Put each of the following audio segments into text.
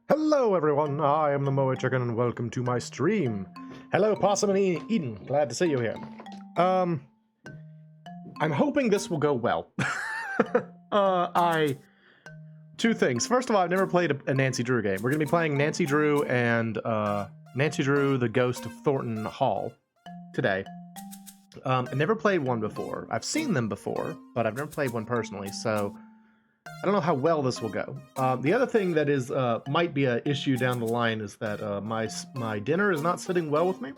Hello everyone, I am the MoeChicken and welcome to my stream. Hello Possum and Eden, glad to see you here. I'm hoping this will go well. Two things. First of all, I've never played a Mancy Dew game. We're going to be playing Mancy Dew and Mancy Dew, the Ghost of Thornton Hall today. I've never played one before. I've seen them before, but I've never played one personally, so I don't know how well this will go. The other thing that is might be an issue down the line is that my dinner is not sitting well with me.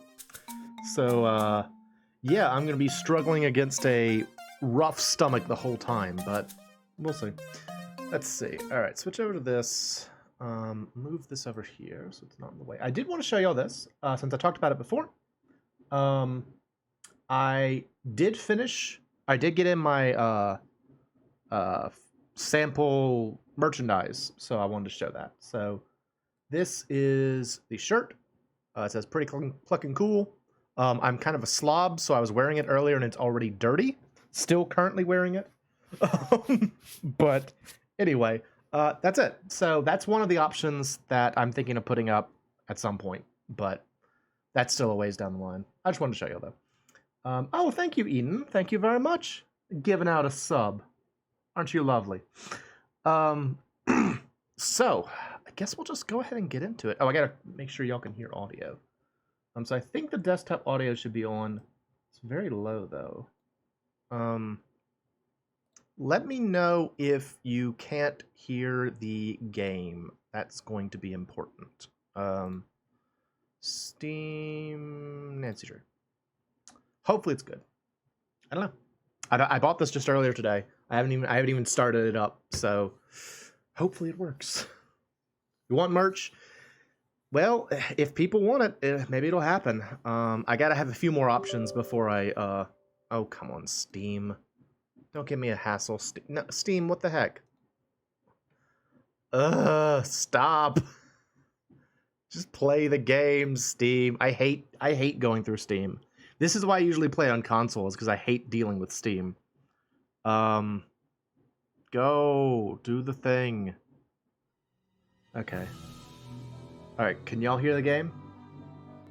So yeah, I'm going to be struggling against a rough stomach the whole time, but we'll see. Let's see. All right, switch over to this. Move this over here so it's not in the way. I did want to show y'all this since I talked about it before. I did get in my sample merchandise, so I wanted to show that. So this is the shirt. It says pretty clucking cool. I'm kind of a slob, so I was wearing it earlier and it's already dirty. Still currently wearing it. But anyway, that's it. So that's one of the options that I'm thinking of putting up at some point, but that's still a ways down the line. I just wanted to show you though. Oh, thank you, Eden. Thank you very much. Giving out a sub. Aren't you lovely? So I guess we'll just go ahead and get into it. Oh, I gotta make sure y'all can hear audio. So I think the desktop audio should be on. It's very low though. Let me know if you can't hear the game. That's going to be important. Steam Mancy Dew. Hopefully it's good. I don't know. I bought this just earlier today. I haven't even started it up, so hopefully it works. You want merch? Well, if people want it, maybe it'll happen. I gotta have a few more options before I oh, come on, Steam. Don't give me a hassle. No, Steam, what the heck? Stop. Just play the game, Steam. I hate going through Steam. This is why I usually play on consoles, because I hate dealing with Steam. Go. Do the thing. Okay. Alright, can y'all hear the game?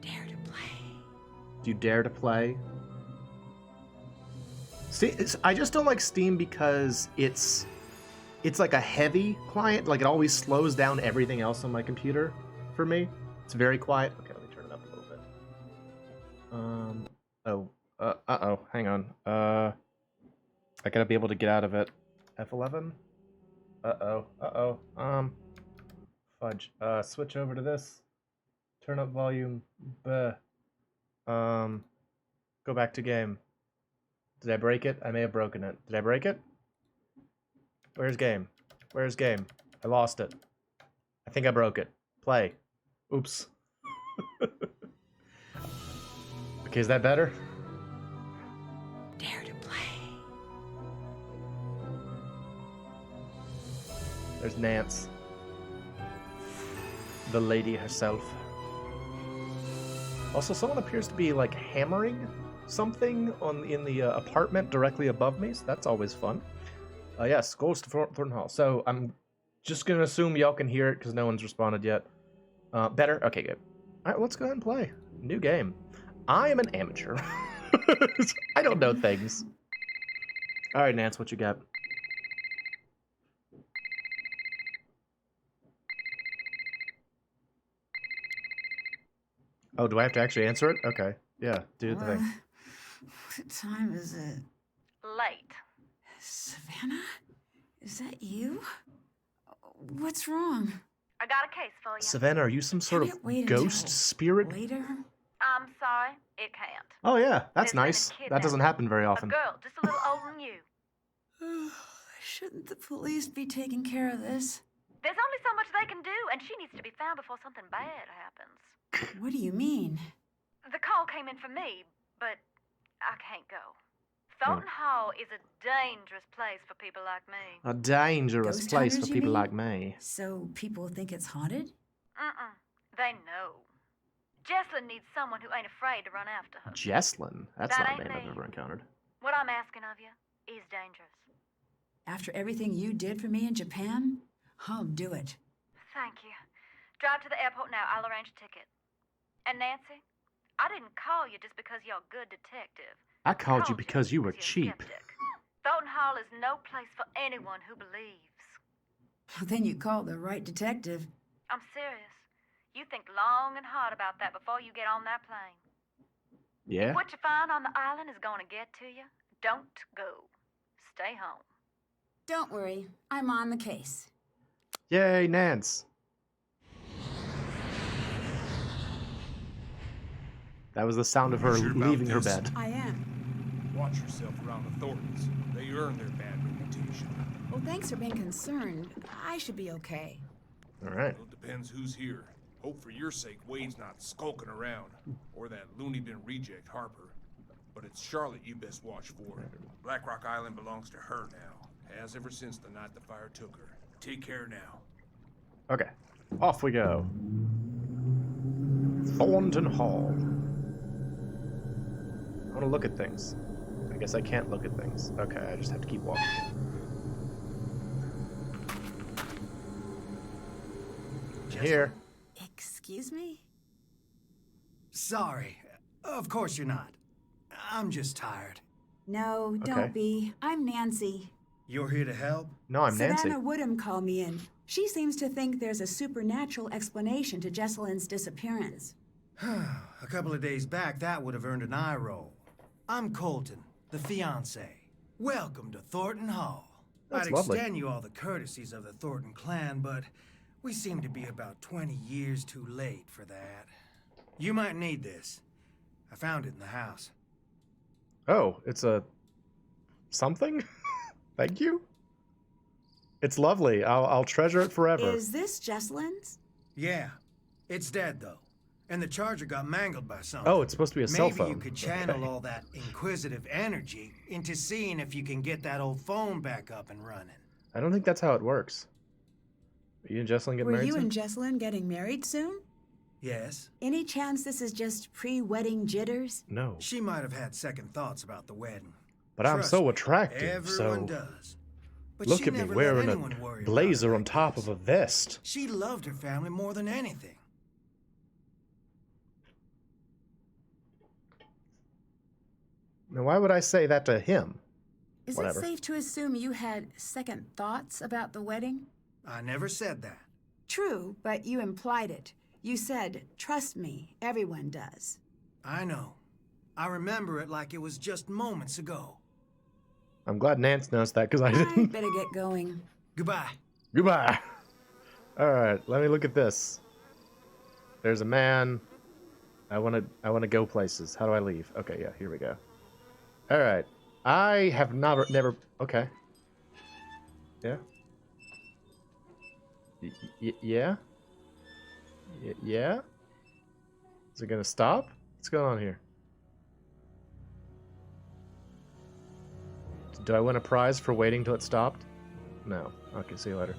Dare to play. Do you dare to play? See, I just don't like Steam because it's like a heavy client. Like, it always slows down everything else on my computer for me. It's very quiet. Okay, let me turn it up a little bit. Uh-oh, hang on. I gotta be able to get out of it. F11? Fudge. Switch over to this. Turn up volume. Go back to game. Did I break it? I may have broken it. Did I break it? Where's game? Where's game? I lost it. I think I broke it. Play. Oops. Okay, is that better? Dare to play. There's Nance. The lady herself. Also, someone appears to be, like, hammering something in the apartment directly above me, so that's always fun. Yes, Ghost of Thornton Hall. So I'm just gonna assume y'all can hear it because no one's responded yet. Better? Okay, good. All right, let's go ahead and play. New game. I am an amateur. I don't know things. All right, Nance, what you got? Oh, do I have to actually answer it? Okay. Yeah, do the thing. What time is it? Late. Savannah? Is that you? What's wrong? I got a case for you. Savannah, are you some sort Can of it wait ghost until spirit? Later? I'm sorry, it can't. Oh yeah, that's There's been a nice. That kidnapping. doesn't happen very A often. girl just a little older than you. Shouldn't the police be taking care of this? There's only so much they can do, and she needs to be found before something bad happens. What do you mean? The call came in for me, but I can't go. Thornton Hall is a dangerous place for people like me. A dangerous Ghost place hunters, for you people mean? like me. So people think it's haunted? They know. Jesslyn needs someone who ain't afraid to run after her. Jesslyn? That's That not a ain't name I've me. ever encountered. What I'm asking of you is dangerous. After everything you did for me in Japan? I'll do it. Thank you. Drive to the airport now. I'll arrange a ticket. And Nancy, I didn't call you just because you're a good detective. I called you because you were you're a cheap. skeptic. Thornton Hall is no place for anyone who believes. Well, then you called the right detective. I'm serious. You think long and hard about that before you get on that plane. Yeah? What you find on the island is going to get to you. Don't go. Stay home. Don't worry, I'm on the case. Yay, Nance. That was the sound of her You sure about leaving her this? bed. I am. Watch yourself around the Thorntons. They earn their bad reputation. Well, thanks for being concerned. I should be okay. Alright. Well, it depends who's here. Hope for your sake Wade's not skulking around. Or that loony bin reject Harper. But it's Charlotte you best watch for. Black Rock Island belongs to her now. Has ever since the night the fire took her. Take care now. Okay. Off we go. Thornton Hall. I want to look at things. I guess I can't look at things. Okay, I just have to keep walking. Here. Excuse me? Sorry. Of course you're not. I'm just tired. No, don't Okay. be. I'm Nancy. You're here to help? No, I'm Nancy. Savannah Woodham called me in. She seems to think there's a supernatural explanation to Jesselyn's disappearance. A couple of days back, that would have earned an eye roll. I'm Colton, the fiancé. Welcome to Thornton Hall. That's I'd lovely. extend you all the courtesies of the Thornton clan, but we seem to be about 20 years too late for that. You might need this. I found it in the house. Oh, it's a... something? Thank you? It's lovely. I'll treasure it forever. Is this Jesselyn's? Yeah, it's dead though. And the charger got mangled by something. Oh, it's supposed to be a cell phone. Maybe you could channel Okay. all that inquisitive energy into seeing if you can get that old phone back up and running. I don't think that's how it works. Are you and Jesselyn get Were married you soon? and Jesselyn getting married soon? Yes? Any chance this is just pre-wedding jitters? No. She might have had second thoughts about the wedding. But I'm Trust so me, attractive, everyone so... does. But Look she at me never let wearing anyone a worry about blazer her on top like of a vest. this. She loved her family more than anything. Now, why would I say that to him? Is Whatever. it safe to assume you had second thoughts about the wedding? I never said that. True, but you implied it. You said, trust me, everyone does. I know. I remember it like it was just moments ago. I'm glad Nance knows that, because I I didn't. better get going. Goodbye. Goodbye. Alright, let me look at this. There's a man. I wanna go places. How do I leave? Okay, yeah, here we go. Alright. I have never okay. Yeah? Yeah? Yeah? Is it gonna stop? What's going on here? Do I win a prize for waiting till it stopped? No. Okay, see you later.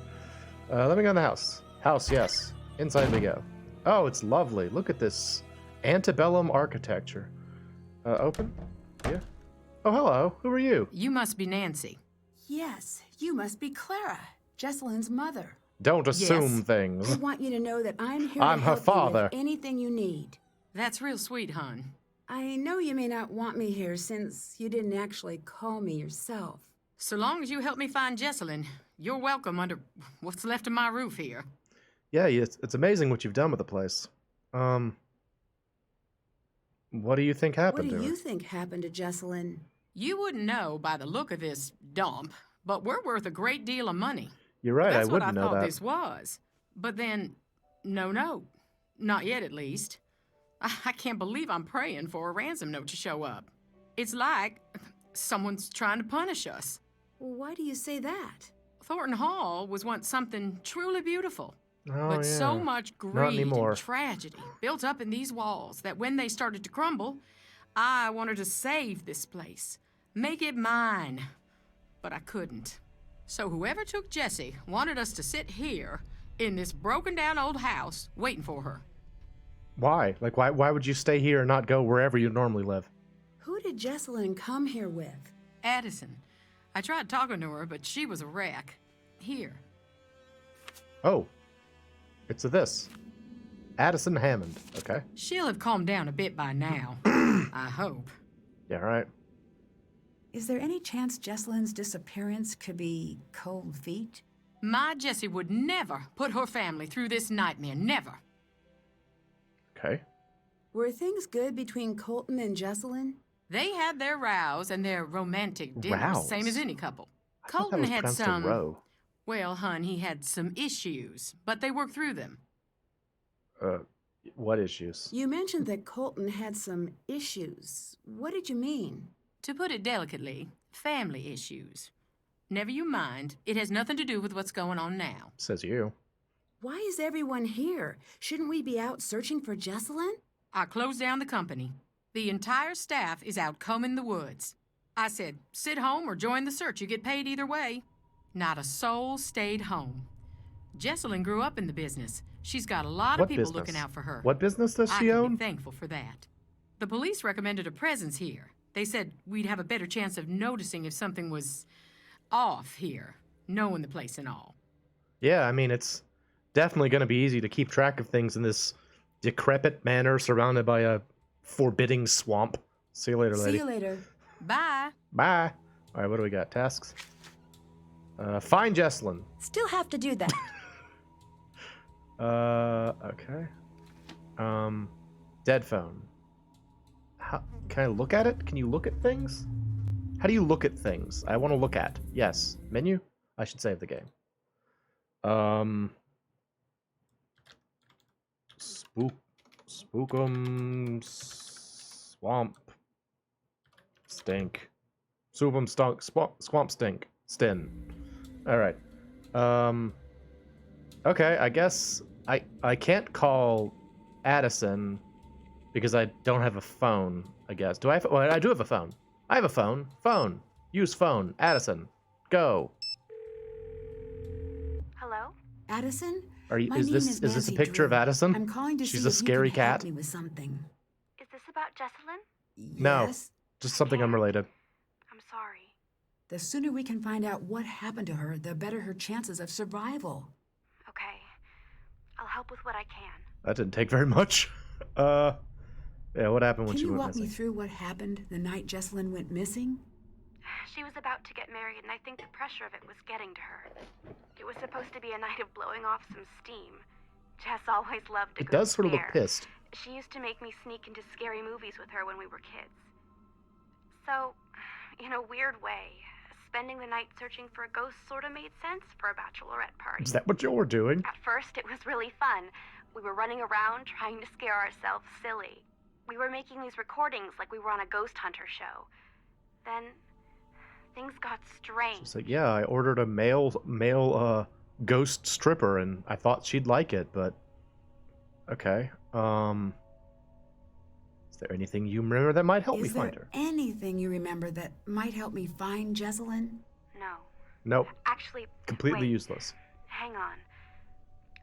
Let me go in the house. House, yes. Inside we go. Oh, it's lovely. Look at this antebellum architecture. Open? Oh, hello. Who are you? You must be Nancy. Yes, you must be Clara, Jesselyn's mother. Don't assume Yes. things. I want you to know that I'm here I'm to her help father. you with anything you need. That's real sweet, hon. I know you may not want me here since you didn't actually call me yourself. So long as you help me find Jesselyn, you're welcome under what's left of my roof here. Yeah, it's amazing what you've done with the place. What do you think What happened do to you her? think happened to Jesselyn? You wouldn't know by the look of this dump, but we're worth a great deal of money. You're right, That's I what wouldn't I know thought that. this was. But then, no. Not yet, at least. I can't believe I'm praying for a ransom note to show up. It's like someone's trying to punish us. Why do you say that? Thornton Hall was once something truly beautiful. Oh, But yeah. so much greed anymore. and tragedy built up in these walls that when they started to crumble, I wanted to save this place, make it mine. But I couldn't. So whoever took Jessie wanted us to sit here in this broken down old house waiting for her. Why? Like, why would you stay here and not go wherever you normally live? Who did Jesselyn come here with? Addison. I tried talking to her, but she was a wreck. Here. Oh. It's this. Addison Hammond. Okay. She'll have calmed down a bit by now. I hope. Yeah, right. Is there any chance Jesselyn's disappearance could be cold feet? My Jessie would never put her family through this nightmare. Never. Okay. Were things good between Colton and Jesselyn? They had their rows and their romantic dinners, Rows? same as any couple. I thought that Colton was had pronounced a some. row. Well, hun, he had some issues, but they worked through them. What issues? You mentioned that Colton had some issues. What did you mean? To put it delicately, family issues. Never you mind. It has nothing to do with what's going on now. Says you. Why is everyone here? Shouldn't we be out searching for Jesselyn? I closed down the company. The entire staff is out combing the woods. I said, sit home or join the search. You get paid either way. Not a soul stayed home. Jesselyn grew up in the business. She's got a lot of What people business? looking out for her. What business does I she can own? be thankful for that. The police recommended a presence here. They said we'd have a better chance of noticing if something was off here, knowing the place and all. Yeah, I mean, it's definitely going to be easy to keep track of things in this decrepit manor surrounded by a forbidding swamp. See you later, lady. See you later. Bye. Bye. All right, what do we got? Tasks? Find Jesselyn. Still have to do that. Okay. Dead phone. Can I look at it? Can you look at things? How do you look at things? I want to look at. Yes. Menu? I should save the game. Spookum swamp stink. Spookum swamp stink. Stin. Alright. Okay, I guess I can't call Addison because I don't have a phone, I guess. Do I have well, I do have a phone. I have a phone. Phone. Use phone. Addison. Go. Hello? Addison? Are you My is name this is is this a Mancy picture of Dew. Addison? I'm calling to She's see a if scary you can help cat. me with something. Is this about Jesselyn? No. Yes? Just something unrelated. I'm sorry. The sooner we can find out what happened to her, the better her chances of survival. Okay. I'll help with what I can. That didn't take very much. Yeah, what happened when Can she you went walk me missing? through what happened the night Jesselyn went missing? She was about to get married, and I think the pressure of it was getting to her. It was supposed to be a night of blowing off some steam. Jess always loved a It good does sort of look scare. pissed. She used to make me sneak into scary movies with her when we were kids. So, in a weird way, spending the night searching for a ghost sort of made sense for a bachelorette party. Is that what you were doing? At first, it was really fun. We were running around trying to scare ourselves silly. We were making these recordings like we were on a ghost hunter show. Then, things got strange. It's like, yeah, I ordered a male ghost stripper, and I thought she'd like it, but okay. Is there anything you remember that might help me Is there find her? anything you remember that might help me find Jesselyn? No. Nope, Actually, completely wait. useless. Hang on.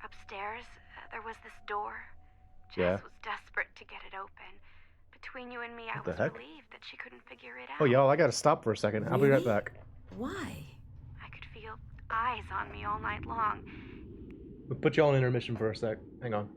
Upstairs, there was this door. Jess Yeah. was desperate to get it open. But Between you and me, I What the was heck? relieved that she couldn't figure it out. Oh, y'all, I gotta stop for a second. I'll be right Really? back. Why? I could feel eyes on me all night long. We'll put y'all on intermission for a sec. Hang on.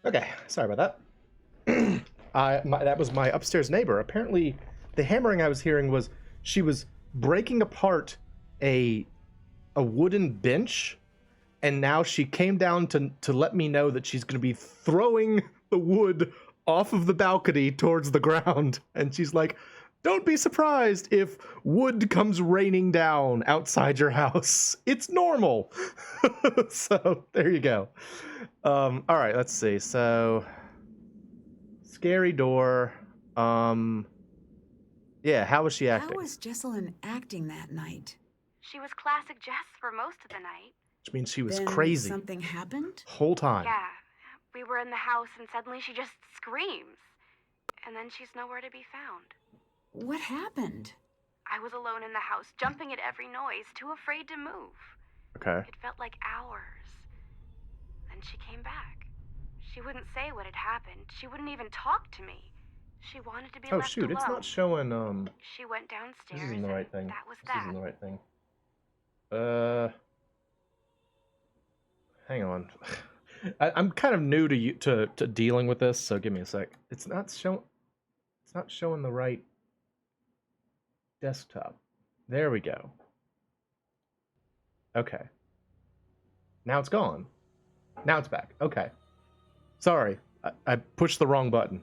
Okay, sorry about that. That was my upstairs neighbor. Apparently, the hammering I was hearing was she was breaking apart a wooden bench, and now she came down to let me know that she's going to be throwing the wood off of the balcony towards the ground. And she's like, "Don't be surprised if wood comes raining down outside your house. It's normal." So there you go. All right, let's see. So, scary door. Yeah, how was she acting? How was Jesselyn acting that night? She was classic Jess for most of the night. Which means she was Then crazy something happened? whole time. Yeah, we were in the house and suddenly she just screams. And then she's nowhere to be found. What happened? I was alone in the house, jumping at every noise, too afraid to move. Okay. It felt like hours. Then she came back. She wouldn't say what had happened. She wouldn't even talk to me. She wanted to be Oh left shoot, alone. it's not showing. She went downstairs. This isn't the right and thing. That was This that. isn't the right thing. Hang on. I'm kind of new to dealing with this, so give me a sec. It's not showing the right desktop. There we go. Okay. Now it's gone. Now it's back. Okay. Sorry, I pushed the wrong button.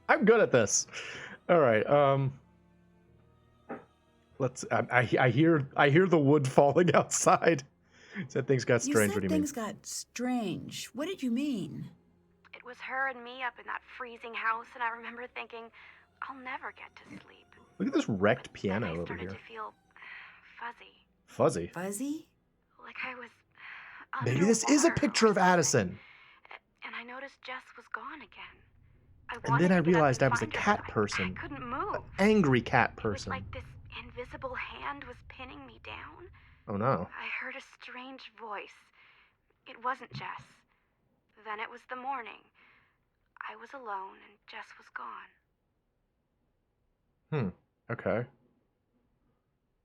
I'm good at this. All right. Let's. I hear the wood falling outside. Said things got strange. You What do said you mean? things got strange. What did you mean? It was her and me up in that freezing house, and I remember thinking, I'll never get to sleep. Look at this wrecked Then piano I over started here. to feel fuzzy. Fuzzy. Fuzzy? Like I was Maybe this is a underwater picture or of something. Addison. And I noticed Jess was gone again. I And wanted then I to get up realized and I was a find her, cat but I person. couldn't move. Angry cat It was person. like this invisible hand was pinning me down. Oh no. I heard a strange voice. It wasn't Jess. Then it was the morning. I was alone and Jess was gone. Okay.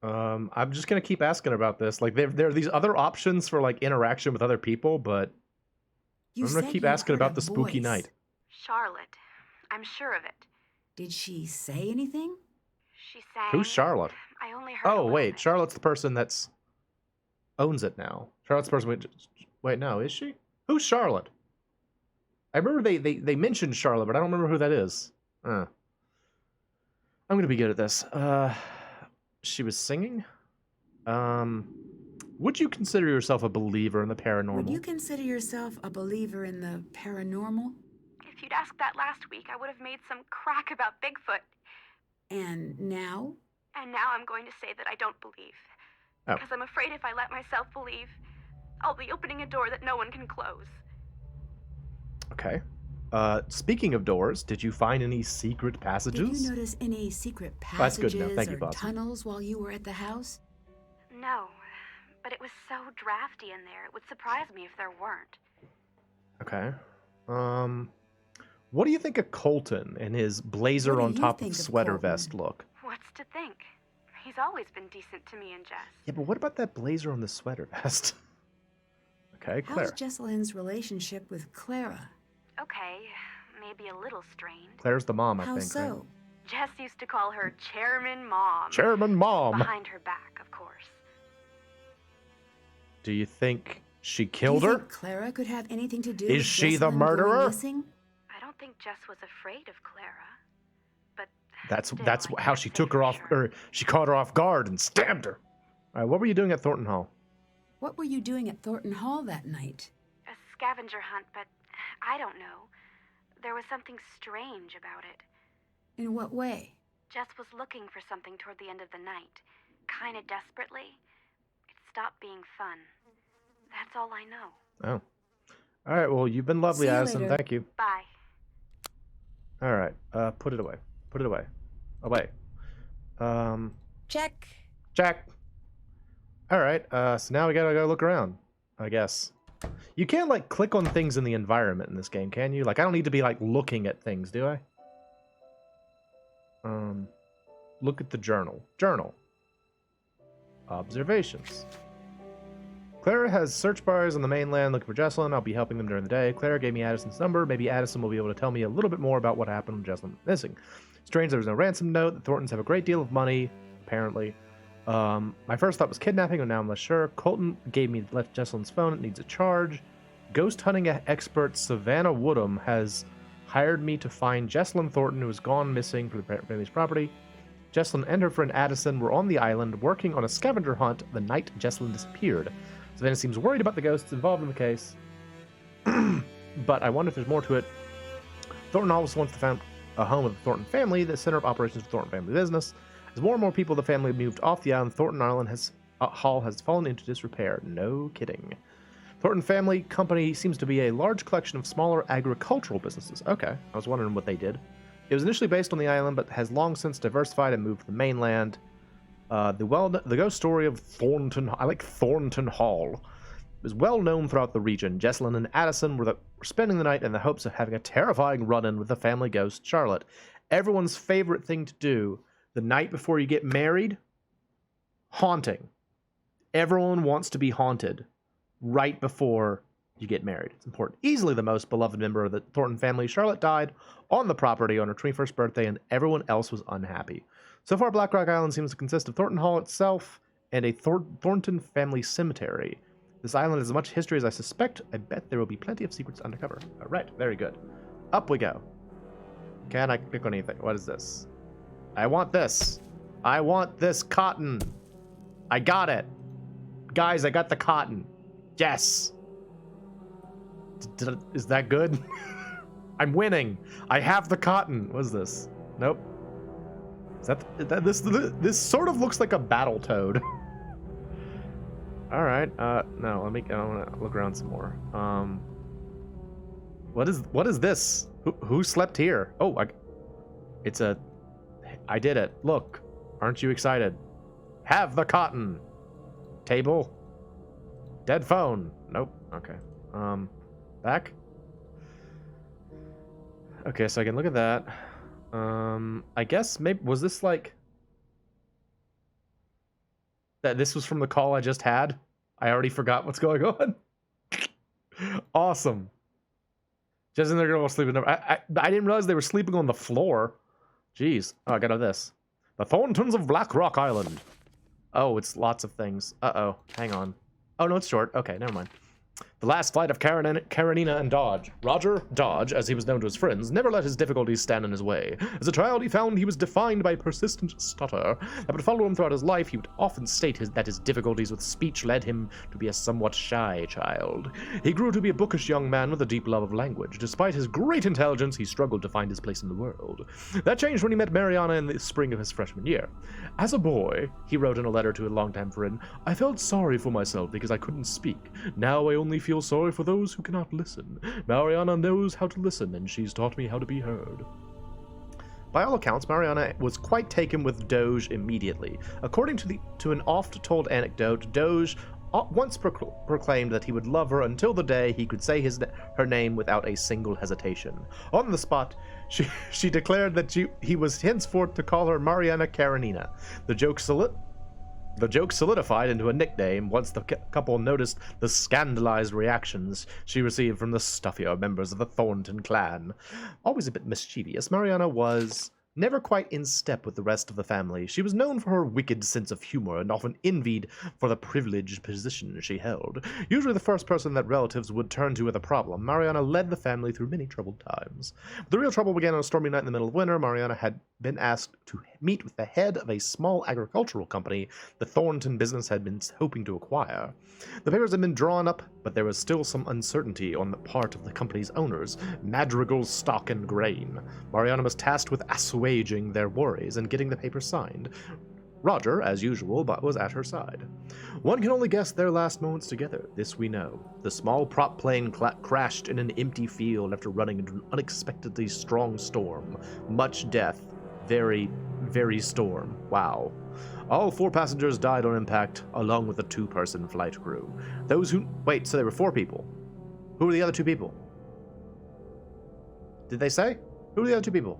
I'm just gonna keep asking about this. Like, there are these other options for like interaction with other people, but You I'm gonna said keep you asking heard about a the spooky voice. night. Charlotte. I'm sure of it. Did she say anything? She sang. Who's Charlotte? I only heard a Oh little wait, bit. Charlotte's the person that's owns it now. Charlotte's the person. Wait, no, is she? Who's Charlotte? I remember they mentioned Charlotte, but I don't remember who that is. I'm gonna be good at this. She was singing. Would you consider yourself a believer in the paranormal? Would you consider yourself a believer in the paranormal? If you'd asked that last week, I would have made some crack about Bigfoot. And now? And now I'm going to say that I don't believe. Oh. Because I'm afraid if I let myself believe, I'll be opening a door that no one can close. Okay. Speaking of doors, did you find any secret Did passages? you notice any secret That's good passages enough. Thank you, or boss. tunnels while you were at the house? No, but it was so drafty in there, it would surprise me if there weren't. Okay. What do you think of Colton and his blazer What do on you top think of of sweater Colton? vest look? What's to think? He's always been decent to me and Jess. Yeah, but what about that blazer on the sweater vest? Okay, How's Claire. Jesselyn's relationship with Clara? Okay, maybe a little strained. Claire's the mom, I How think. so? Right? Jess used to call her Chairman Mom. Chairman Mom. Behind her back, of course. Do you think she Do killed you her? think Clara could have anything to do Is with she the Jessalyn going murderer? missing? I don't think Jess was afraid of Clara. But That's still, that's I how can't she say took for her off, sure. or she caught her off guard and stabbed her. All right, what were you doing at Thornton Hall? What were you doing at Thornton Hall that night? A scavenger hunt, but I don't know. There was something strange about it. In what way? Jess was looking for something toward the end of the night, kind of desperately. It stopped being fun. That's all I know. Oh. All right, well, you've been lovely, See you Addison. later. Thank you. Bye. All right, put it away. Put it away. Away. Check. Jack. All right, so now we gotta go look around, I guess. You can't, like, click on things in the environment in this game, can you? Like, I don't need to be, like, looking at things, do I? Look at the journal. Journal. Observations. Clara has search bars on the mainland looking for Jessalyn. I'll be helping them during the day. Clara gave me Addison's number. Maybe Addison will be able to tell me a little bit more about what happened when Jessalyn was missing. Strange there was no ransom note. The Thorntons have a great deal of money, apparently. My first thought was kidnapping, and now I'm less sure. Colton left Jessalyn's phone. It needs a charge. Ghost hunting expert Savannah Woodham has hired me to find Jessalyn Thornton, who has gone missing for the family's property. Jessalyn and her friend Addison were on the island working on a scavenger hunt the night Jessalyn disappeared. Savannah seems worried about the ghosts involved in the case, but I wonder if there's more to it. Thornton Hall was once a home of the Thornton family, the center of operations for Thornton family business. As more and more people of the family moved off the island, Thornton Hall has fallen into disrepair. No kidding. Thornton Family Company seems to be a large collection of smaller agricultural businesses. Okay, I was wondering what they did. It was initially based on the island, but has long since diversified and moved to the mainland. The ghost story of Thornton Hall is well known throughout the region. Jessalyn and Addison were spending the night in the hopes of having a terrifying run-in with the family ghost, Charlotte. Everyone's favorite thing to do the night before you get married? Haunting. Everyone wants to be haunted right before you get married. It's important. Easily the most beloved member of the Thornton family, Charlotte died on the property on her 21st birthday, and everyone else was unhappy. So far, Black Rock Island seems to consist of Thornton Hall itself and a Thornton family cemetery. This island has as much history as I suspect. I bet there will be plenty of secrets to uncover. All right, very good. Up we go. Can I click on anything? What is this? I want this. I want this cotton. I got it. Guys, I got the cotton. Yes. Is that good? I'm winning. I have the cotton. What is this? Nope. Is that this sort of looks like a battle toad. All right. No. I want to look around some more. What is this? Who slept here? Oh, I did it. Look. Aren't you excited? Have the cotton. Table. Dead phone. Nope. Okay. Back. Okay, so I can look at that. I guess maybe was this like that? This was from the call I just had. I already forgot what's going on. Awesome. Just in there, girl was sleeping. I didn't realize they were sleeping on the floor. Jeez. Oh, I got this. The Thorntons of Black Rock Island. Oh, it's lots of things. Uh-oh. Hang on. Oh, no, it's short. Okay, never mind. The last flight of Karenina and Dodge. Roger Dodge, as he was known to his friends, never let his difficulties stand in his way. As a child, he found he was defined by persistent stutter that would follow him throughout his life. He would often state that his difficulties with speech led him to be a somewhat shy child. He grew to be a bookish young man with a deep love of language. Despite his great intelligence, he struggled to find his place in the world. That changed when he met Mariana in the spring of his freshman year. As a boy, he wrote in a letter to a longtime friend, I felt sorry for myself because I couldn't speak. Now I only feel sorry for those who cannot listen. Mariana knows how to listen, and she's taught me how to be heard. By all accounts, Mariana was quite taken with Doge immediately. According to an oft-told anecdote, Doge once proclaimed that he would love her until the day he could say her name without a single hesitation. On the spot, she declared that he was henceforth to call her Mariana Karenina. The joke The joke solidified into a nickname once the couple noticed the scandalized reactions she received from the stuffier members of the Thornton clan. Always a bit mischievous, Mariana was never quite in step with the rest of the family. She was known for her wicked sense of humor and often envied for the privileged position she held. Usually the first person that relatives would turn to with a problem, Mariana led the family through many troubled times. The real trouble began on a stormy night in the middle of winter. Mariana had been asked to meet with the head of a small agricultural company the Thornton business had been hoping to acquire. The papers had been drawn up, but there was still some uncertainty on the part of the company's owners, Madrigal Stock and Grain. Mariana was tasked with assuaging their worries and getting the papers signed. Roger, as usual, was at her side. One can only guess their last moments together, this we know. The small prop plane crashed in an empty field after running into an unexpectedly strong storm. Much death. Very, very storm. Wow. All 4 passengers died on impact, along with a 2-person flight crew. Those who... Wait, so there were 4 people. Who were the other 2 people? Did they say? Who were the other 2 people?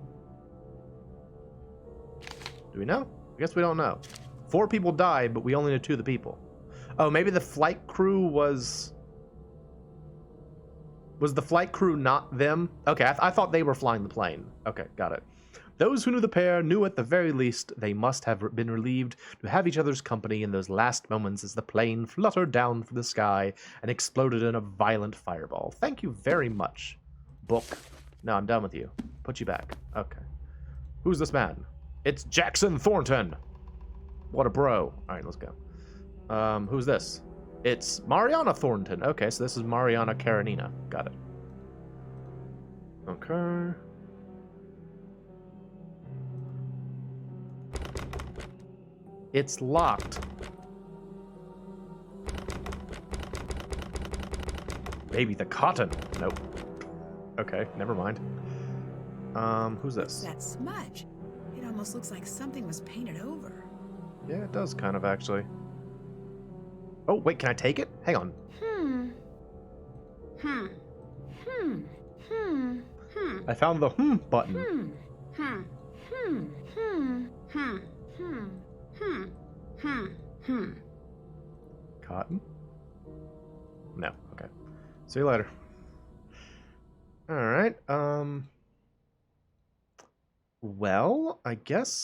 Do we know? I guess we don't know. 4 people died, but we only know 2 of the people. Oh, maybe the flight crew was... Was the flight crew not them? Okay, I thought they were flying the plane. Okay, got it. Those who knew the pair knew at the very least they must have been relieved to have each other's company in those last moments as the plane fluttered down from the sky and exploded in a violent fireball. Thank you very much, book. No, I'm done with you. Put you back. Okay. Who's this man? It's Jackson Thornton. What a bro. All right, let's go. Who's this? It's Mariana Thornton. Okay, so this is Mariana Karenina. Got it. Okay. It's locked. Maybe the cotton. Nope. Okay, never mind. Who's this? That smudge. It almost looks like something was painted over. Yeah, it does kind of actually. Oh, wait, can I take it? Hang on. I found the button. Cotton? No. Okay. See you later. Alright, well, I guess...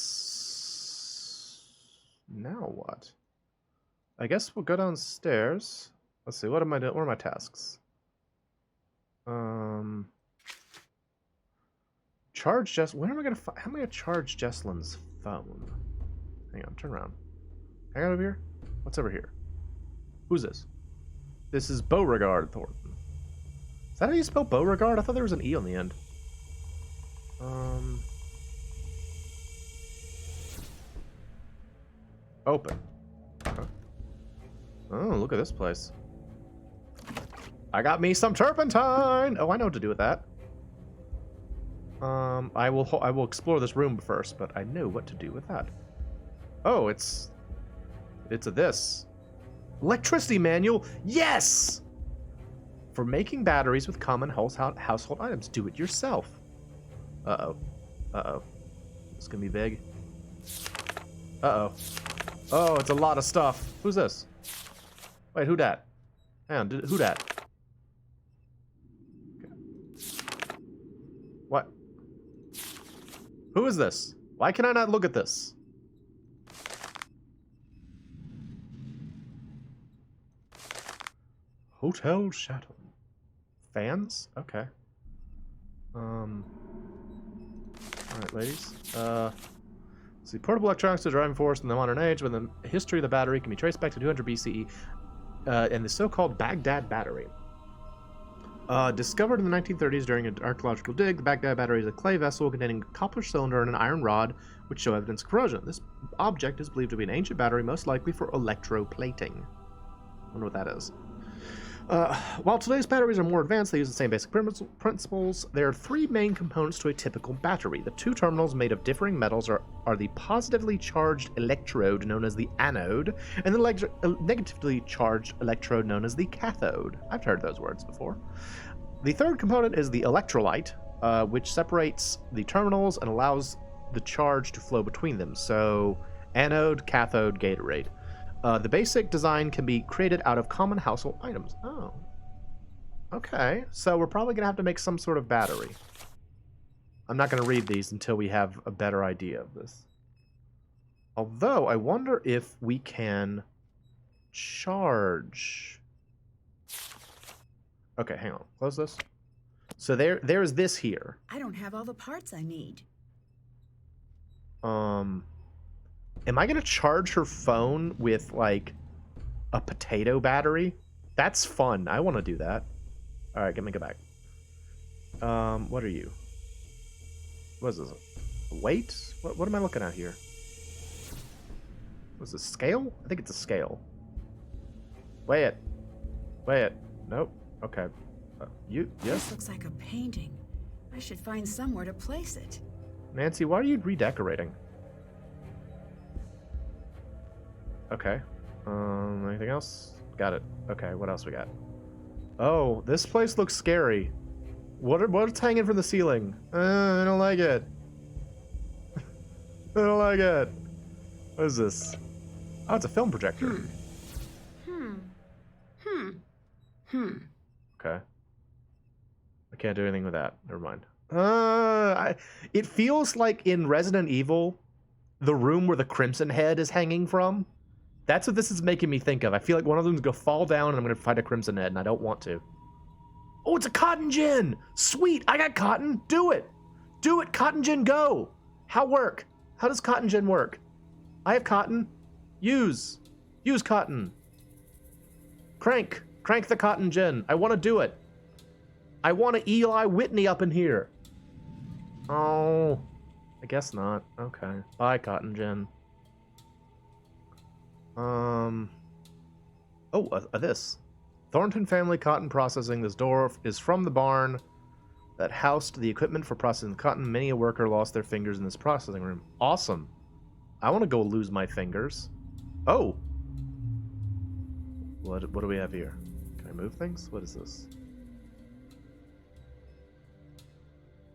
Now what? I guess we'll go downstairs. Let's see, what am I doing? What are my tasks? Charge Jess... When am I gonna how am I gonna charge Jesselin's phone? Hang on, turn around. Hang on over here. What's over here? Who's this? This is Beauregard Thornton. Is that how you spell Beauregard? I thought there was an E on the end. Open. Huh? Oh, look at this place. I got me some turpentine! Oh, I know what to do with that. I will explore this room first, but I know what to do with that. Oh, it's a this. Electricity manual. Yes! For making batteries with common household items. Do it yourself. Uh-oh. Uh-oh. This gonna be big. Uh-oh. Oh, it's a lot of stuff. Who's this? Wait, who dat? Hang on, who dat? Okay. What? Who is this? Why can I not look at this? Hotel Chateau. Fans? Okay. Alright, ladies. Let's see. Portable electronics is a driving force in the modern age, when the history of the battery can be traced back to 200 BCE, and the so-called Baghdad battery. Discovered in the 1930s during an archaeological dig, the Baghdad battery is a clay vessel containing a copper cylinder and an iron rod, which show evidence of corrosion. This object is believed to be an ancient battery, most likely for electroplating. I wonder what that is. While today's batteries are more advanced, they use the same basic principles. There are 3 main components to a typical battery. The 2 terminals made of differing metals are the positively charged electrode known as the anode, and the negatively charged electrode known as the cathode. I've heard those words before. The 3rd component is the electrolyte, which separates the terminals and allows the charge to flow between them. So, anode, cathode, Gatorade. The basic design can be created out of common household items. Oh. Okay, so we're probably going to have to make some sort of battery. I'm not going to read these until we have a better idea of this. Although, I wonder if we can charge. Okay, hang on. Close this. So there's this here. I don't have all the parts I need. Am I going to charge her phone with, like, a potato battery? That's fun. I want to do that. All right, let me go back. What are you? What is this? Weight? What am I looking at here? Was this scale? I think it's a scale. Weigh it. Weigh it. Nope. Okay. Yes? This looks like a painting. I should find somewhere to place it. Nancy, why are you redecorating? Okay. Anything else? Got it. Okay, what else we got? Oh, this place looks scary. What's hanging from the ceiling? I don't like it. I don't like it. What is this? Oh, it's a film projector. Okay. I can't do anything with that. Never mind. It feels like in Resident Evil, the room where the Crimson Head is hanging from. That's what this is making me think of. I feel like one of them's gonna fall down and I'm gonna fight a Crimson Head, and I don't want to. Oh, it's a cotton gin! Sweet! I got cotton! Do it! Do it, cotton gin, go! How work? How does cotton gin work? I have cotton. Use cotton. Crank the cotton gin. I want to do it. I want to Eli Whitney up in here. Oh, I guess not. Okay. Bye, cotton gin. This. Thornton Family Cotton Processing. This door is from the barn that housed the equipment for processing cotton. Many a worker lost their fingers in this processing room. Awesome. I want to go lose my fingers. Oh. What do we have here? Can I move things? What is this?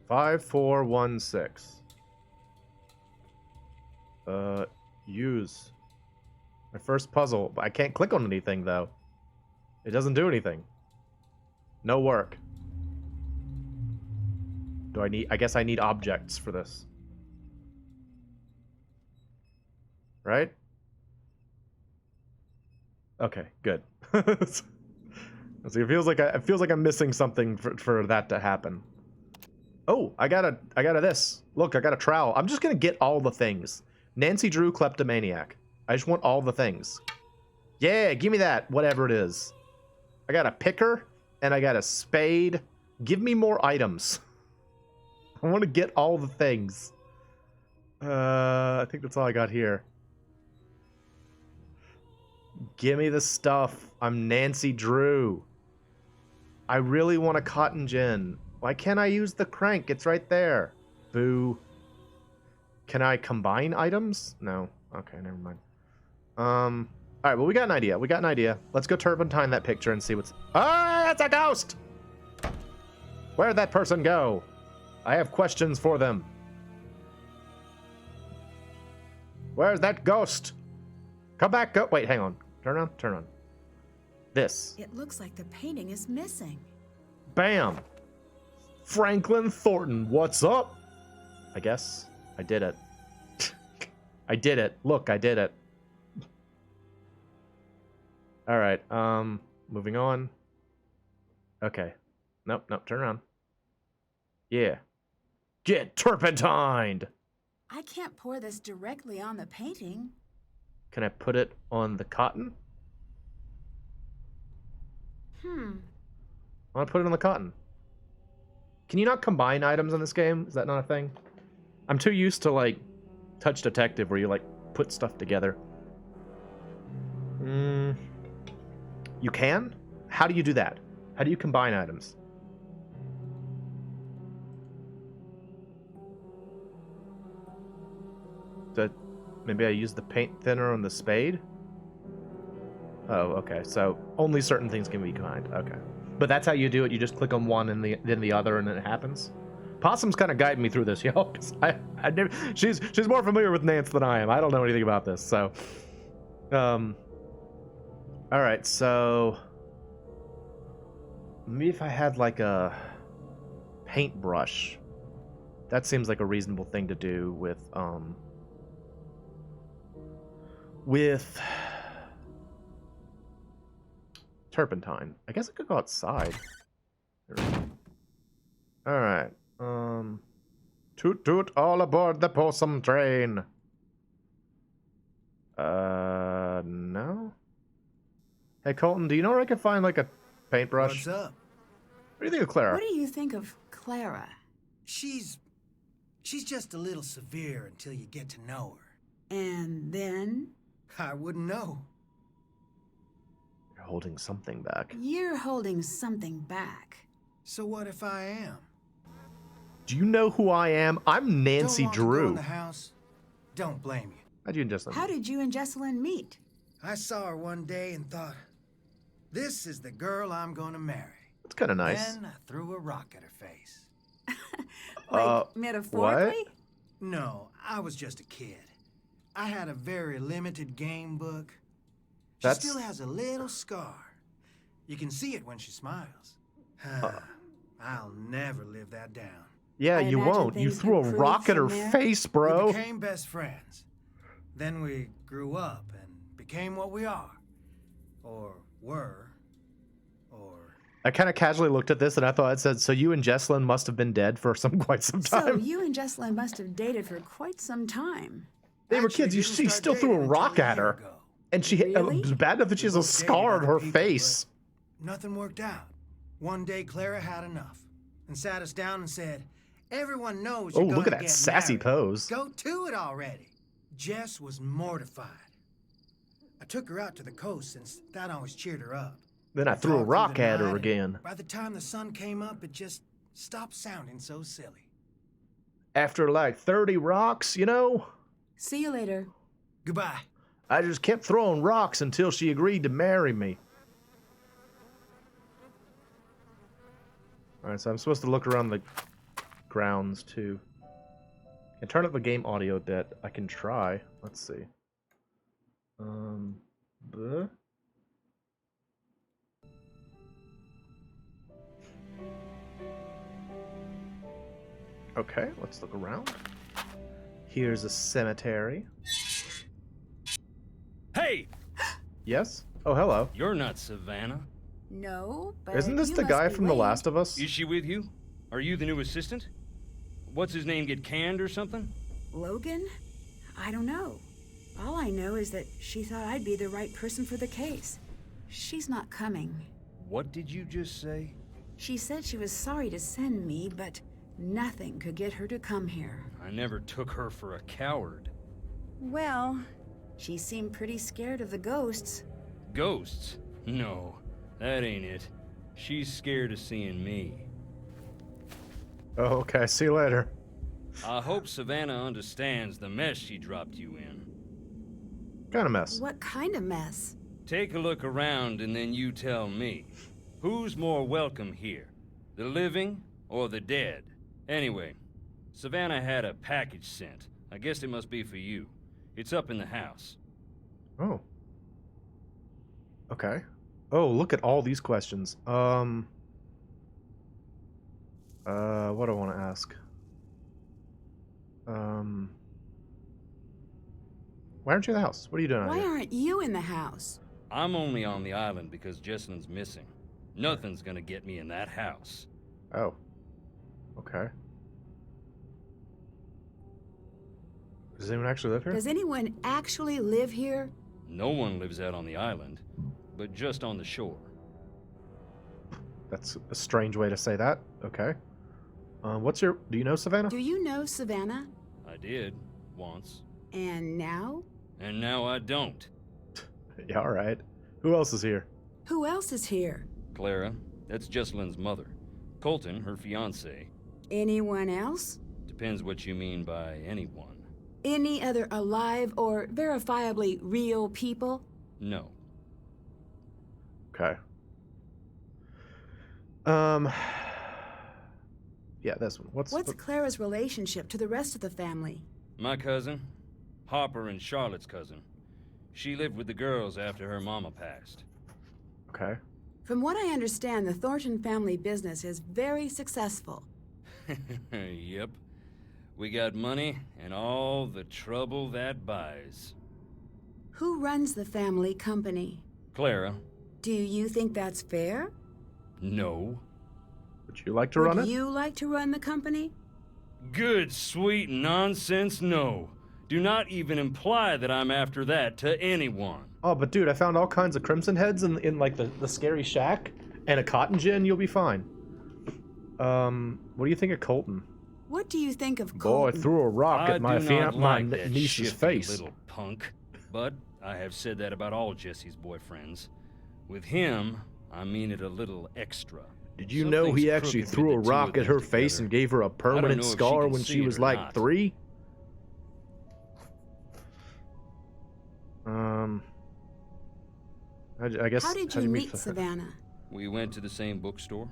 5416. Use. My first puzzle. I can't click on anything, though. It doesn't do anything. No work. I guess I need objects for this. Right? Okay, good. See, it feels like I'm missing something for that to happen. Oh, I got a this. Look, I got a trowel. I'm just gonna get all the things. Mancy Dew, kleptomaniac. I just want all the things. Yeah, give me that, whatever it is. I got a picker, and I got a spade. Give me more items. I want to get all the things. I think that's all I got here. Give me the stuff. I'm Mancy Dew. I really want a cotton gin. Why can't I use the crank? It's right there. Boo. Can I combine items? No. Okay, never mind. Alright, well, we got an idea. Let's go turpentine that picture and see what's... Ah, it's a ghost! Where'd that person go? I have questions for them. Where's that ghost? Come back, go... Wait, hang on. Turn on. This. It looks like the painting is missing. Bam! Franklin Thornton, what's up? I guess I did it. I did it. Look, I did it. Alright, moving on. Okay. Nope, turn around. Yeah. Get turpentined! I can't pour this directly on the painting. Can I put it on the cotton? I want to put it on the cotton. Can you not combine items in this game? Is that not a thing? I'm too used to, like, Touch Detective, where you, like, put stuff together. You can? How do you do that? How do you combine items? Maybe I use the paint thinner on the spade? Oh, okay. So only certain things can be combined. Okay. But that's how you do it. You just click on one and then the other, and then it happens. Possum's kind of guiding me through this, yo. Cause she's more familiar with Nance than I am. I don't know anything about this, so. All right, so maybe if I had like a paintbrush, that seems like a reasonable thing to do with turpentine. I guess I could go outside. All right. Toot toot, all aboard the possum train. No. Hey Colton, do you know where I can find like a paintbrush? What's up? What do you think of Clara? What do you think of Clara? She's just a little severe until you get to know her. And then? I wouldn't know. You're holding something back. You're holding something back. So what if I am? Do you know who I am? I'm Nancy Don't want to go in Drew. the house? Don't blame you. How'd you and Jessalyn? How did you and Jessalyn meet? I saw her one day and thought, this is the girl I'm gonna marry. That's kind of nice. Then I threw a rock at her face. Like, metaphorically? what? No, I was just a kid. I had a very limited game book. She That's- still has a little scar. You can see it when she smiles. I'll never live that down. Yeah, I you imagine won't. You things threw a improved rock at her from there. face, We bro. became best friends. Then we grew up and became what we are. Or were. Or... I kind of casually looked at this and I thought it said, so you and Jessalyn must have been dead for quite some So time. you and Jessalyn must have dated for quite some time. They were Actually, kids. You didn't she start still threw a dating rock until at year her. ago. And she Really? it was bad enough that she has We a both scar on dated her other people, face. but nothing worked out. One day Clara had enough and sat us down and said, everyone knows Oh, you're look at gonna that get sassy married. pose. Go to it already. Jess was mortified. I took her out to the coast since that always cheered her up. Then I We threw a talked through rock the at night, her and again. By the time the sun came up, it just stopped sounding so silly. After like 30 rocks, you know? See you later. Goodbye. I just kept throwing rocks until she agreed to marry me. Alright, so I'm supposed to look around the grounds too. And turn up the game audio a bit. I can try. Let's see. Bleh. Okay, let's look around. Here's a cemetery. Hey! Yes? Oh, hello. You're not Savannah. No, but Isn't this you the must guy be from The Wade. Last of Us? Is she with you? Are you the new assistant? What's his name, get canned or something? Logan? I don't know. All I know is that she thought I'd be the right person for the case. She's not coming. What did you just say? She said she was sorry to send me, but nothing could get her to come here. I never took her for a coward. Well, she seemed pretty scared of the ghosts. Ghosts? No, that ain't it. She's scared of seeing me. Oh, okay. See you later. I hope Savannah understands the mess she dropped you in. Kind of mess. What kind of mess? Take a look around and then you tell me. Who's more welcome here? The living or the dead? Anyway, Savannah had a package sent. I guess it must be for you. It's up in the house. Oh. Okay. Oh, look at all these questions. What do I want to ask? Why aren't you in the house? What are you doing out Why here? aren't you in the house? I'm only on the island because Jessalyn's missing. Nothing's gonna get me in that house. Oh. Okay. Does anyone actually live here? Does anyone actually live here? No one lives out on the island, but just on the shore. That's a strange way to say that. Okay. Do you know Savannah? Do you know Savannah? I did, once. And now? And now I don't. Yeah, alright. Who else is here? Who else is here? Clara, that's Jessalyn's mother. Colton, her fiancé. Anyone else? Depends what you mean by anyone. Any other alive or verifiably real people? No. Okay. Yeah, this one. What's what- Clara's relationship to the rest of the family? My cousin, Harper and Charlotte's cousin. She lived with the girls after her mama passed. Okay. From what I understand, the Thornton family business is very successful. Yep. We got money and all the trouble that buys. Who runs the family company? Clara. Do you think that's fair? No. Would you like to run Would it? you like to run the company? Good, sweet nonsense, no. Do not even imply that I'm after that to anyone. Oh, but dude, I found all kinds of Crimson Heads in like the scary shack and a cotton gin. You'll be fine. What do you think of Colton? What do you think of Boy, Colton? threw a rock I at my do not my like that niece's shifty face. little punk. But I have said that about all Jesse's boyfriends. With him, I mean it a little extra. Did you know he actually threw a rock at her face and gave her a permanent know if she scar can when see she it was or like not. 3? I guess. How did you meet Savannah? We went to the same bookstore.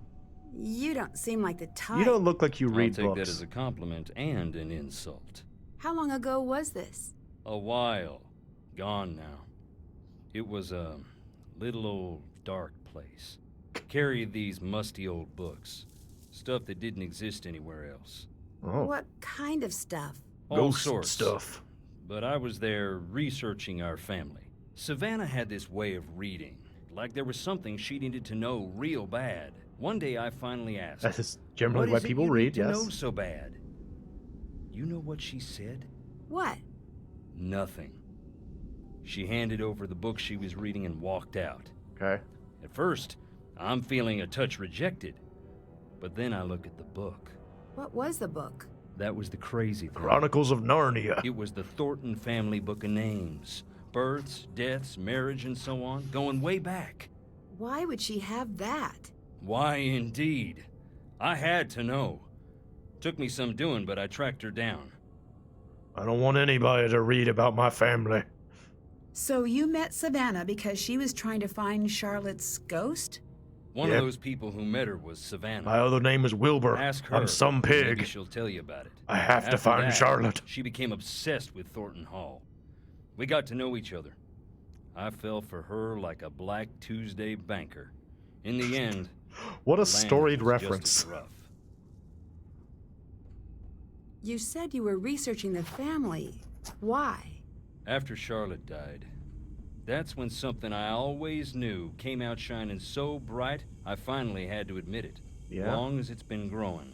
You don't seem like the type. You don't look like you read I'll take books. that as a compliment and an insult. How long ago was this? A while. Gone now. It was a little old dark place. Carried these musty old books. Stuff that didn't exist anywhere else. Oh, What kind of stuff? All ghost sorts. stuff. But I was there researching our family. Savannah had this way of reading. Like there was something she needed to know real bad. One day I finally asked, That is generally "What why is it people you read. need to Yes. know so bad?" You know what she said? What? Nothing. She handed over the book she was reading and walked out. Okay. At first, I'm feeling a touch rejected. But then I look at the book. What was the book? That was the crazy thing. Chronicles of Narnia. It was the Thornton family book of names. Births, deaths, marriage, and so on, going way back. Why would she have that? Why, indeed. I had to know. Took me some doing, but I tracked her down. I don't want anybody to read about my family. So you met Savannah because she was trying to find Charlotte's ghost? One Yep. of those people who met her was Savannah. My other name is Wilbur. Ask her. I'm some Maybe pig. she'll tell you about it. I have to After find that, Charlotte. She became obsessed with Thornton Hall. We got to know each other. I fell for her like a Black Tuesday banker. In the end, What a land storied was just reference. as rough. You said you were researching the family. Why? After Charlotte died, that's when something I always knew came out shining so bright, I finally had to admit it. Yeah? Long as it's been growing,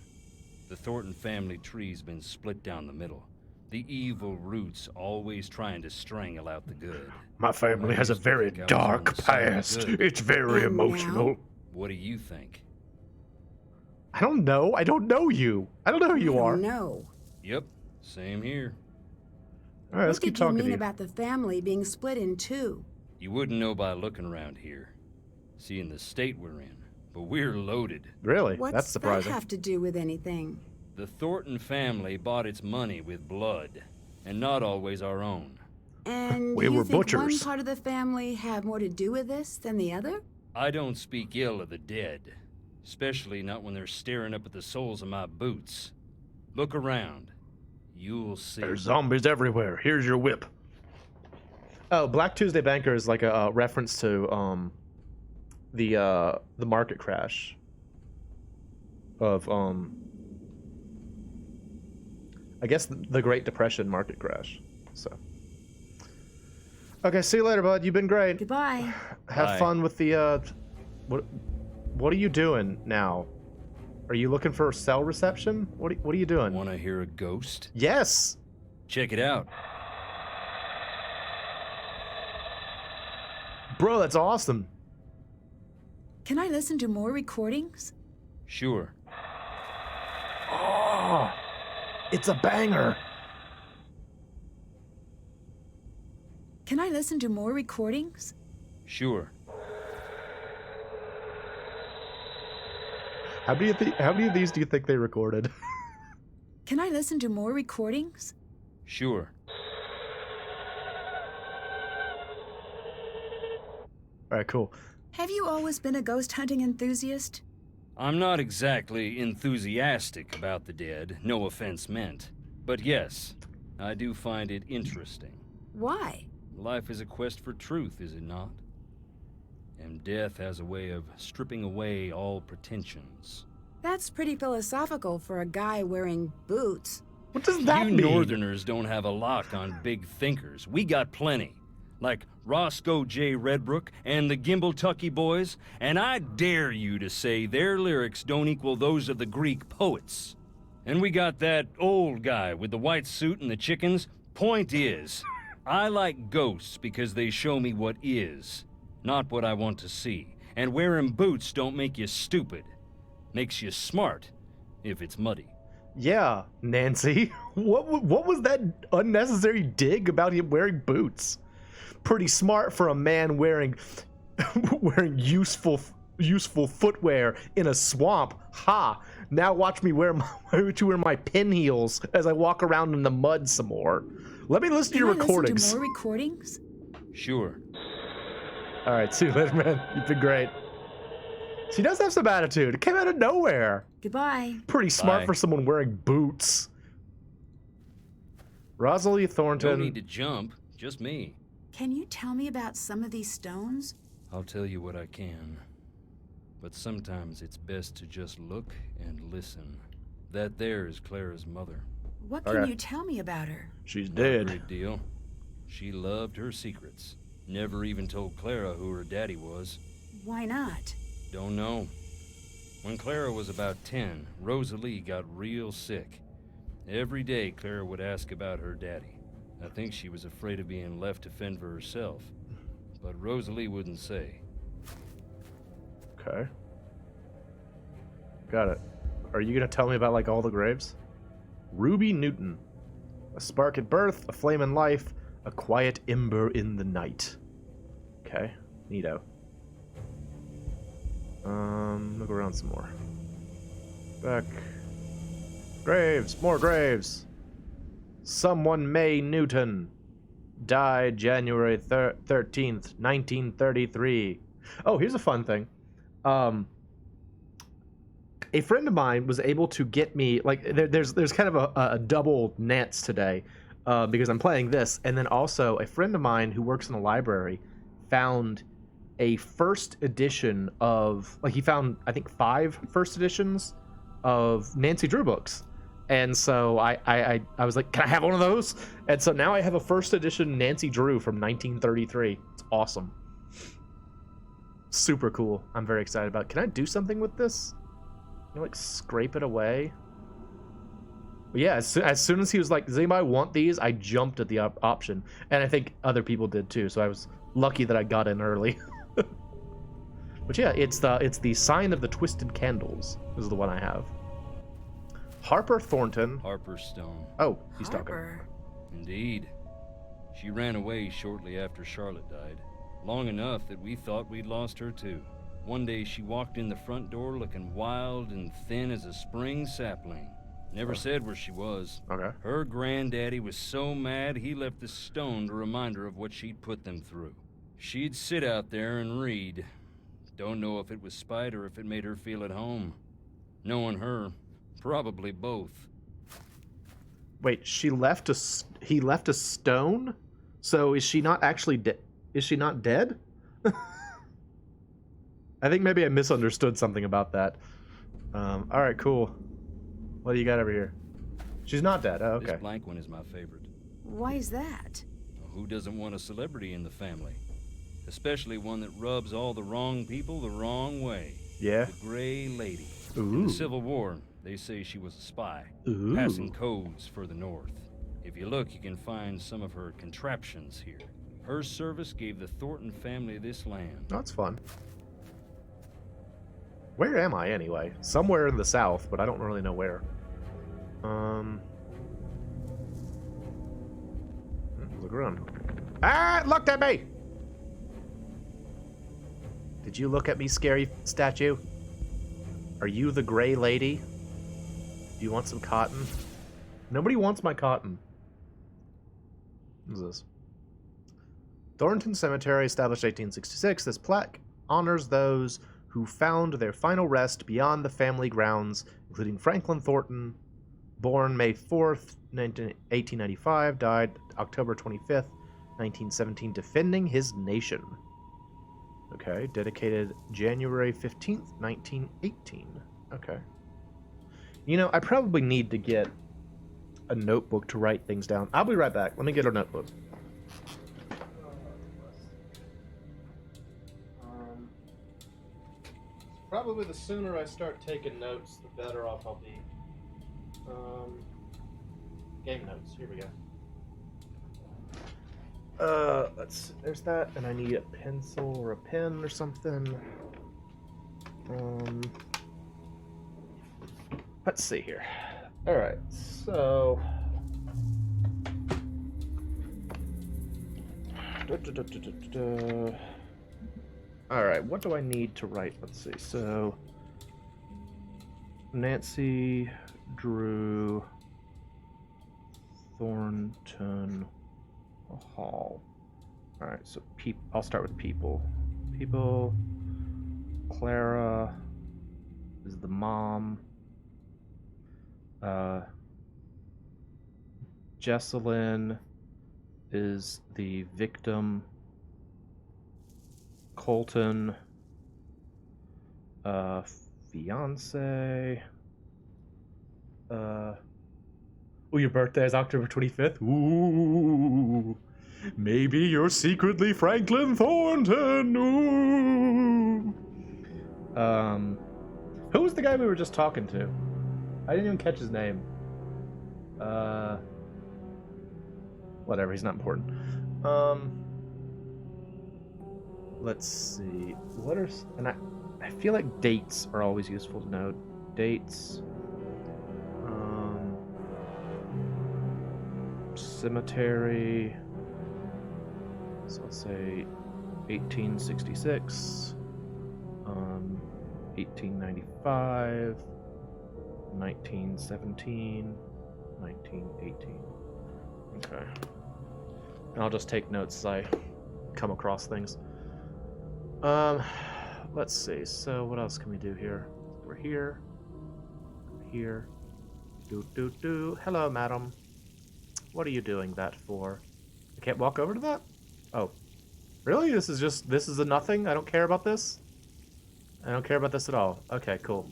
the Thornton family tree's been split down the middle. The evil roots always trying to strangle out the good. My family has a used to very think I was on dark the side of past. good. It's very And emotional. now? What do you think? I don't know. I don't know you. I don't know who you are. No. Yep, same here. All right, let's What keep did you talking mean to you. about the family being split in two? You wouldn't know by looking around here, seeing the state we're in, but we're loaded. Really? What's That's surprising. that have to do with anything? The Thornton family bought its money with blood, and not always our own. And We you were think one butchers. part of the family had more to do with this than the other? I don't speak ill of the dead, especially not when they're staring up at the soles of my boots. Look around. You'll see. There's zombies everywhere. Here's your whip. Oh, Black Tuesday Banker is like a reference to the market crash of I guess the Great Depression market crash. So okay, see you later, bud. You've been great. Goodbye. Have Bye. fun with the what are you doing now? Are you looking for cell reception? What are you doing? Want to hear a ghost? Yes. Check it out. Bro, that's awesome. Can I listen to more recordings? Sure. Oh, it's a banger. Can I listen to more recordings? Sure. How many of these do you think they recorded? Can I listen to more recordings? Sure. All right, cool. Have you always been a ghost hunting enthusiast? I'm not exactly enthusiastic about the dead, no offense meant. But yes, I do find it interesting. Why? Life is a quest for truth, is it not? and death has a way of stripping away all pretensions. That's pretty philosophical for a guy wearing boots. What does that You mean? Northerners don't have a lock on big thinkers. We got plenty. Like Roscoe J. Redbrook and the Gimbltucky boys, and I dare you to say their lyrics don't equal those of the Greek poets. And we got that old guy with the white suit and the chickens. Point is, I like ghosts because they show me what is, not what I want to see. And wearing boots don't make you stupid. Makes you smart, if it's muddy. Yeah, Nancy. What was that unnecessary dig about him wearing boots? Pretty smart for a man wearing useful footwear in a swamp. Ha! Now watch me wear my pin heels as I walk around in the mud some more. Let me listen to your recordings. Listen to more recordings? Sure. All right, see you later, man. You've been great. She does have some attitude. It came out of nowhere. Goodbye. Pretty smart Bye. for someone wearing boots. Rosalie Thornton. No need to jump, just me. Can you tell me about some of these stones? I'll tell you what I can. But sometimes it's best to just look and listen. That there is Clara's mother. What can Okay. you tell me about her? She's Not a dead. great deal. She loved her secrets. Never even told Clara who her daddy was. Why not? Don't know. When Clara was about 10, Rosalie got real sick. Every day Clara would ask about her daddy. I think she was afraid of being left to fend for herself. But Rosalie wouldn't say. Okay. Got it. Are you gonna tell me about like all the graves? Ruby Newton. A spark at birth, a flame in life, a quiet ember in the night. Okay. Neato. Look around some more. Back. Graves! More graves! Someone May Newton. Died January 13th, 1933. Oh, here's a fun thing. A friend of mine was able to get me, like, there's kind of a double Nance today, because I'm playing this, and then also a friend of mine who works in a library found a first edition of, like, he found, I think, 5 first editions of Nancy Drew books. And so I was like, can I have one of those? And so now I have a first edition Nancy Drew from 1933. It's awesome. Super cool. I'm very excited about it. Can I do something with this? Can I, like, scrape it away? But yeah, as soon as he was like, does anybody want these? I jumped at the option. And I think other people did too, so I was lucky that I got in early. But yeah, it's the Sign of the Twisted Candles is the one I have. Harper Thornton. Harper Stone. Oh, he's Harper. talking. Indeed. She ran away shortly after Charlotte died. Long enough that we thought we'd lost her too. One day she walked in the front door looking wild and thin as a spring sapling. Never said where she was. Okay. Her granddaddy was so mad he left the stone to remind her of what she'd put them through. She'd sit out there and read. Don't know if it was spite or if it made her feel at home. Knowing her, probably both. Wait, he left a stone? So is she not actually dead? Is she not dead? I think maybe I misunderstood something about that. All right, cool. What do you got over here? She's not dead. Oh, okay. This blank one is my favorite. Why is that? Who doesn't want a celebrity in the family? Especially one that rubs all the wrong people the wrong way. Yeah. The Gray Lady. In Ooh. the Civil War, they say she was a spy, Ooh. passing codes for the North. If you look, you can find some of her contraptions here. Her service gave the Thornton family this land. That's fun. Where am I anyway? Somewhere in the south, but I don't really know where. Look around. Ah, it looked at me! Did you look at me, scary statue? Are you the Gray Lady? Do you want some cotton? Nobody wants my cotton. What is this? Thornton Cemetery, established 1866. This plaque honors those who found their final rest beyond the family grounds, including Franklin Thornton, born May 4th, 1895, died October 25th, 1917, defending his nation. Okay, dedicated January 15th, 1918. Okay. You know, I probably need to get a notebook to write things down. I'll be right back. Let me get a notebook. Probably the sooner I start taking notes, the better off I'll be. Game notes. Here we go. Let's see. There's that, and I need a pencil or a pen or something. Let's see here. All right, so. All right, what do I need to write? Let's see. So, Mancy Dew, Thornton Hall. All right, so I'll start with people. People. Clara is the mom. Jesselyn is the victim. Colton, fiance. Oh, your birthday is October 25th? Ooh. Maybe you're secretly Franklin Thornton. Ooh. Who was the guy we were just talking to? I didn't even catch his name. Whatever, he's not important. Let's see. I feel like dates are always useful to know. Dates. Cemetery. So let's say 1866. 1895. 1917. 1918. Okay. And I'll just take notes as I come across things. Let's see. So what else can we do here? We're here. Here. Do. Hello, madam. What are you doing that for? I can't walk over to that? Oh. Really? This is a nothing? I don't care about this? I don't care about this at all. Okay, cool.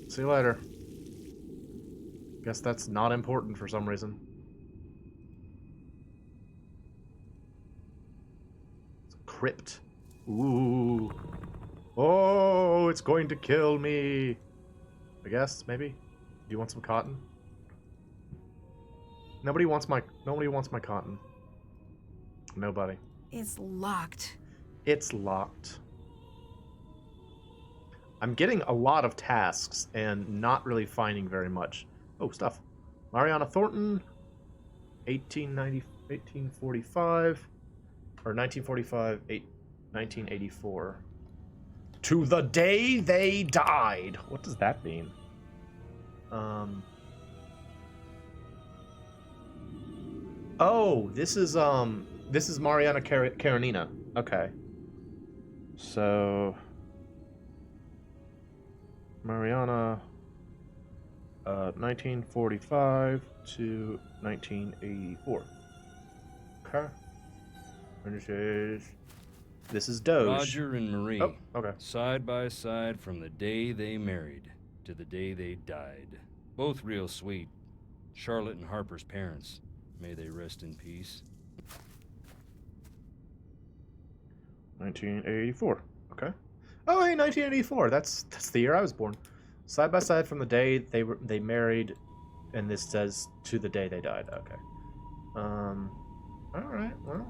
See you later. Guess that's not important for some reason. Crypt. Ooh. Oh, it's going to kill me. I guess, maybe. Do you want some cotton? Nobody wants my cotton. Nobody. It's locked. It's locked. I'm getting a lot of tasks and not really finding very much. Oh, stuff. Mariana Thornton, 1845. Or 1945, 1984. To the day they died. What does that mean? Oh, this is Mariana Karenina. Okay. So Mariana 1945 to 1984. Okay. This is Doge. Roger and Marie. Oh, okay. Side by side from the day they married to the day they died. Both real sweet. Charlotte and Harper's parents. May they rest in peace. 1984. Okay. Oh, hey, 1984. That's the year I was born. Side by side from the day they married, and this says to the day they died. Okay. All right. Well.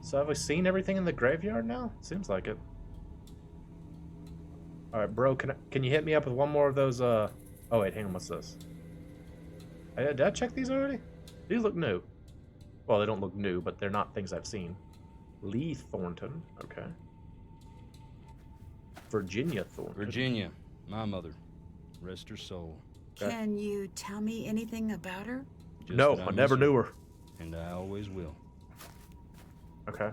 So have we seen everything in the graveyard now? Seems like it. All right, bro. Can you hit me up with one more of those? Oh wait, hang on. What's this? Did I check these already? These look new. Well, they don't look new, but they're not things I've seen. Lee Thornton. Okay. Virginia Thornton. Virginia, my mother. Rest her soul. Can you tell me anything about her? Just No, that I miss never knew her. And I always will. Okay.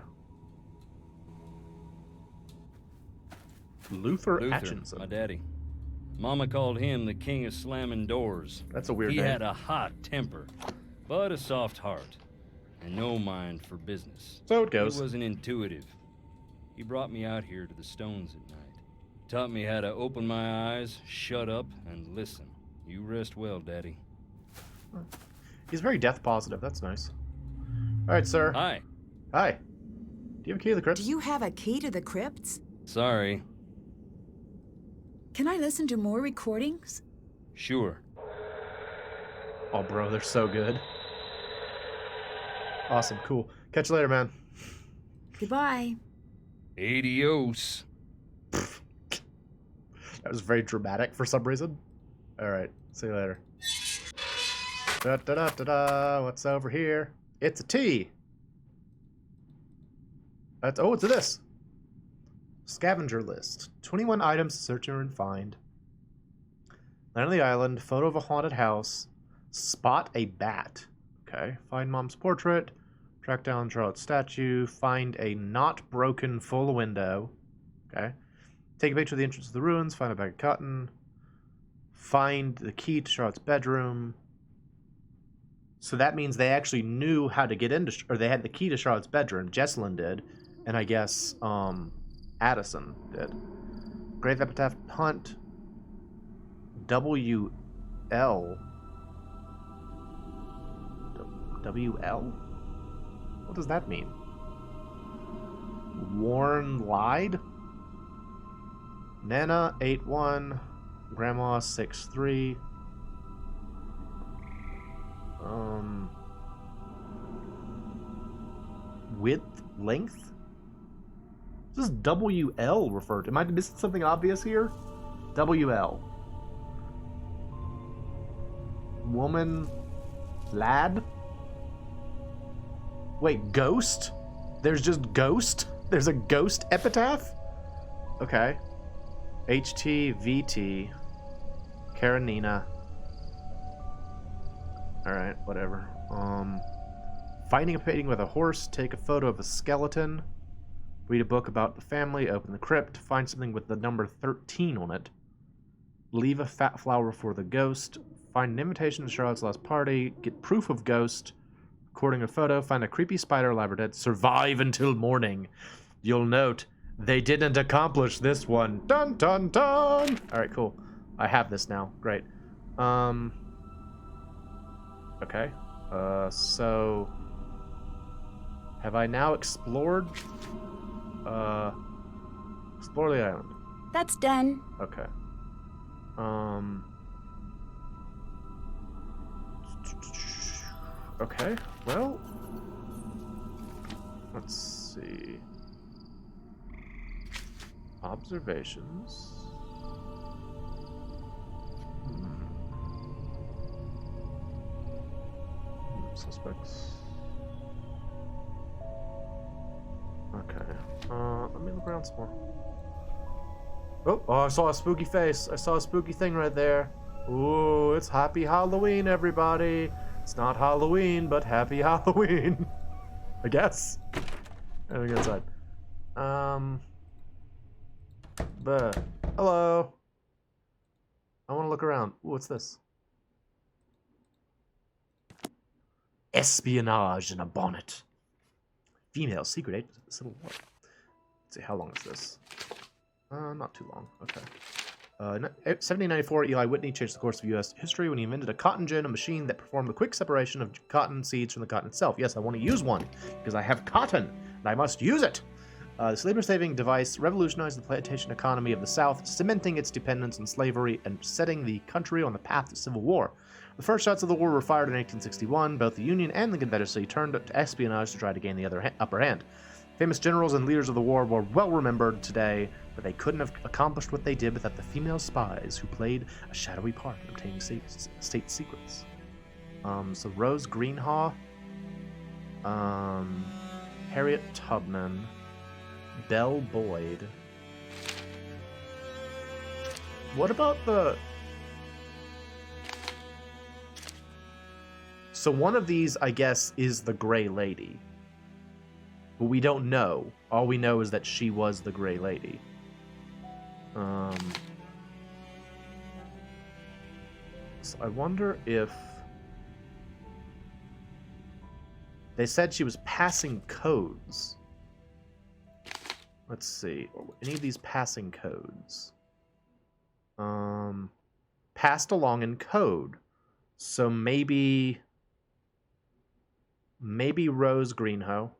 Luther Atchison. My daddy. Mama called him the king of slamming doors. That's a weird He name. had a hot temper, but a soft heart. and no mind for business. So it goes. He wasn't intuitive. He brought me out here to the stones at night. Taught me how to open my eyes, shut up, and listen. You rest well, Daddy. He's very death positive. That's nice. All right, sir. Hi. Hi. Do you have a key to the crypt? Do you have a key to the crypts? Sorry. Can I listen to more recordings? Sure. Oh, bro, they're so good. Awesome, cool. Catch you later, man. Goodbye. Adios. That was very dramatic for some reason. All right, see you later. Da da da da da. What's over here? It's a T. That's oh, it's a this. Scavenger list. 21 items to search and find. Land on the island. Photo of a haunted house. Spot a bat. Okay. Find mom's portrait. Track down Charlotte's statue. Find a not broken full window. Okay. Take a picture of the entrance of the ruins. Find a bag of cotton. Find the key to Charlotte's bedroom. So that means they actually knew how to get into, or they had the key to Charlotte's bedroom. Jesselyn did, and I guess Addison did. Grave epitaph hunt. W.L. W.L. What does that mean? Warren lied. Nana 8-1. Grandma 6-3. Width, length? This is WL referred to. Am I missing something obvious here? WL. Woman, lad? Wait, ghost? There's just ghost? There's a ghost epitaph? Okay. HT, VT, Karenina. Alright, whatever. Finding a painting with a horse, take a photo of a skeleton, read a book about the family, open the crypt, find something with the number 13 on it, leave a fat flower for the ghost, find an invitation to Charlotte's last party, get proof of ghost, recording a photo, find a creepy spider alive or dead, survive until morning. You'll note, they didn't accomplish this one. Dun dun dun! Alright, cool. I have this now. Great. Okay. So... have I now explored? Explore the island. That's done. Okay. Okay, well... let's see... observations... Suspects... okay, let me look around some more. Oh, I saw a spooky face. I saw a spooky thing right there. Ooh, it's Happy Halloween, everybody. It's not Halloween, but Happy Halloween. I guess. Let me go inside. But hello. I want to look around. Ooh, what's this? Espionage in a bonnet. Female secret agent of the Civil War. Let's see, how long is this? Not too long. Okay. 1794, Eli Whitney changed the course of U.S. history when he invented a cotton gin, a machine that performed the quick separation of cotton seeds from the cotton itself. Yes, I want to use one, because I have cotton, and I must use it! This labor-saving device revolutionized the plantation economy of the South, cementing its dependence on slavery and setting the country on the path to civil war. The first shots of the war were fired in 1861. Both the Union and the Confederacy turned to espionage to try to gain the upper hand. Famous generals and leaders of the war were well remembered today, but they couldn't have accomplished what they did without the female spies who played a shadowy part in obtaining state secrets. So Rose Greenhaw, Harriet Tubman, Belle Boyd. What about the... so one of these, I guess, is the Gray Lady. But we don't know. All we know is that she was the Gray Lady. So I wonder if... They said she was passing codes. Let's see. Any of these passing codes? Passed along in code. So maybe Rose Greenhoe.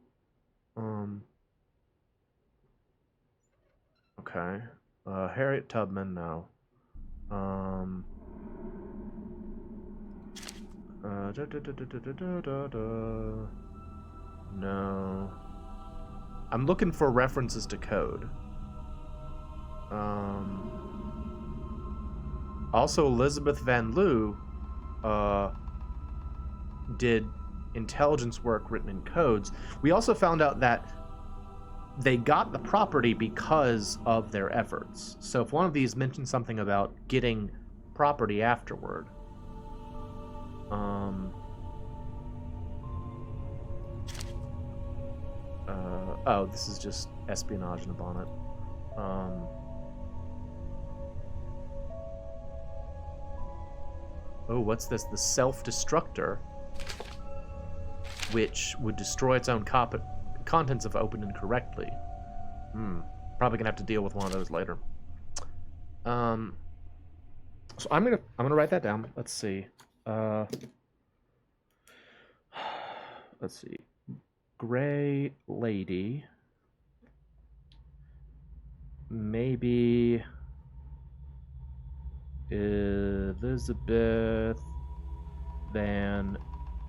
Okay. Harriet Tubman, no. No. I'm looking for references to code. Also, Elizabeth Van Loo did intelligence work written in codes. We also found out that they got the property because of their efforts. So if one of these mentioned something about getting property afterward, oh, this is just espionage in a bonnet. Oh, what's this? The self-destructor, which would destroy its own contents if opened incorrectly. Probably gonna have to deal with one of those later. So I'm gonna write that down. Let's see. Let's see. Gray Lady. Maybe Elizabeth Van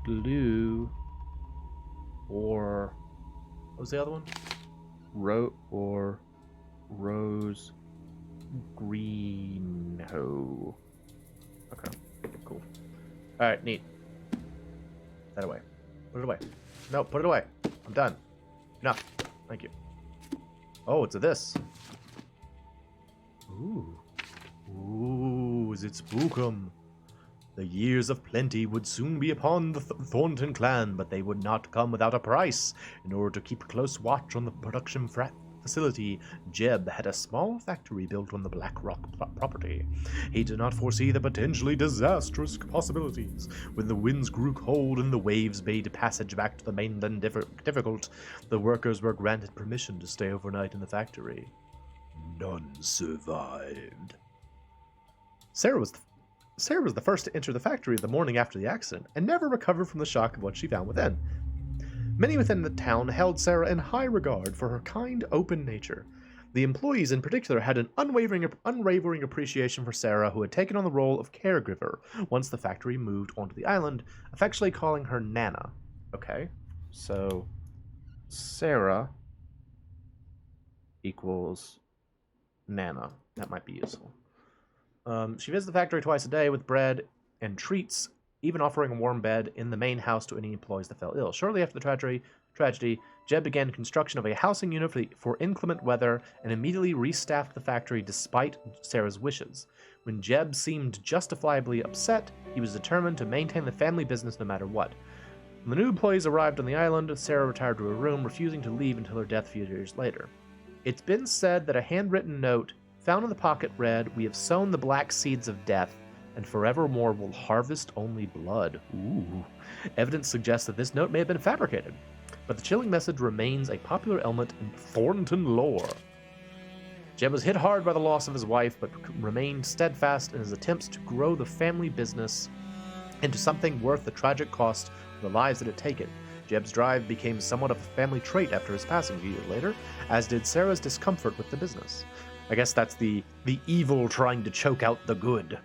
Loo, or what was the other one? Rose Greenhoe. Okay, cool. All right, neat. Put that away. Put it away. No, put it away. I'm done. Enough. Thank you. Oh, it's a this. Ooh, is it Spookum? The years of plenty would soon be upon the Thornton clan, but they would not come without a price. In order to keep close watch on the production facility, Jeb had a small factory built on the Black Rock property. He did not foresee the potentially disastrous possibilities. When the winds grew cold and the waves made passage back to the mainland difficult, the workers were granted permission to stay overnight in the factory. None survived. Sarah was the first to enter the factory the morning after the accident, and never recovered from the shock of what she found within. Many within the town held Sarah in high regard for her kind, open nature. The employees in particular had an unwavering appreciation for Sarah, who had taken on the role of caregiver once the factory moved onto the island, affectionately calling her Nana. Okay, so Sarah equals Nana. That might be useful. She visits the factory twice a day with bread and treats, even offering a warm bed in the main house to any employees that fell ill. Shortly after the tragedy, Jeb began construction of a housing unit for inclement weather and immediately restaffed the factory despite Sarah's wishes. When Jeb seemed justifiably upset, he was determined to maintain the family business no matter what. When the new employees arrived on the island, Sarah retired to her room, refusing to leave until her death a few years later. It's been said that a handwritten note found in the pocket read, "We have sown the black seeds of death, and forevermore will harvest only blood." Ooh. Evidence suggests that this note may have been fabricated, but the chilling message remains a popular element in Thornton lore. Jeb was hit hard by the loss of his wife, but remained steadfast in his attempts to grow the family business into something worth the tragic cost of the lives that had taken. Jeb's drive became somewhat of a family trait after his passing a few years later, as did Sarah's discomfort with the business. I guess that's the evil trying to choke out the good.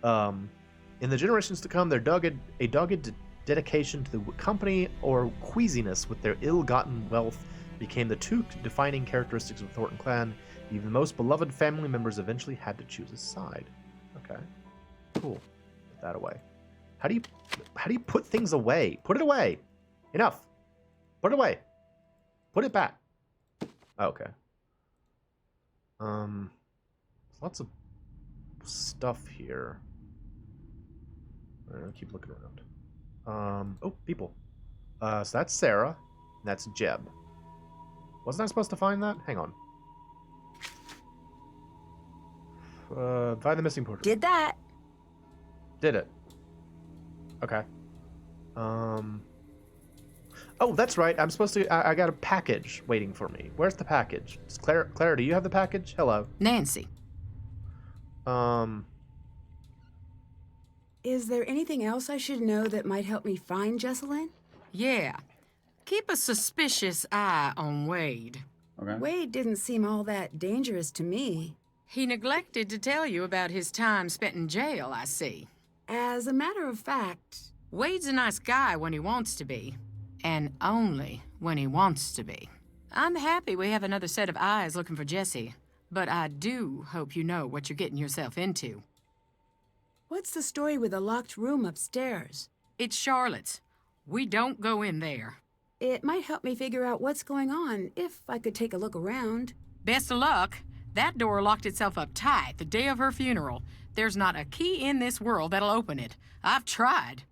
In the generations to come, a dogged dedication to the company or queasiness with their ill-gotten wealth became the two defining characteristics of the Thornton clan. Even the most beloved family members eventually had to choose a side. Okay, cool. Put that away. How do you put things away? Put it away. Enough. Put it away. Put it back. Okay. Lots of stuff here. I'll keep looking around. Oh, people. So that's Sarah. And that's Jeb. Wasn't I supposed to find that? Hang on. Find the missing portrait. Did that. Did it. Okay. Oh, that's right. I'm supposed to. I got a package waiting for me. Where's the package? Claire, do you have the package? Hello. Nancy. Is there anything else I should know that might help me find Jesselyn? Yeah. Keep a suspicious eye on Wade. Okay. Wade didn't seem all that dangerous to me. He neglected to tell you about his time spent in jail, I see. As a matter of fact, Wade's a nice guy when he wants to be. And only when he wants to be. I'm happy we have another set of eyes looking for Jesse. But I do hope you know what you're getting yourself into. what's the story with the locked room upstairs? It's Charlotte's. We don't go in there. It might help me figure out what's going on, if I could take a look around. Best of luck. That door locked itself up tight the day of her funeral. There's not a key in this world that'll open it. I've tried.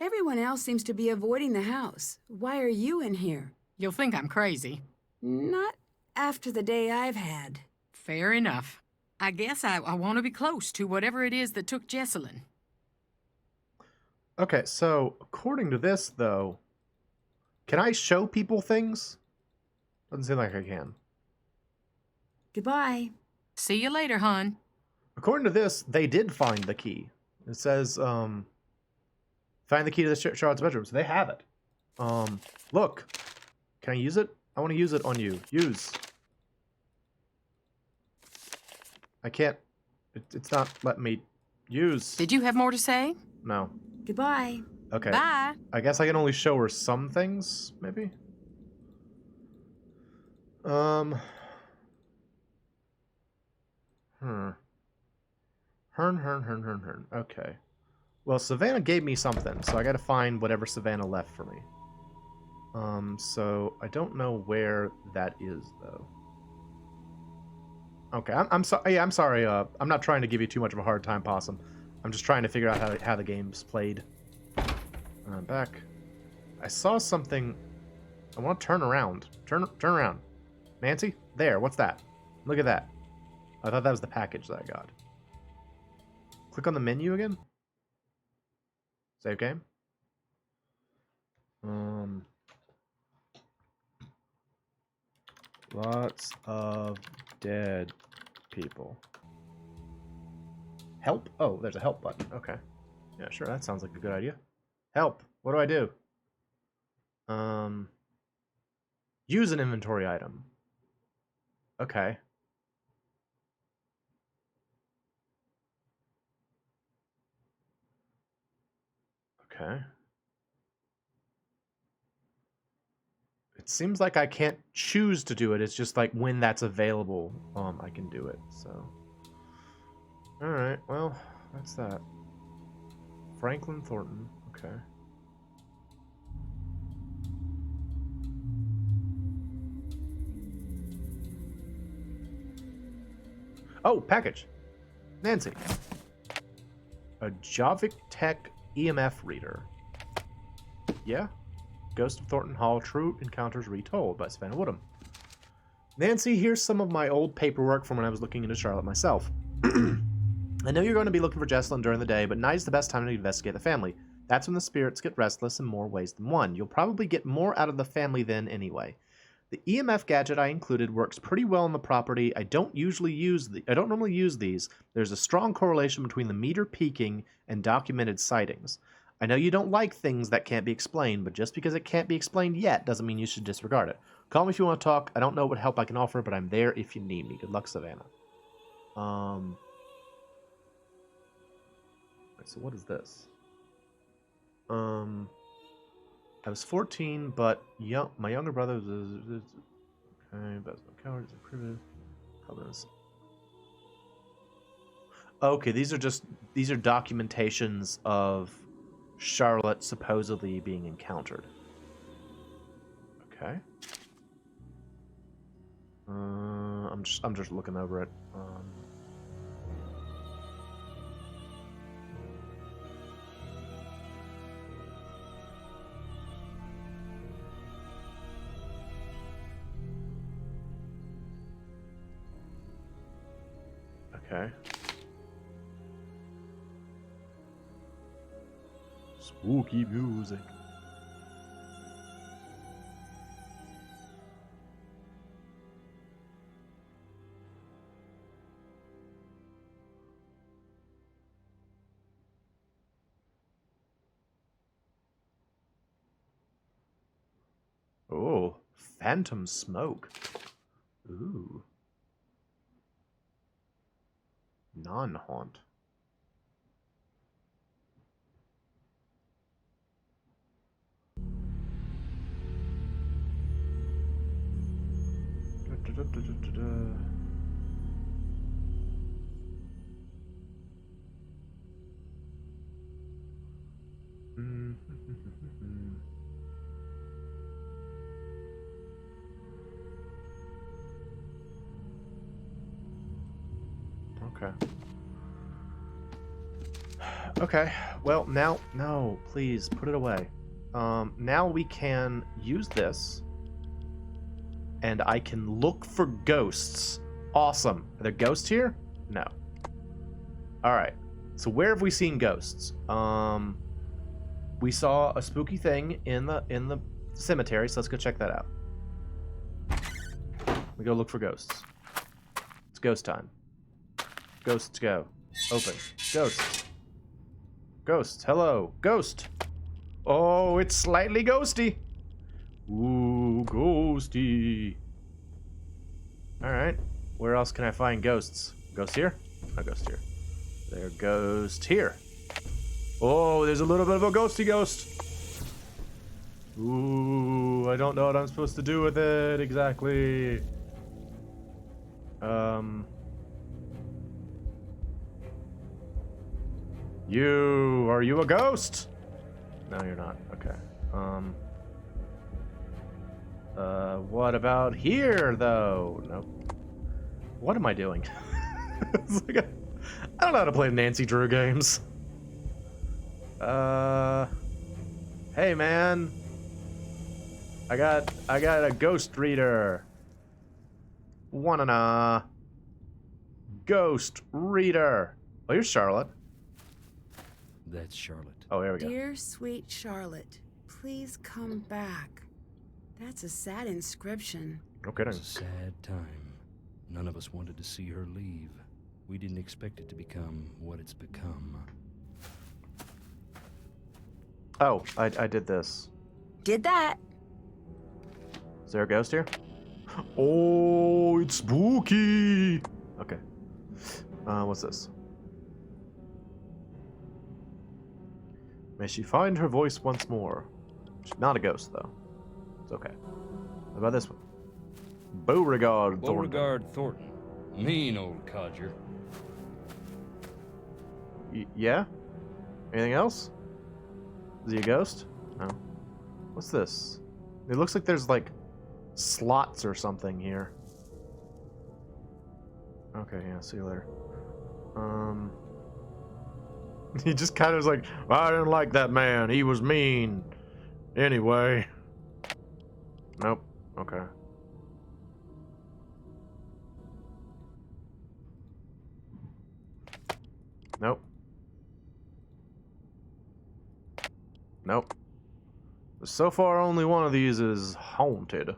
Everyone else seems to be avoiding the house. Why are you in here? You'll think I'm crazy. Not after the day I've had. Fair enough. I guess I want to be close to whatever it is that took Jesselyn. Okay, so according to this, though, can I show people things? Doesn't seem like I can. Goodbye. See you later, hon. According to this, they did find the key. It says, find the key to the Charlotte's bedroom. So they have it. Look. Can I use it? I want to use it on you. Use. I can't. It's not letting me use. Did you have more to say? No. Goodbye. Okay. Bye. I guess I can only show her some things, maybe? Hern. Okay. Well, Savannah gave me something, so I gotta find whatever Savannah left for me. So I don't know where that is, though. Okay, I'm sorry. Yeah, I'm sorry. I'm not trying to give you too much of a hard time, Possum. I'm just trying to figure out how the game's played. Back. I saw something. I want to turn around. Turn around. Mancy? There. What's that? Look at that. I thought that was the package that I got. Click on the menu again. Save game. Lots of dead people. Help? Oh, there's a help button. Okay. Yeah, sure. That sounds like a good idea. Help. What do I do? Use an inventory item. Okay. Okay. It seems like I can't choose to do it. It's just like when that's available, I can do it. So, all right. Well, that's that. Franklin Thornton. Okay. Oh, package. Nancy. A Javik Tech EMF reader. Yeah. Ghost of Thornton Hall, True Encounters Retold by Savannah Woodham. Nancy, here's some of my old paperwork from when I was looking into Charlotte myself. I know you're going to be looking for Jesselyn during the day, but night is the best time to investigate the family. That's when the spirits get restless in more ways than one. You'll probably get more out of the family then anyway. The EMF gadget I included works pretty well on the property. I don't normally use these. There's a strong correlation between the meter peaking and documented sightings. I know you don't like things that can't be explained, but just because it can't be explained yet doesn't mean you should disregard it. Call me if you want to talk. I don't know what help I can offer, but I'm there if you need me. Good luck, Savannah. So what is this? I was 14, but my younger brother was... Okay, but my coward is a primitive... Okay, these are documentations of Charlotte supposedly being encountered. Okay. I'm just looking over it. Okay. Spooky music. Phantom smoke. Ooh. Non-haunt. Okay. Okay. Well, now, no, please put it away. Now we can use this, and I can look for ghosts. Awesome. Are there ghosts here? No. All right. So where have we seen ghosts? We saw a spooky thing in the cemetery, so let's go check that out. We go look for ghosts. It's ghost time. Ghosts go. Open. Ghosts. Ghosts. Hello. Ghost. Oh, it's slightly ghosty. Ooh, ghosty. Alright. Where else can I find ghosts? Ghost here? No ghost here. There, ghost here. Oh, there's a little bit of a ghosty ghost. Ooh, I don't know what I'm supposed to do with it exactly. Are you a ghost? No, you're not. Okay. What about here, though? Nope. What am I doing? It's like I don't know how to play Nancy Drew games. Hey, man. I got a ghost reader. Wanna ghost reader. Oh, you're Charlotte. That's Charlotte. Oh, here we go. Dear sweet Charlotte, please come back. That's a sad inscription. No It kidding. was a sad time. None of us wanted to see her leave. We didn't expect it to become what it's become. Oh, I did this. Did that. Is there a ghost here? Oh, it's spooky. Okay. What's this? May she find her voice once more. She's not a ghost, though. It's okay. What about this one? Beauregard Thornton. Beauregard Thornton. Mean old codger. Yeah? Anything else? Is he a ghost? No. What's this? It looks like there's, like, slots or something here. Okay, yeah, see you later. He just kind of was like, I didn't like that man. He was mean. Anyway. Nope. Okay. Nope. Nope. So far, only one of these is haunted.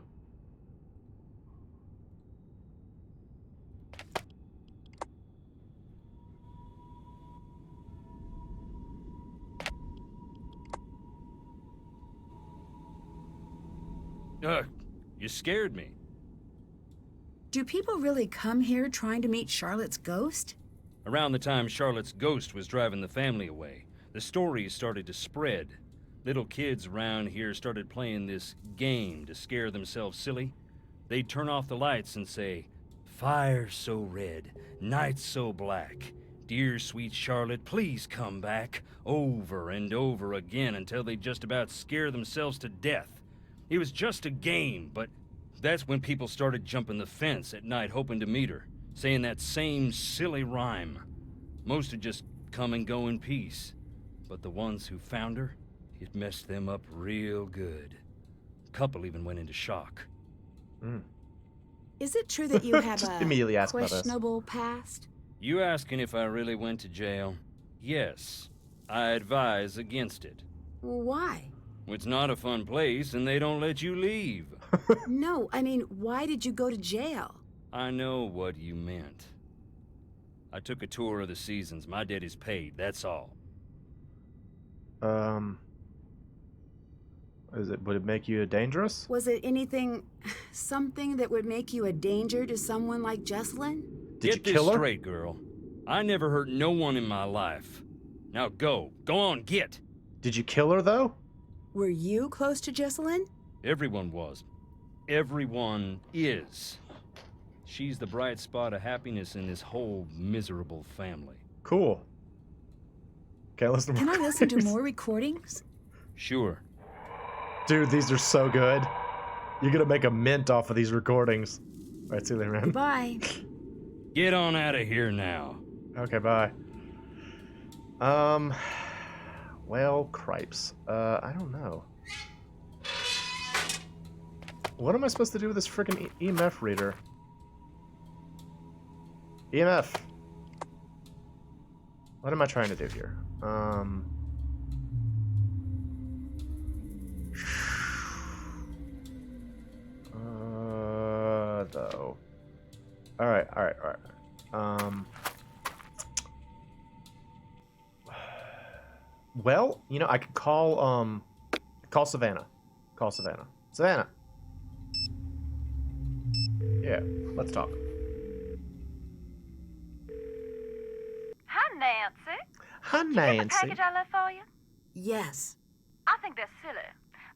You scared me. Do people really come here trying to meet Charlotte's ghost? Around the time Charlotte's ghost was driving the family away, the stories started to spread. Little kids around here started playing this game to scare themselves silly. They'd turn off the lights and say, "Fire so red, night so black. Dear sweet Charlotte, please come back," over and over again until they just about scare themselves to death. It was just a game, but that's when people started jumping the fence at night hoping to meet her, saying that same silly rhyme. Most would just come and go in peace, but the ones who found her, it messed them up real good. A couple even went into shock. Is it true that you have Just a immediately ask about this. questionable past? You asking if I really went to jail? Yes. I advise against it. Why? It's not a fun place, and they don't let you leave. No, I mean, why did you go to jail? I know what you meant. I took a tour of the seasons. My debt is paid, that's all. Would it make you dangerous? Was it anything, something that would make you a danger to someone like Jesselyn? Did you Get this kill her? straight, girl. I never hurt no one in my life. Now go. Go on, get. Did you kill her, though? Were you close to Jesselyn? Everyone was. Everyone is. She's the bright spot of happiness in this whole miserable family. Cool. Okay, listen to Can more I listen to recordings. more recordings? Sure. Dude, these are so good. You're gonna make a mint off of these recordings. Alright, see you later, man. Goodbye. Get on out of here now. Okay, bye. Well, cripes. I don't know. What am I supposed to do with this freaking EMF reader? EMF! What am I trying to do here? Though. Alright. Well, you know, I could call Savannah. Call Savannah. Savannah! Yeah, let's talk. Hi, Nancy. Hi, Did you get the Nancy. package I left for you? Yes. I think they're silly.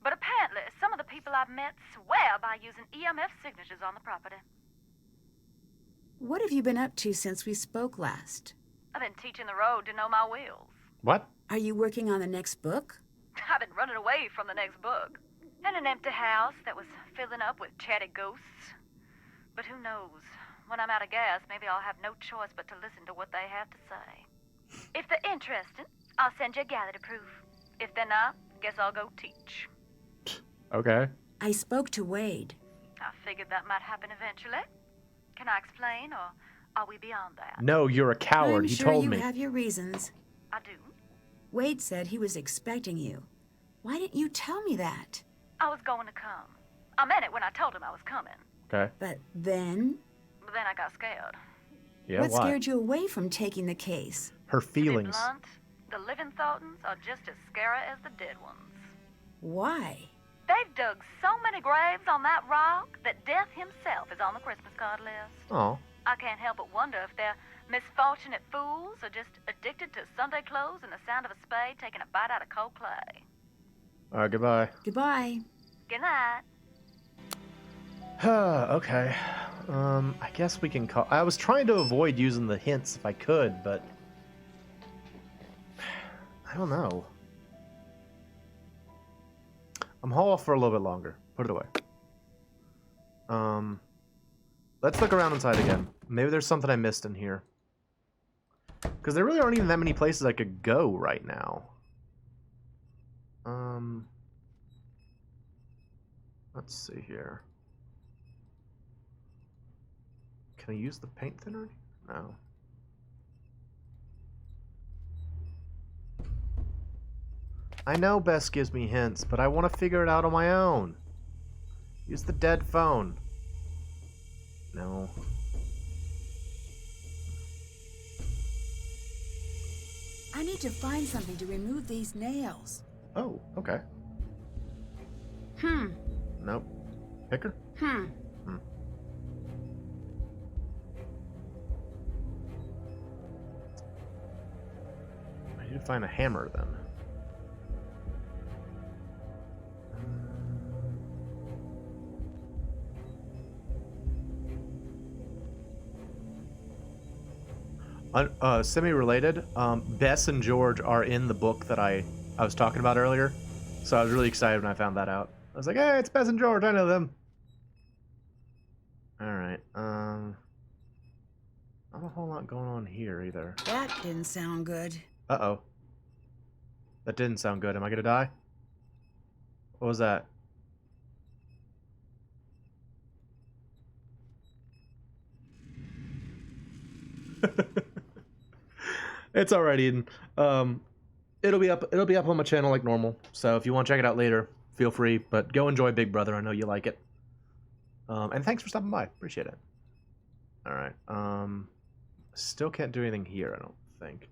But apparently, some of the people I've met swear by using EMF signatures on the property. What have you been up to since we spoke last? I've been teaching the road to know my wheels. What? Are you working on the next book? I've been running away from the next book. In an empty house that was filling up with chatty ghosts. But who knows? When I'm out of gas, maybe I'll have no choice but to listen to what they have to say. If they're interested, I'll send you a gallery proof. If they're not, guess I'll go teach. Okay. I spoke to Wade. I figured that might happen eventually. Can I explain, or are we beyond that? No, you're a coward. I'm He sure told you me. have your reasons. I do. Wade said he was expecting you. Why didn't you tell me that? I was going to come. I meant it when I told him I was coming. Okay. But then, But then I got scared. Yeah, what why? scared you away from taking the case? Her To be feelings. blunt, the living Thorntons are just as scary as the dead ones. Why? They've dug so many graves on that rock that Death himself is on the Christmas card list. Oh. I can't help but wonder if they're misfortunate fools or just addicted to Sunday clothes and the sound of a spade taking a bite out of cold clay. Alright, goodbye. Goodbye. Good night. Okay. I guess we can call. I was trying to avoid using the hints if I could, but I don't know. I'm haul off for a little bit longer. Put it away. Let's look around inside again. Maybe there's something I missed in here. Because there really aren't even that many places I could go right now. Let's see here. Can I use the paint thinner? No. I know Bess gives me hints, but I want to figure it out on my own. Use the dead phone. No. I need to find something to remove these nails. Oh, okay. Nope. Picker? I need to find a hammer then. Semi-related, Bess and George are in the book that I was talking about earlier, so I was really excited when I found that out. I was like, hey, it's Bess and George, I know them. Alright, not a whole lot going on here either. That didn't sound good. Uh-oh. That didn't sound good. Am I gonna die? What was that? It's alright, Eden. It'll be up on my channel like normal. So if you want to check it out later, feel free. But go enjoy Big Brother. I know you like it. And thanks for stopping by. Appreciate it. Alright. Still can't do anything here, I don't think.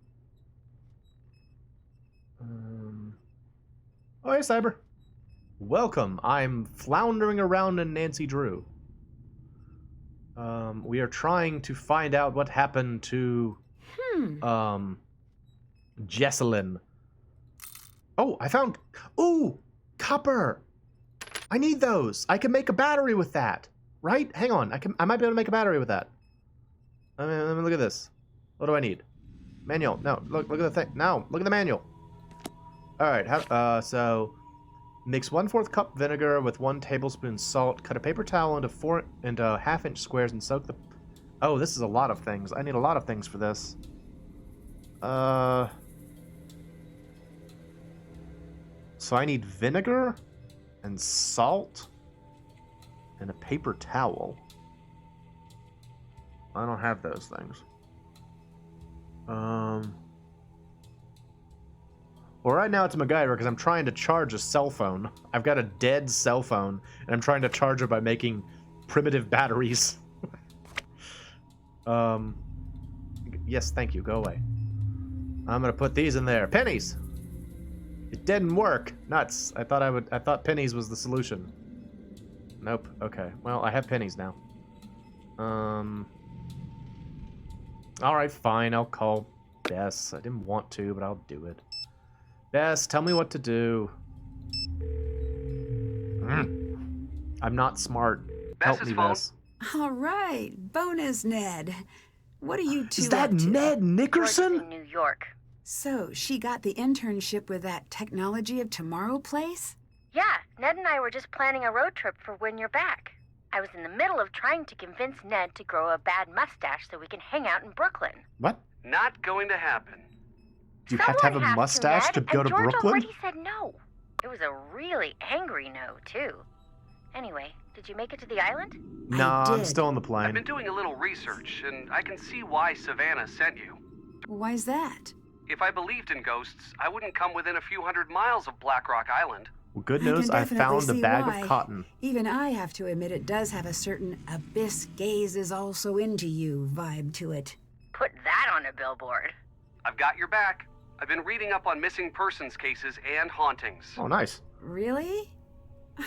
Oh, hey, Cyber. Welcome. I'm floundering around in Nancy Drew. We are trying to find out what happened to Jesselyn. Oh, I found copper. I need those. I can make a battery with that. Right? Hang on. I might be able to make a battery with that. Let me look at this. What do I need? Manual. No, look at the thing. No, look at the manual. All right. So mix 1/4 cup vinegar with 1 tablespoon salt. Cut a paper towel into 4 1/2-inch squares and soak the. Oh, this is a lot of things. I need a lot of things for this. So I need vinegar and salt and a paper towel. I don't have those things. Well, right now it's MacGyver because I'm trying to charge a cell phone. I've got a dead cell phone, and I'm trying to charge it by making primitive batteries. Yes, thank you. Go away. I'm gonna put these in there. Pennies! It didn't work. Nuts. I thought pennies was the solution. Nope. Okay. Well, I have pennies now. Alright, fine. I'll call Bess. I didn't want to, but I'll do it. Bess, tell me what to do. I'm not smart. Help me, Bess. All right. Bonus, Ned. What are you two Is that up to? Ned Nickerson? In New York. So, she got the internship with that Technology of Tomorrow place? Yeah, Ned and I were just planning a road trip for when you're back. I was in the middle of trying to convince Ned to grow a bad mustache so we can hang out in Brooklyn. What? Not going to happen. Do you have to have a mustache to go to George Brooklyn? already said no. It was a really angry no, too. Anyway, did you make it to the island? No, I'm did. still on the I've plane. been doing a little research, and I can see why Savannah sent you. Why's that? If I believed in ghosts, I wouldn't come within a few hundred miles of Black Rock Island. Well, good I news, can I definitely found a see bag why. of cotton. Even I have to admit it does have a certain abyss gaze is also into you vibe to it. Put that on a billboard. I've got your back. I've been reading up on missing persons cases and hauntings. Oh, nice. Really?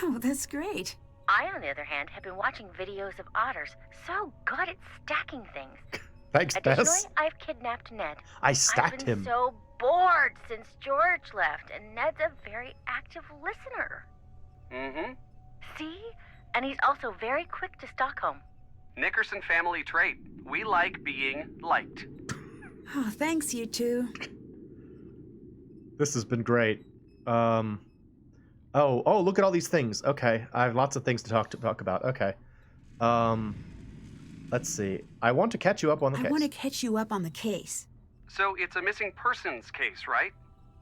Oh, that's great. I, on the other hand, have been watching videos of otters. So good at stacking things. Thanks, Additionally, Bess. I've kidnapped Ned. I stacked I've been him. so bored since George left, and Ned's a very active listener. Mm-hmm. See? And he's also very quick to Stockholm. Nickerson family trait. We like being liked. Oh, thanks, you two. This has been great. Oh, look at all these things. Okay, I have lots of things to talk about. Okay. Let's see. I want to catch you up on the I case. want to catch you up on the case. So it's a missing persons case, right?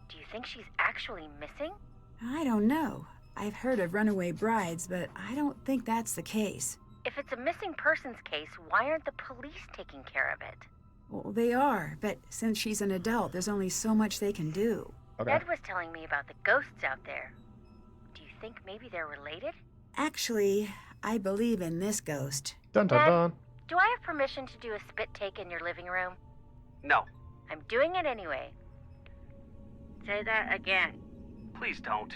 Do you think she's actually missing? I don't know. I've heard of runaway brides, but I don't think that's the case. If it's a missing persons case, why aren't the police taking care of it? Well, they are, but since she's an adult, there's only so much they can do. Okay. Ned was telling me about the ghosts out there. Do you think maybe they're related? Actually, I believe in this ghost. Dun dun Ned? dun. Do I have permission to do a spit take in your living room? No. I'm doing it anyway. Say that again. Please don't.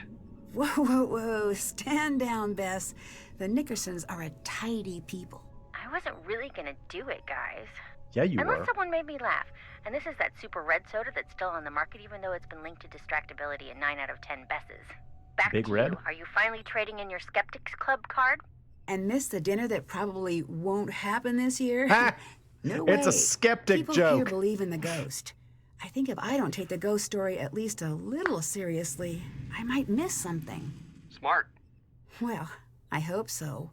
Whoa, whoa, whoa. Stand down, Bess. The Nickersons are a tidy people. I wasn't really gonna do it, guys. Yeah, you Unless were. someone made me laugh. And this is that super red soda that's still on the market even though it's been linked to distractibility in 9 out of 10 Besses. Back Big to red? you. Are you finally trading in your Skeptics Club card? And miss the dinner that probably won't happen this year? Ha! No It's a way. skeptic People here joke. believe in the ghost. I think if I don't take the ghost story at least a little seriously, I might miss something. Smart. Well, I hope so.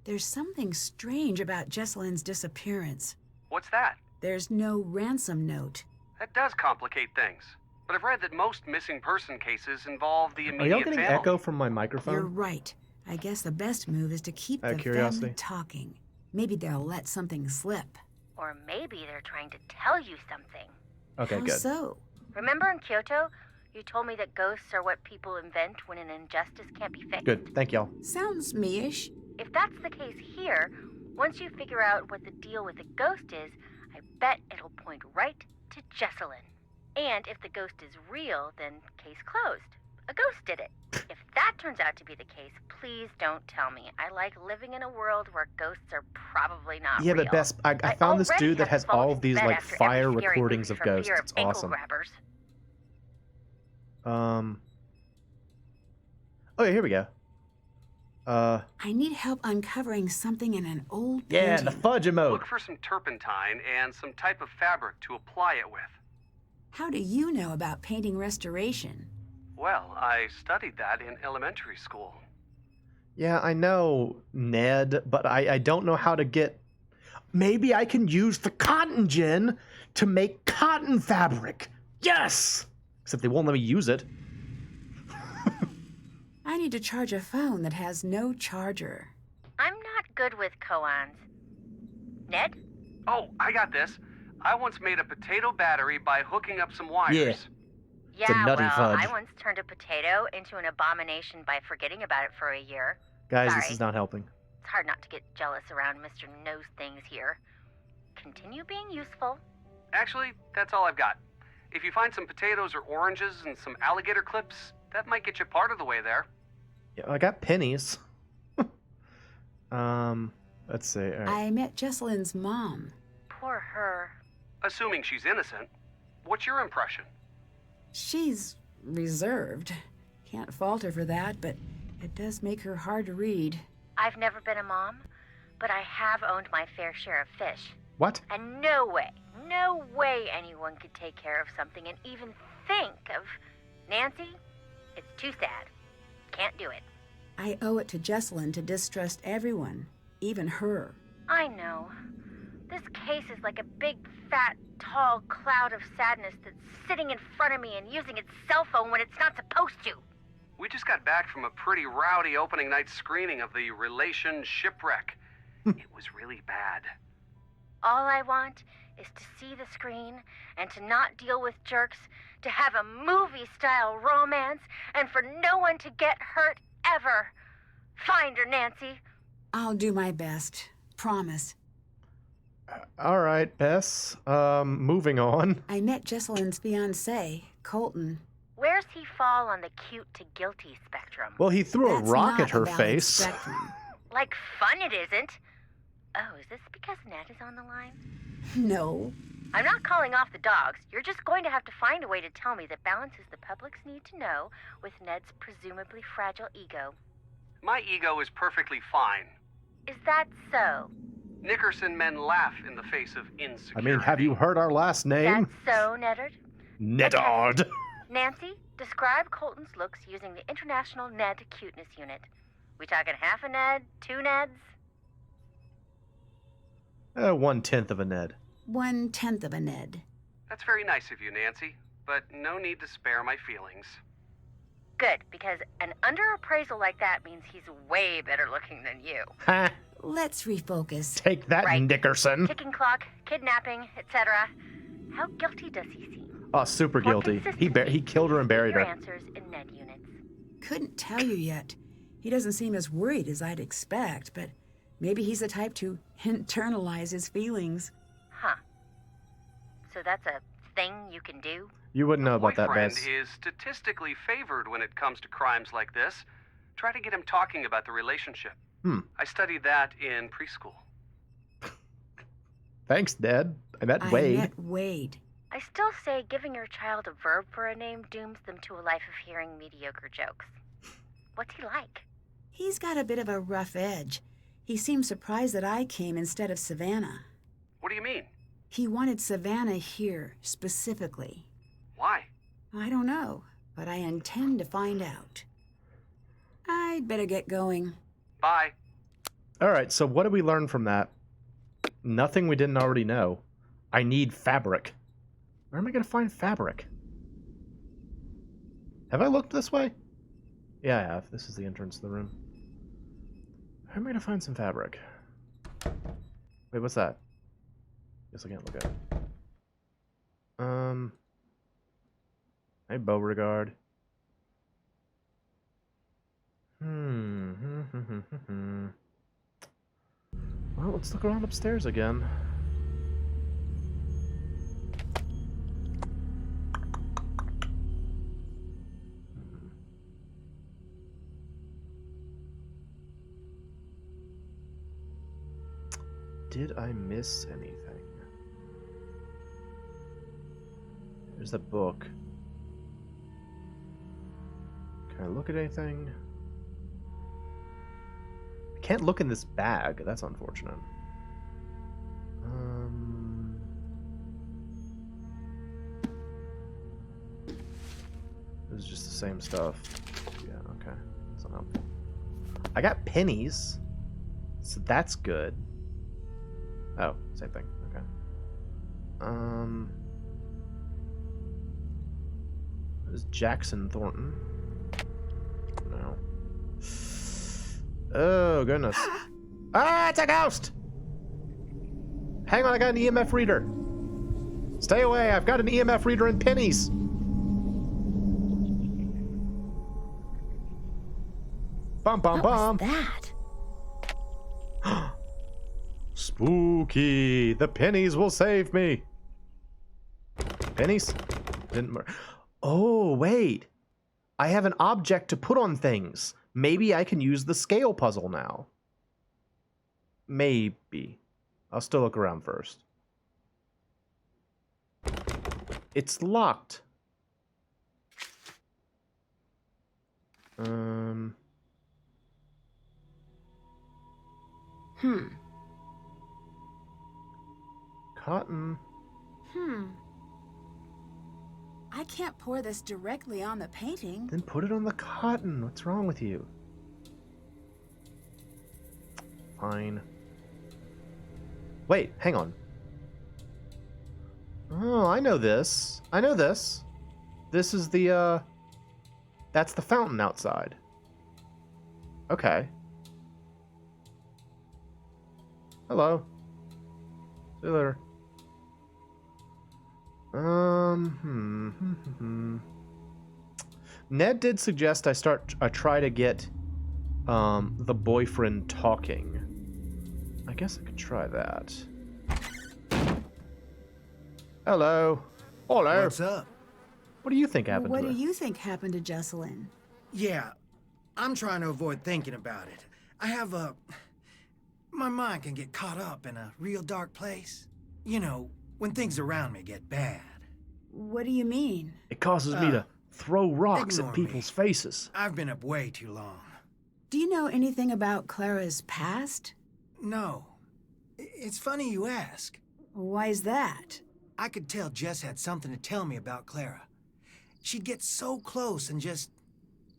There's something strange about Jesselyn's disappearance. What's that? There's no ransom note. That does complicate things. But I've read that most missing person cases involve the Are immediate y'all getting family. echo from my microphone? You're right. I guess the best move is to keep Out of the curiosity. family talking. Maybe they'll let something slip. Or maybe they're trying to tell you something. Okay, How good. so? Remember in Kyoto, you told me that ghosts are what people invent when an injustice can't be fixed? Good. Thank y'all. Sounds me-ish. If that's the case here, once you figure out what the deal with the ghost is, I bet it'll point right to Jesselyn. And if the ghost is real, then case closed. A ghost did it. If that turns out to be the case, please don't tell me. I like living in a world where ghosts are probably not Yeah, real. but Bess, I found this already dude that have has fallen all in of these bed like after every fire scary recordings movie of for ghosts. fear of It's ankle awesome. grabbers. Oh yeah, here we go. I need help uncovering something in an old Yeah, painting. the fudge emote. Look for some turpentine and some type of fabric to apply it with. How do you know about painting restoration? Well, I studied that in elementary school. Yeah, I know, Ned, but I don't know how to get... Maybe I can use the cotton gin to make cotton fabric. Yes! Except they won't let me use it. I need to charge a phone that has no charger. I'm not good with koans. Ned? Oh, I got this. I once made a potato battery by hooking up some wires. Yeah. It's a Yeah, nutty well, fudge. I once turned a potato into an abomination by forgetting about it for a year. Guys, Sorry. this is not helping. It's hard not to get jealous around Mr. Knows Things here. Continue being useful. Actually, that's all I've got. If you find some potatoes or oranges and some alligator clips, that might get you part of the way there. Yeah, I got pennies. Let's see. All right. I met Jesselyn's mom. Poor her. Assuming she's innocent, what's your impression? She's reserved. Can't fault her for that, but it does make her hard to read. I've never been a mom, but I have owned my fair share of fish. What? And no way anyone could take care of something and even think of... Nancy, it's too sad. Can't do it. I owe it to Jesselyn to distrust everyone, even her. I know. This case is like a big, fat, tall cloud of sadness that's sitting in front of me and using its cell phone when it's not supposed to. We just got back from a pretty rowdy opening night screening of the Relation Shipwreck. It was really bad. All I want is to see the screen and to not deal with jerks, to have a movie-style romance, and for no one to get hurt ever. Find her, Nancy. I'll do my best. Promise. All right, Bess. Moving on. I met Jesselyn's fiancé, Colton. Where's he fall on the cute to guilty spectrum? Well, he threw a That's rock not at her a valid face. spectrum. Like fun it isn't. Oh, is this because Ned is on the line? No. I'm not calling off the dogs. You're just going to have to find a way to tell me that balances the public's need to know with Ned's presumably fragile ego. My ego is perfectly fine. Is that so? Nickerson men laugh in the face of insecurity. I mean, have you heard our last name? That's so, Neddard. Neddard. Nancy, describe Colton's looks using the International Ned Cuteness Unit. We talking half a Ned, 2 Neds? 1/10 of a Ned. 1/10 of a Ned. That's very nice of you, Nancy, but no need to spare my feelings. Good, because an underappraisal like that means he's way better looking than you. Ha! Let's refocus. Take that, Right. Nickerson. Ticking clock, kidnapping, etc. How guilty does he seem? Oh, super For guilty. He consistency, killed her and buried your her. answers in Ned units. Couldn't tell you yet. He doesn't seem as worried as I'd expect, but maybe he's the type to internalize his feelings. Huh. So that's a thing you can do? You wouldn't know about that, Boyfriend Bess. is statistically favored when it comes to crimes like this. Try to get him talking about the relationship. I studied that in preschool. Thanks, Ned. I met I Wade. met Wade. I still say giving your child a verb for a name dooms them to a life of hearing mediocre jokes. What's he like? He's got a bit of a rough edge. He seemed surprised that I came instead of Savannah. What do you mean? He wanted Savannah here, specifically. Why? I don't know, but I intend to find out. I'd better get going. Bye. All right, so what did we learn from that? Nothing we didn't already know. I need fabric. Where am I going to find fabric? Have I looked this way? Yeah, I have. This is the entrance to the room. Where am I going to find some fabric? Wait, what's that? Guess I can't look at it. Hey, Beauregard. Well, let's look around upstairs again. did I miss anything? There's the book. Can I look at anything? I can't look in this bag. That's unfortunate. This is just the same stuff. Yeah, okay. That's not helpful. I got pennies, so that's good. Oh, same thing. Okay. Is Jackson Thornton? No. Oh, goodness. Ah, it's a ghost! Hang on, I got an EMF reader. Stay away, I've got an EMF reader and pennies. Bum, bum, bum. What was that? Spooky. The pennies will save me. Pennies? Oh, wait. I have an object to put on things. Maybe I can use the scale puzzle now. Maybe. I'll still look around first. It's locked. Cotton. I can't pour this directly on the painting. Then put it on the cotton. What's wrong with you? Fine. Wait, hang on. Oh, I know this. I know this. This is the, that's the fountain outside. Okay. Hello. See you later. Ned did suggest I try to get the boyfriend talking. I guess I could try that. Hello. Hello. What's up? What do you think happened What to her? do you think happened to Jesselyn? Yeah, I'm trying to avoid thinking about it. I have a... My mind can get caught up in a real dark place. You know, when things around me get bad. What do you mean? It causes me to throw rocks at ignore people's me. faces. I've been up way too long. Do you know anything about Clara's past? No. It's funny you ask. Why is that? I could tell Jess had something to tell me about Clara. She'd get so close and just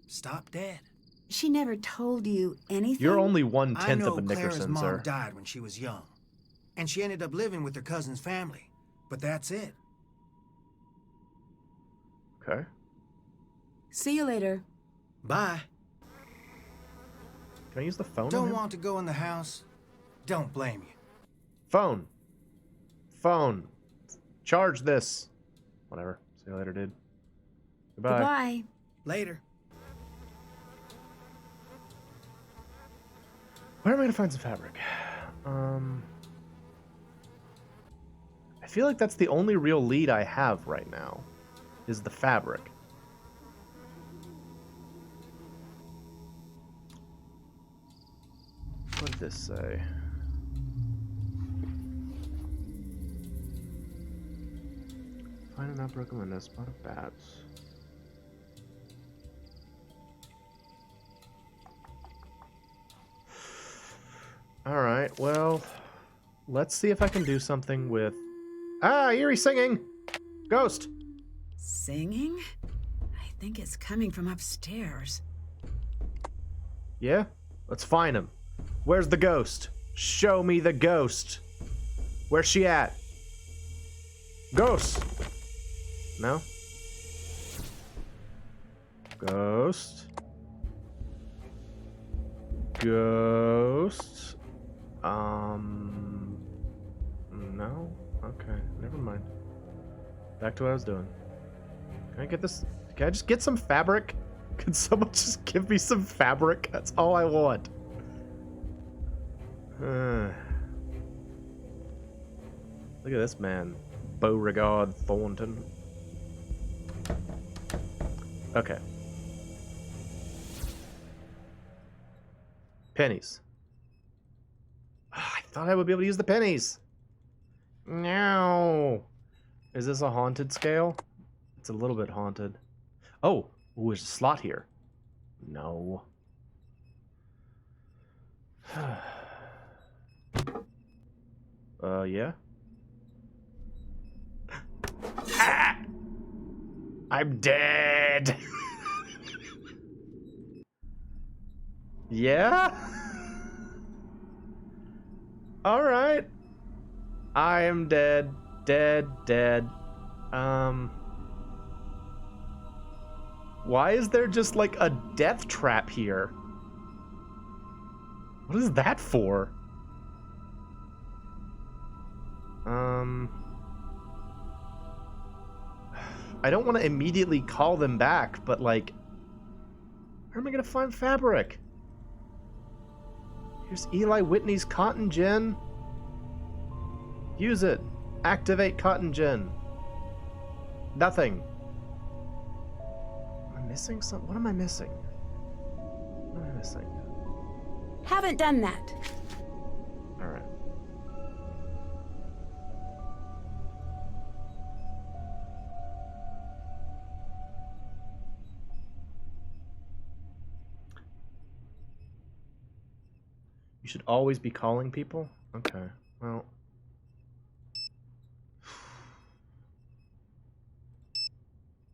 stop dead. She never told you anything? You're only 1/10 I know of a Clara's Nickerson, mom sir. died when she was young, and she ended up living with her cousin's family. But that's it. Okay. See you later. Bye. Can I use the phone? on Don't him? want to go in the house? Don't blame you. Phone. Phone. Charge this. Whatever. See you later, dude. Goodbye. Goodbye. Later. Where am I gonna find some fabric? I feel like that's the only real lead I have right now, is the fabric. What did this say? Find an unbroken window, spot of bats. Alright, well, let's see if I can do something with... Ah, eerie singing! Ghost! Singing? I think it's coming from upstairs. Yeah? Let's find him. Where's the ghost? Show me the ghost. Where's she at? Ghost! No? Ghost? Ghost? No? Okay, never mind. Back to what I was doing. Can I get this? Can I just get some fabric? Can someone just give me some fabric? That's all I want. Look at this man. Beauregard Thornton. Okay. Pennies. I thought I would be able to use the pennies. No. Is this a haunted scale? It's a little bit haunted. Oh, ooh, there's a slot here. No. Yeah. Ah! I'm dead. Yeah? All right. I am dead. Dead. Why is there just like a death trap here? What is that for? I don't want to immediately call them back, but like, where am I gonna find fabric? Here's Eli Whitney's cotton gin. Use it. Activate cotton gin. Nothing. Am I missing something? What am I missing? What am I missing? Haven't done that. Alright. You should always be calling people? Okay, well.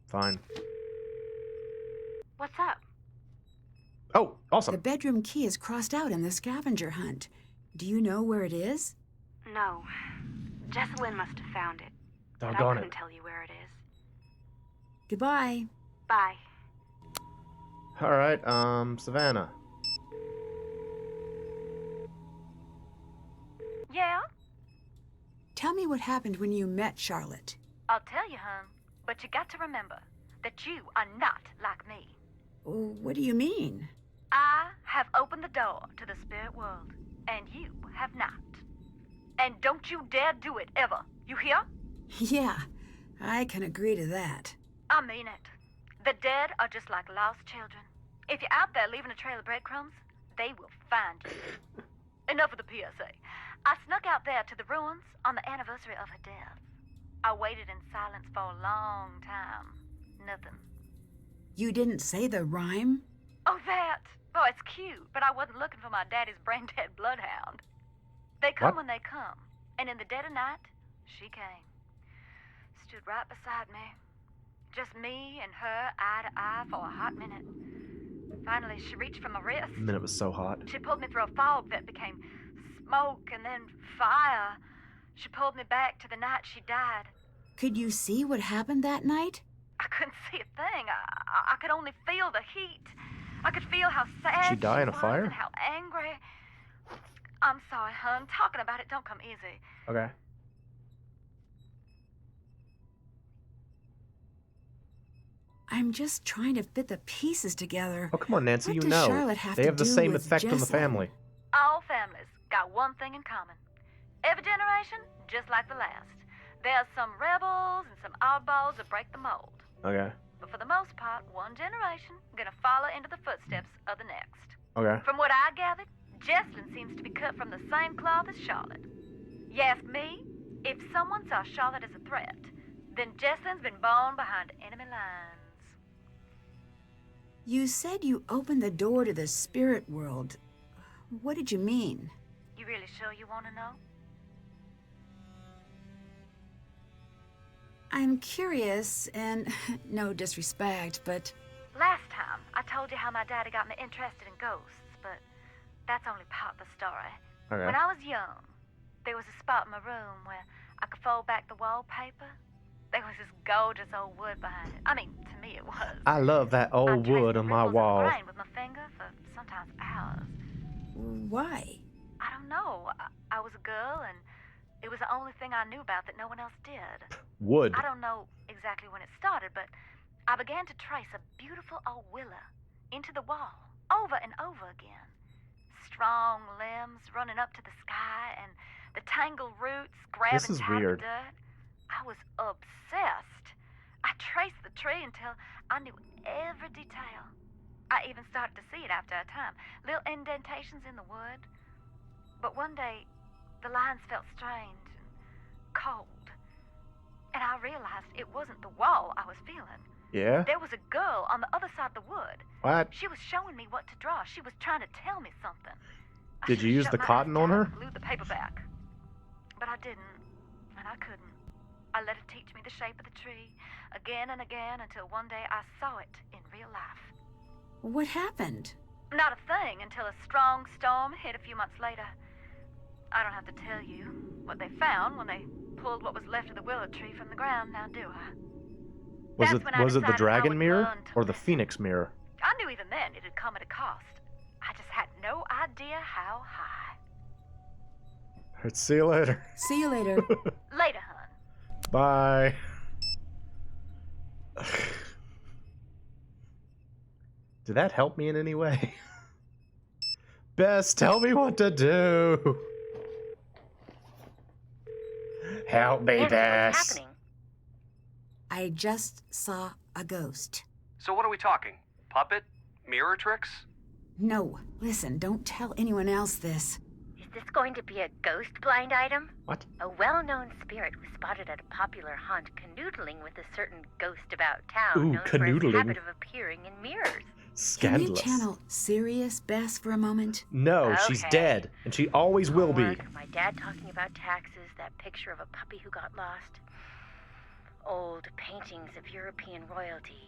Fine. What's up? Oh, awesome. The bedroom key is crossed out in the scavenger hunt. Do you know where it is? No. Jessalyn must have found it. But I Doggone couldn't it. tell you where it is. Goodbye. Bye. Alright, Savannah. Yeah? Tell me what happened when you met Charlotte. I'll tell you, hon. But you got to remember that you are not like me. Oh, what do you mean? I have opened the door to the spirit world, and you have not. And don't you dare do it, ever. You hear? Yeah, I can agree to that. I mean it. The dead are just like lost children. If you're out there leaving a trail of breadcrumbs, they will find you. Enough of the PSA. I snuck out there to the ruins on the anniversary of her death. I waited in silence for a long time. Nothing. You didn't say the rhyme? Oh, that. Oh, it's cute, but I wasn't looking for my daddy's brain-dead bloodhound. They come when they come, and in the dead of night, she came. Stood right beside me. Just me and her, eye to eye, for a hot minute. Finally, she reached for my wrist. The minute was so hot. She pulled me through a fog that became smoke and then fire. She pulled me back to the night she died. Could you see what happened that night? I couldn't see a thing. I could only feel the heat. I could feel how sad Did she die in a was fire? and how angry. I'm sorry, hon. Talking about it don't come easy. Okay. I'm just trying to fit the pieces together. Oh, come on, Nancy, What you does know. Charlotte have They to have the do same with effect on the Jessalyn? family. All families got one thing in common. Every generation, just like the last. There's some rebels and some oddballs that break the mold. Okay. But for the most part, one generation gonna follow into the footsteps of the next. Okay. From what I gathered, Jessalyn seems to be cut from the same cloth as Charlotte. You ask me, if someone saw Charlotte as a threat, then Jessalyn's been born behind enemy lines. You said you opened the door to the spirit world. What did you mean? You really sure you want to know? I'm curious, and no disrespect, but Last time, I told you how my daddy got me interested in ghosts, but that's only part of the story. Okay. When I was young, there was a spot in my room where I could fold back the wallpaper. There was this gorgeous old wood behind it. I mean, to me it was. I love that I old traced wood the on my ripples of the wall. rain with my finger for sometimes hours. why? I don't know. I was a girl, and it was the only thing I knew about that no one else did. Wood. I don't know exactly when it started, but I began to trace a beautiful old willow into the wall, over and over again. Strong limbs running up to the sky, and the tangled roots grabbing This is tight weird. the dirt. I was obsessed. I traced the tree until I knew every detail. I even started to see it after a time, little indentations in the wood. But one day, The lines felt strange and cold. And I realized it wasn't the wall I was feeling. Yeah? There was a girl on the other side of the wood. What? She was showing me what to draw. She was trying to tell me something. Did you use the cotton on her? I glued the paper back. But I didn't, and I couldn't. I let it teach me the shape of the tree, again and again, until one day I saw it in real life. What happened? Not a thing until a strong storm hit a few months later. I don't have to tell you what they found when they pulled what was left of the willow tree from the ground, now do I? Was That's when I it the decided I dragon would mirror learn to or the listen. phoenix mirror? I knew even then it had come at a cost. I just had no idea how high. Alright, see you later. See you later. Later, hun. Bye. Did that help me in any way? Bess, tell me what to do. Help me, Nancy, Bess. what's happening? I just saw a ghost. So what are we talking? Puppet? Mirror tricks? No, listen, don't tell anyone else this. Is this going to be a ghost blind item? What? A well-known spirit was spotted at a popular haunt canoodling with a certain ghost about town Ooh, known for his canoodling. habit of appearing in mirrors. Scandalous. Can you channel serious Bess for a moment? No, she's Okay. dead, and she always will be. Homework, my dad talking about taxes, that picture of a puppy who got lost. Old paintings of European royalty.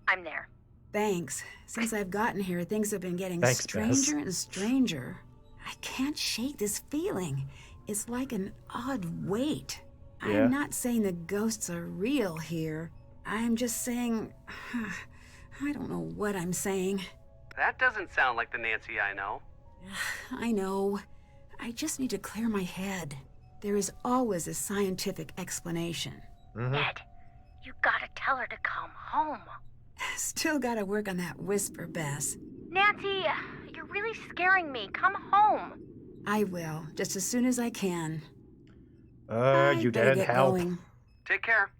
I'm there. Thanks. Since I've gotten here, things have been getting Thanks, stranger and stranger. I can't shake this feeling. It's like an odd weight. Yeah. I'm not saying the ghosts are real here. I'm just saying... I don't know what I'm saying. That doesn't sound like the Nancy I know. I know. I just need to clear my head. There is always a scientific explanation. Mm-hmm. Ned, you gotta tell her to come home. Still gotta work on that whisper, Bess. Nancy, you're really scaring me. Come home. I will, just as soon as I can. You I'd better didn't get help. going. Take care.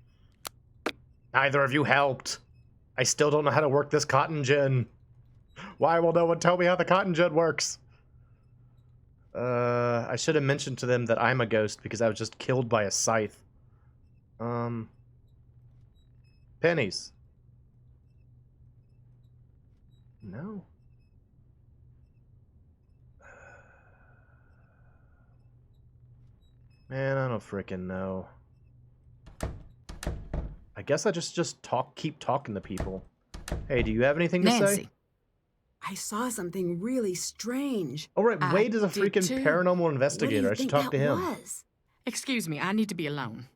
Neither of you helped. I still don't know how to work this cotton gin. Why will no one tell me how the cotton gin works? I should have mentioned to them that I'm a ghost because I was just killed by a scythe. Pennies. No. Man, I don't frickin' know. I guess I just keep talking to people. Hey, do you have anything to say? Nancy, I saw something really strange. Oh, right, I Wade is a did freaking too. paranormal investigator. I What do you should think talk to that him. was? Excuse me, I need to be alone.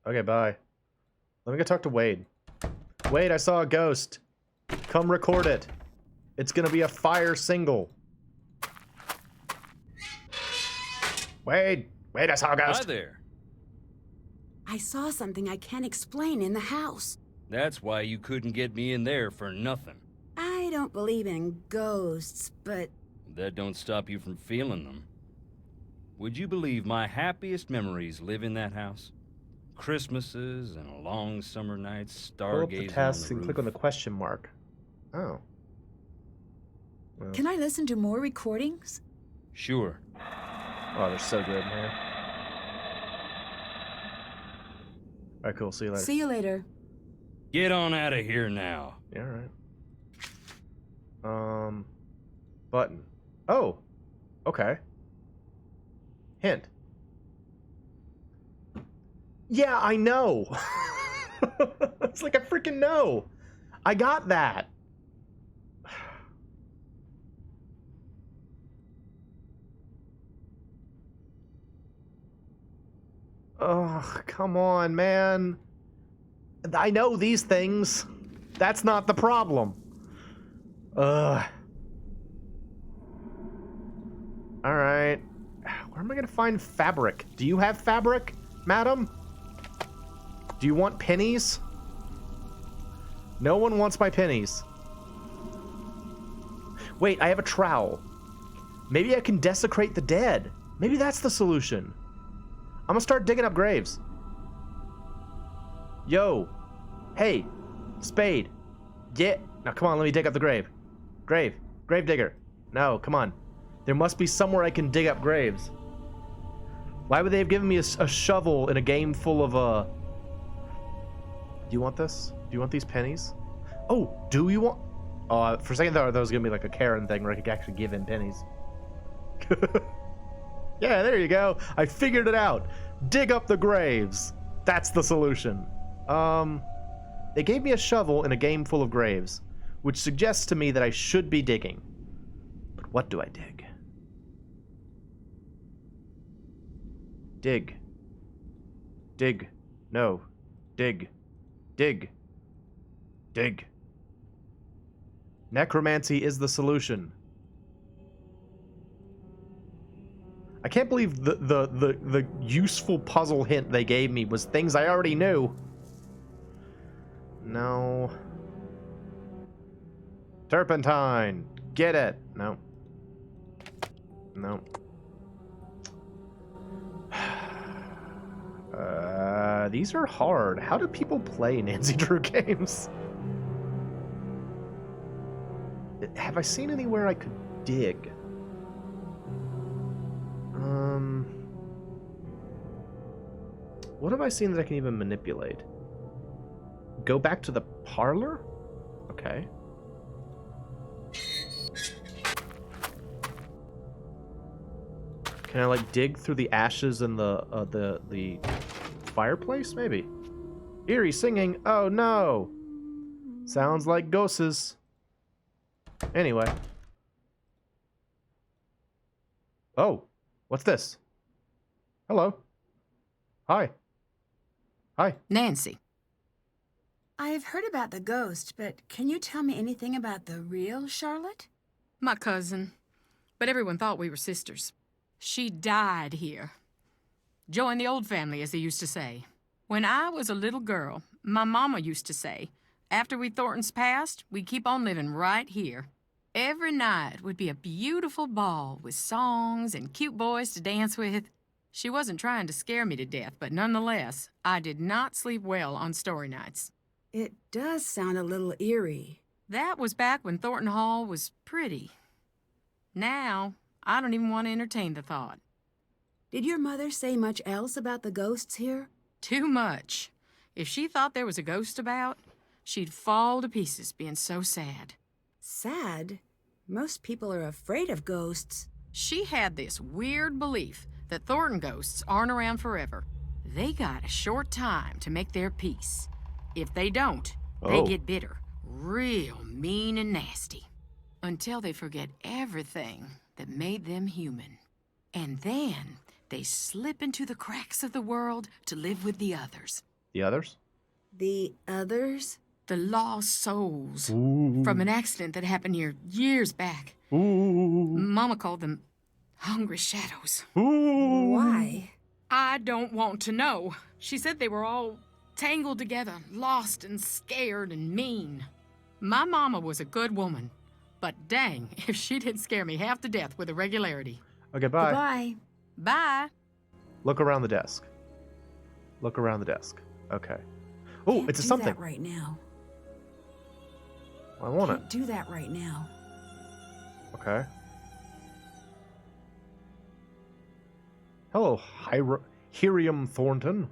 Okay, bye. Let me go talk to Wade. Wade, I saw a ghost. Come record it. It's gonna be a fire single. Wade, I saw a Hi ghost. there. I saw something I can't explain in the house. That's why you couldn't get me in there for nothing. I don't believe in ghosts, but That don't stop you from feeling them. Would you believe my happiest memories live in that house? Christmases and long summer nights, Pull up the stargazing tasks on the and roof. click on the question mark. Oh. Well, can I listen to more recordings? Sure. oh, they're so good, man. Alright, cool. See you later. See you later. Get on out of here now. Yeah, alright. Button. Oh! Okay. Hint. Yeah, I know! It's like I freaking know! I got that! Oh, come on, man. I know these things. That's not the problem. Ugh. Alright. Where am I gonna find fabric? Do you have fabric, madam? Do you want pennies? No one wants my pennies. Wait, I have a trowel. Maybe I can desecrate the dead. Maybe that's the solution. I'm gonna start digging up graves. Yo. Hey. Spade. Yeah. Now, come on, let me dig up the grave. Grave digger. No, come on. There must be somewhere I can dig up graves. Why would they have given me a shovel in a game full of, Do you want this? Do you want these pennies? Oh, do you want... Oh, for a second there, that was going to be like a Karen thing where I could actually give him pennies. Yeah, there you go. I figured it out. Dig up the graves. That's the solution. They gave me a shovel in a game full of graves, which suggests to me that I should be digging. But what do I dig? Dig. Dig. No. Dig. Dig. Dig. Necromancy is the solution. I can't believe the useful puzzle hint they gave me was things I already knew. No. Turpentine. Get it. No. No. These are hard. How do people play Nancy Drew games? Have I seen anywhere I could dig? What have I seen that I can even manipulate? Go back to the parlor? Okay. Can I like dig through the ashes in the fireplace? Maybe. Eerie singing. Oh no. Sounds like ghosts. Anyway. Oh, what's this? Hello. Hi. Hi. Nancy. I've heard about the ghost, but can you tell me anything about the real Charlotte? My cousin. But everyone thought we were sisters. She died here. Joined the old family, as they used to say. When I was a little girl, my mama used to say, after we Thorntons passed, we'd keep on living right here. Every night would be a beautiful ball with songs and cute boys to dance with. She wasn't trying to scare me to death, but nonetheless, I did not sleep well on story nights. It does sound a little eerie. That was back when Thornton Hall was pretty. Now, I don't even want to entertain the thought. Did your mother say much else about the ghosts here? Too much. If she thought there was a ghost about, she'd fall to pieces being so sad. Sad? Most people are afraid of ghosts. She had this weird belief that Thornton ghosts aren't around forever. They got a short time to make their peace. If they don't, they get bitter, real mean and nasty, until they forget everything that made them human. And then they slip into the cracks of the world to live with the others. The others? The others? The lost souls. Ooh. From an accident that happened here years back. Ooh. Mama called them hungry shadows. Ooh. Why? I don't want to know. She said they were all tangled together, lost and scared and mean. My mama was a good woman, but dang if she didn't scare me half to death with a regularity. Okay, bye. Goodbye. Bye. Look around the desk. Look around the desk. Okay. Oh, Can't it's a do something. That right now. I want Can't it. do that right now. Okay. Hello, Hiriam Thornton.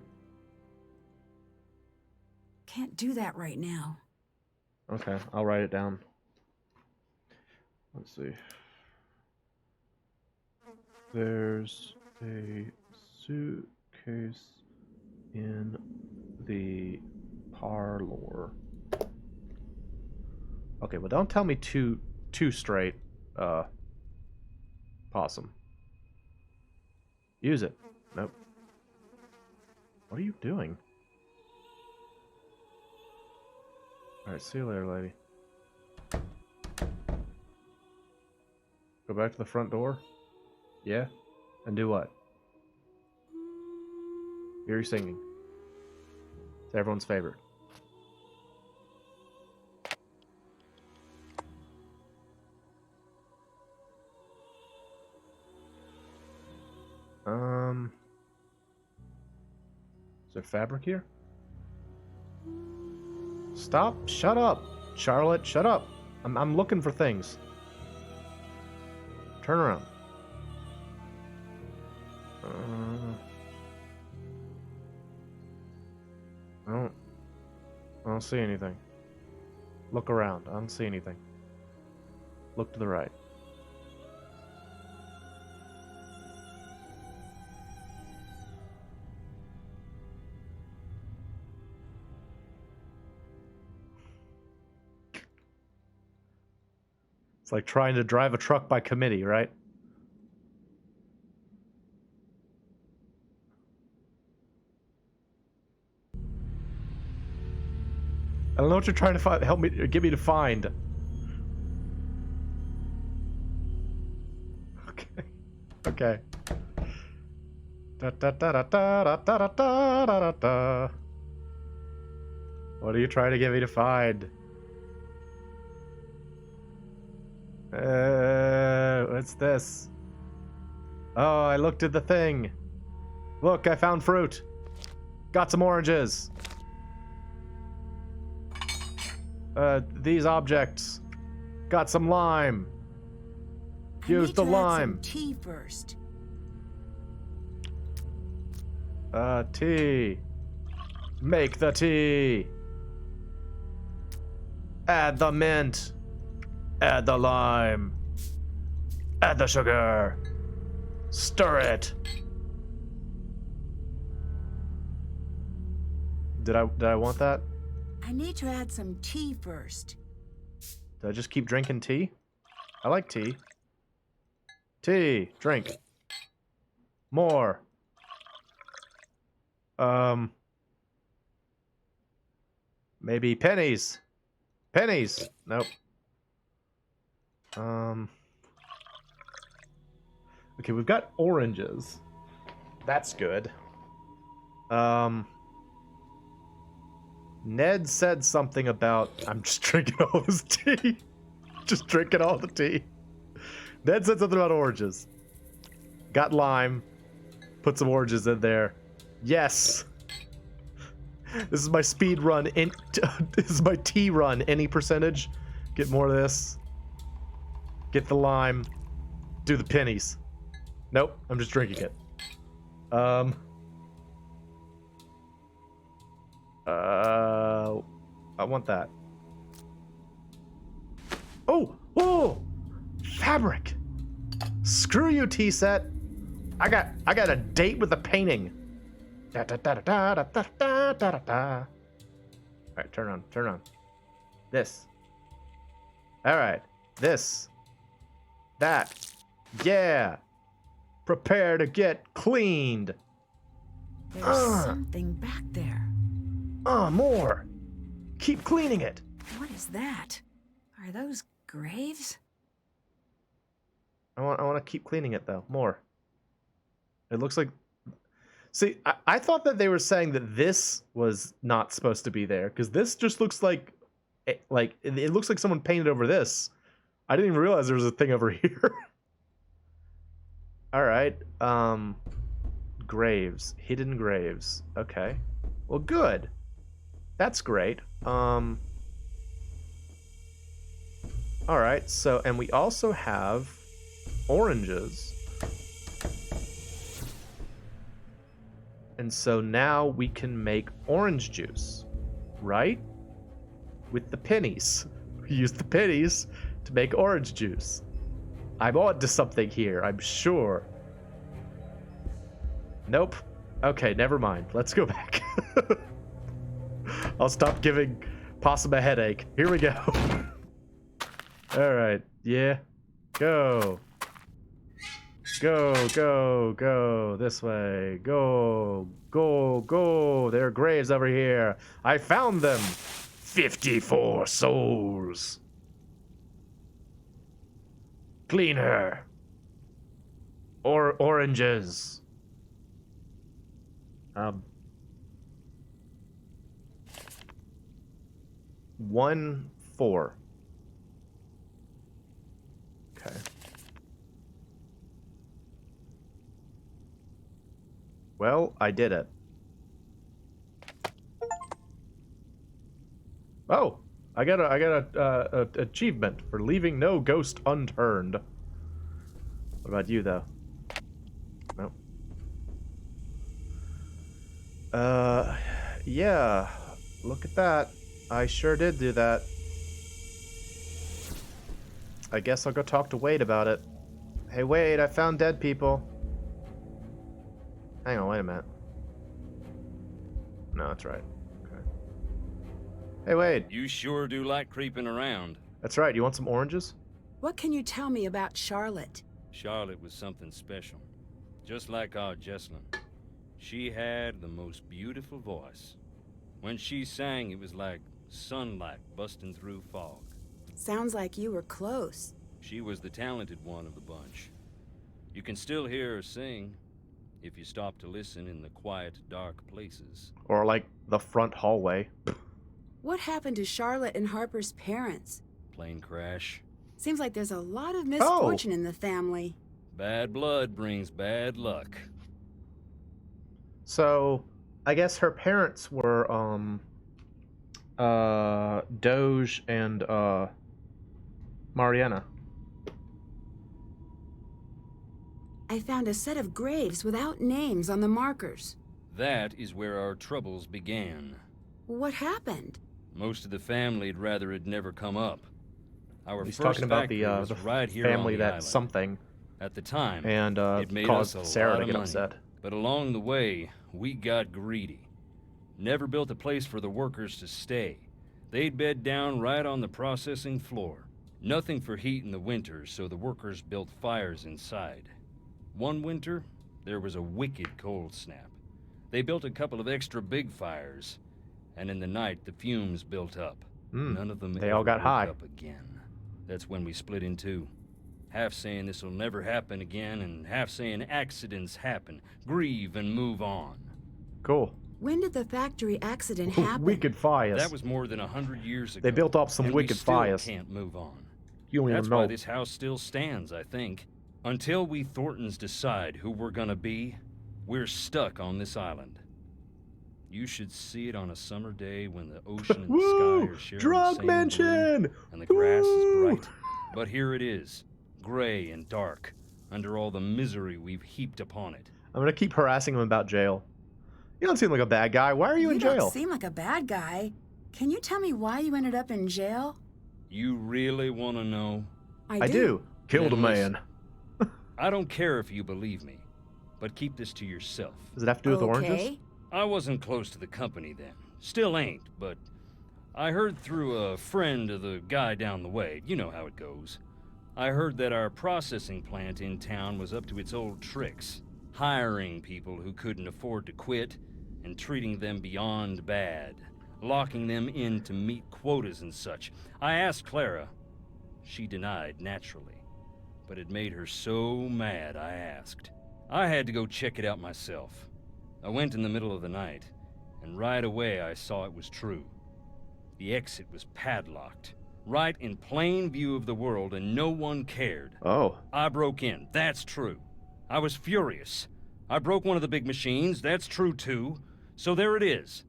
Can't do that right now. Okay, I'll write it down. Let's see. There's a suitcase in the parlor. Okay, well, don't tell me too straight, possum. Use it. Nope. What are you doing? Alright, see you later, lady. Go back to the front door? Yeah? And do what? Hear you singing. It's everyone's favorite. Is there fabric here? Stop! Shut up! Charlotte, shut up! I'm looking for things. Turn around. I don't see anything. Look around. I don't see anything. Look to the right. It's like trying to drive a truck by committee, right? I don't know what you're trying to find. Help me, get me to find. Okay. Okay. Da da da da da da da da da da. What are you trying to get me to find? What's this? Oh, I looked at the thing. Look, I found fruit. Got some oranges. These objects. Got some lime. Use the lime. Add some tea first. Tea. Make the tea. Add the mint. Add the lime. Add the sugar. Stir it. Did I want that? I need to add some tea first. Did I just keep drinking tea? I like tea. Tea. Drink. More. Maybe pennies. Pennies. Nope. Okay, we've got oranges. That's good. Ned said something about... I'm just drinking all this tea. Just drinking all the tea. Ned said something about oranges. Got lime. Put some oranges in there. Yes. This is my speed run. This is my tea run. Any percentage. Get more of this. Get the lime. Do the pennies. Nope, I'm just drinking it. I want that. Oh! Whoa! Fabric! Screw you, tea set. I got a date with the painting. Da da da da da da da da da. Alright, turn on. This. Alright. This. That. Yeah. Prepare to get cleaned. There's something back there. More. Keep cleaning it. What is that? Are those graves? I want to keep cleaning it though. More. It looks like. See, I thought that they were saying that this was not supposed to be there because this just looks like it looks like someone painted over this. I didn't even realize there was a thing over here. All right. Graves, hidden graves. Okay. Well, good. That's great. All right. So, and we also have oranges. And so now we can make orange juice, right? With the pennies. We use the pennies to make orange juice. I'm on to something here, I'm sure. Nope. Okay, never mind. Let's go back. I'll stop giving Possum a headache. Here we go. Alright, yeah. Go. Go. This way. Go. There are graves over here. I found them. 54 souls. Clean her. Or oranges. 1, 4. Okay. Well, I did it. Oh, I got a achievement for leaving no ghost unturned. What about you, though? Nope. Yeah. Look at that. I sure did do that. I guess I'll go talk to Wade about it. Hey, Wade, I found dead people. Hang on, wait a minute. No, that's right. Okay. Hey, Wade. You sure do like creeping around. That's right. You want some oranges? What can you tell me about Charlotte? Charlotte was something special. Just like our Jesslyn. She had the most beautiful voice. When she sang, it was like sunlight busting through fog. Sounds like you were close. She was the talented one of the bunch. You can still hear her sing if you stop to listen in the quiet, dark places. Or like the front hallway. What happened to Charlotte and Harper's parents? Plane crash. Seems like there's a lot of misfortune in the family. Bad blood brings bad luck. So, I guess her parents were, Doge and, Mariana. I found a set of graves without names on the markers. That is where our troubles began. What happened? Most of the family'd rather it never come up. Our He's first talking about the factory was right here family on the that island. something. At the time, And, it made caused us a Sarah lot to of get money. upset. But along the way, we got greedy. Never built a place for the workers to stay. They'd bed down right on the processing floor. Nothing for heat in the winter, so the workers built fires inside. One winter, there was a wicked cold snap. They built a couple of extra big fires, and in the night the fumes built up. None of them They ever all got woke high. up again. That's when we split in two. Half saying this'll never happen again, and half saying accidents happen. Grieve and move on. Cool. When did the factory accident happen? Wicked fires. That was more than 100 years ago. They built up some and wicked we still fires. Can't move on. You don't That's even know. why this house still stands, I think. Until we Thorntons decide who we're gonna be, we're stuck on this island. You should see it on a summer day when the ocean and the Woo! sky are sharing Drunk the same mansion! blue, and the grass Woo! is bright. But here it is, gray and dark, under all the misery we've heaped upon it. I'm gonna keep harassing him about jail. You don't seem like a bad guy. Why are you in You don't jail? seem like a bad guy. Can you tell me why you ended up in jail? You really want to know? I do. Killed a Then man. I don't care if you believe me, but keep this to yourself. Does it have to do with oranges? Okay. I wasn't close to the company then. Still ain't, but I heard through a friend of the guy down the way. You know how it goes. I heard that our processing plant in town was up to its old tricks, hiring people who couldn't afford to quit and treating them beyond bad, locking them in to meet quotas and such. I asked Clara. She denied, naturally, but it made her so mad I asked. I had to go check it out myself. I went in the middle of the night, and right away I saw it was true. The exit was padlocked, right in plain view of the world, and no one cared. Oh. I broke in, that's true. I was furious. I broke one of the big machines, that's true too. So there it is.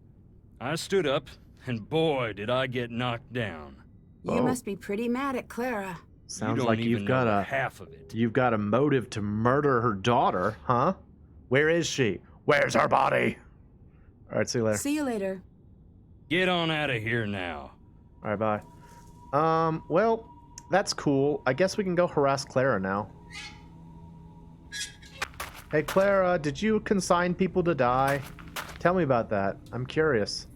I stood up, and boy, did I get knocked down. You must be pretty mad at Clara. Sounds don't like even you've got know a half of it. You've got a motive to murder her daughter, huh? Where is she? Where's her body? All right, see you later. See you later. Get on out of here now. All right, bye. Well, that's cool. I guess we can go harass Clara now. Hey, Clara, did you consign people to die? Tell me about that. I'm curious.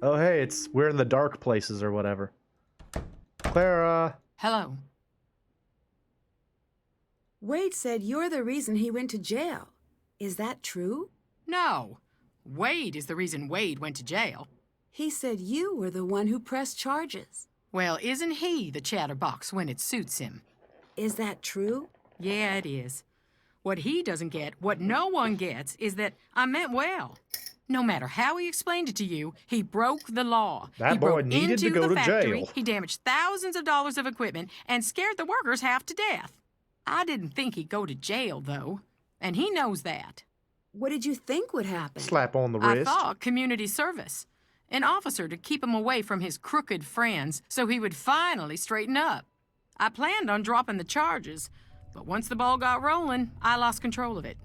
Oh, hey, we're in the dark places or whatever. Clara. Hello. Wade said you're the reason he went to jail. Is that true? No. Wade is the reason Wade went to jail. He said you were the one who pressed charges. Well, isn't he the chatterbox when it suits him? Is that true? Yeah, it is. What he doesn't get, what no one gets, is that I meant well. No matter how he explained it to you, he broke the law. That he boy broke needed into to go the to factory, jail. He damaged thousands of dollars of equipment and scared the workers half to death. I didn't think he'd go to jail, though, and he knows that. What did you think would happen? Slap on the I wrist. thought community service. An officer to keep him away from his crooked friends so he would finally straighten up. I planned on dropping the charges, but once the ball got rolling, I lost control of it.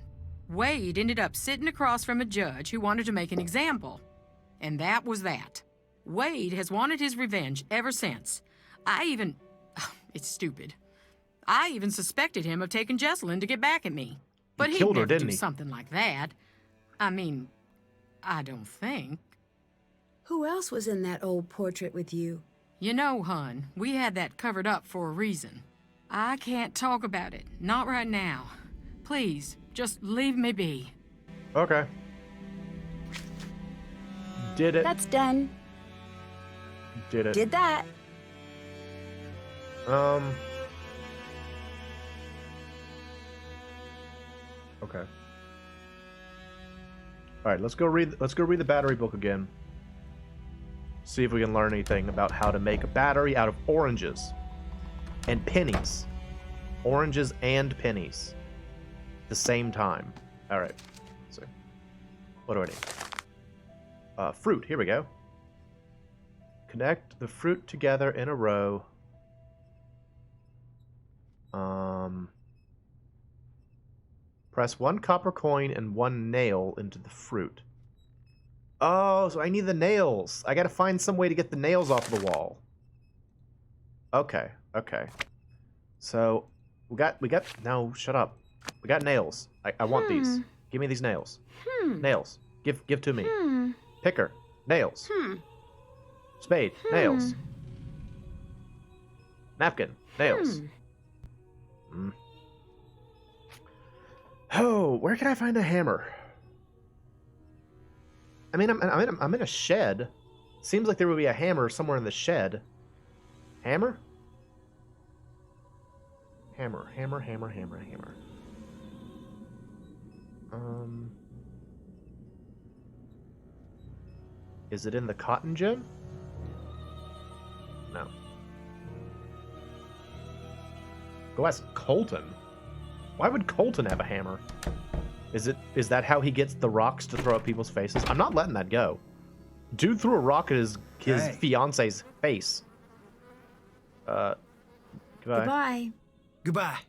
Wade ended up sitting across from a judge who wanted to make an example. And that was that. Wade has wanted his revenge ever since. It's stupid. I even suspected him of taking Jesselyn to get back at me. But he'd killed her, never didn't do he? something like that. I mean, I don't think. Who else was in that old portrait with you? You know, hon, we had that covered up for a reason. I can't talk about it. Not right now. Please, just leave me be. Okay. Did it. That's done. Did it. Did that. Okay. All right, let's go read the battery book again. See if we can learn anything about how to make a battery out of oranges and pennies. Oranges and pennies. At the same time. All right. Let's see. What do I need? Fruit. Here we go. Connect the fruit together in a row. Press one copper coin and one nail into the fruit. Oh, so I need the nails. I gotta find some way to get the nails off the wall. Okay, okay. So, we got, no, shut up. We got nails. I want these. Give me these nails. Nails. Give to me. Picker. Nails. Spade. Nails. Napkin. Nails. Oh, where can I find a hammer? I mean, I'm in a shed. Seems like there would be a hammer somewhere in the shed. Hammer? Hammer. Is it in the cotton gin? No. Go ask Colton. Why would Colton have a hammer? Is that how he gets the rocks to throw at people's faces? I'm not letting that go. Dude threw a rock at his fiance's face. Goodbye. Goodbye. Goodbye.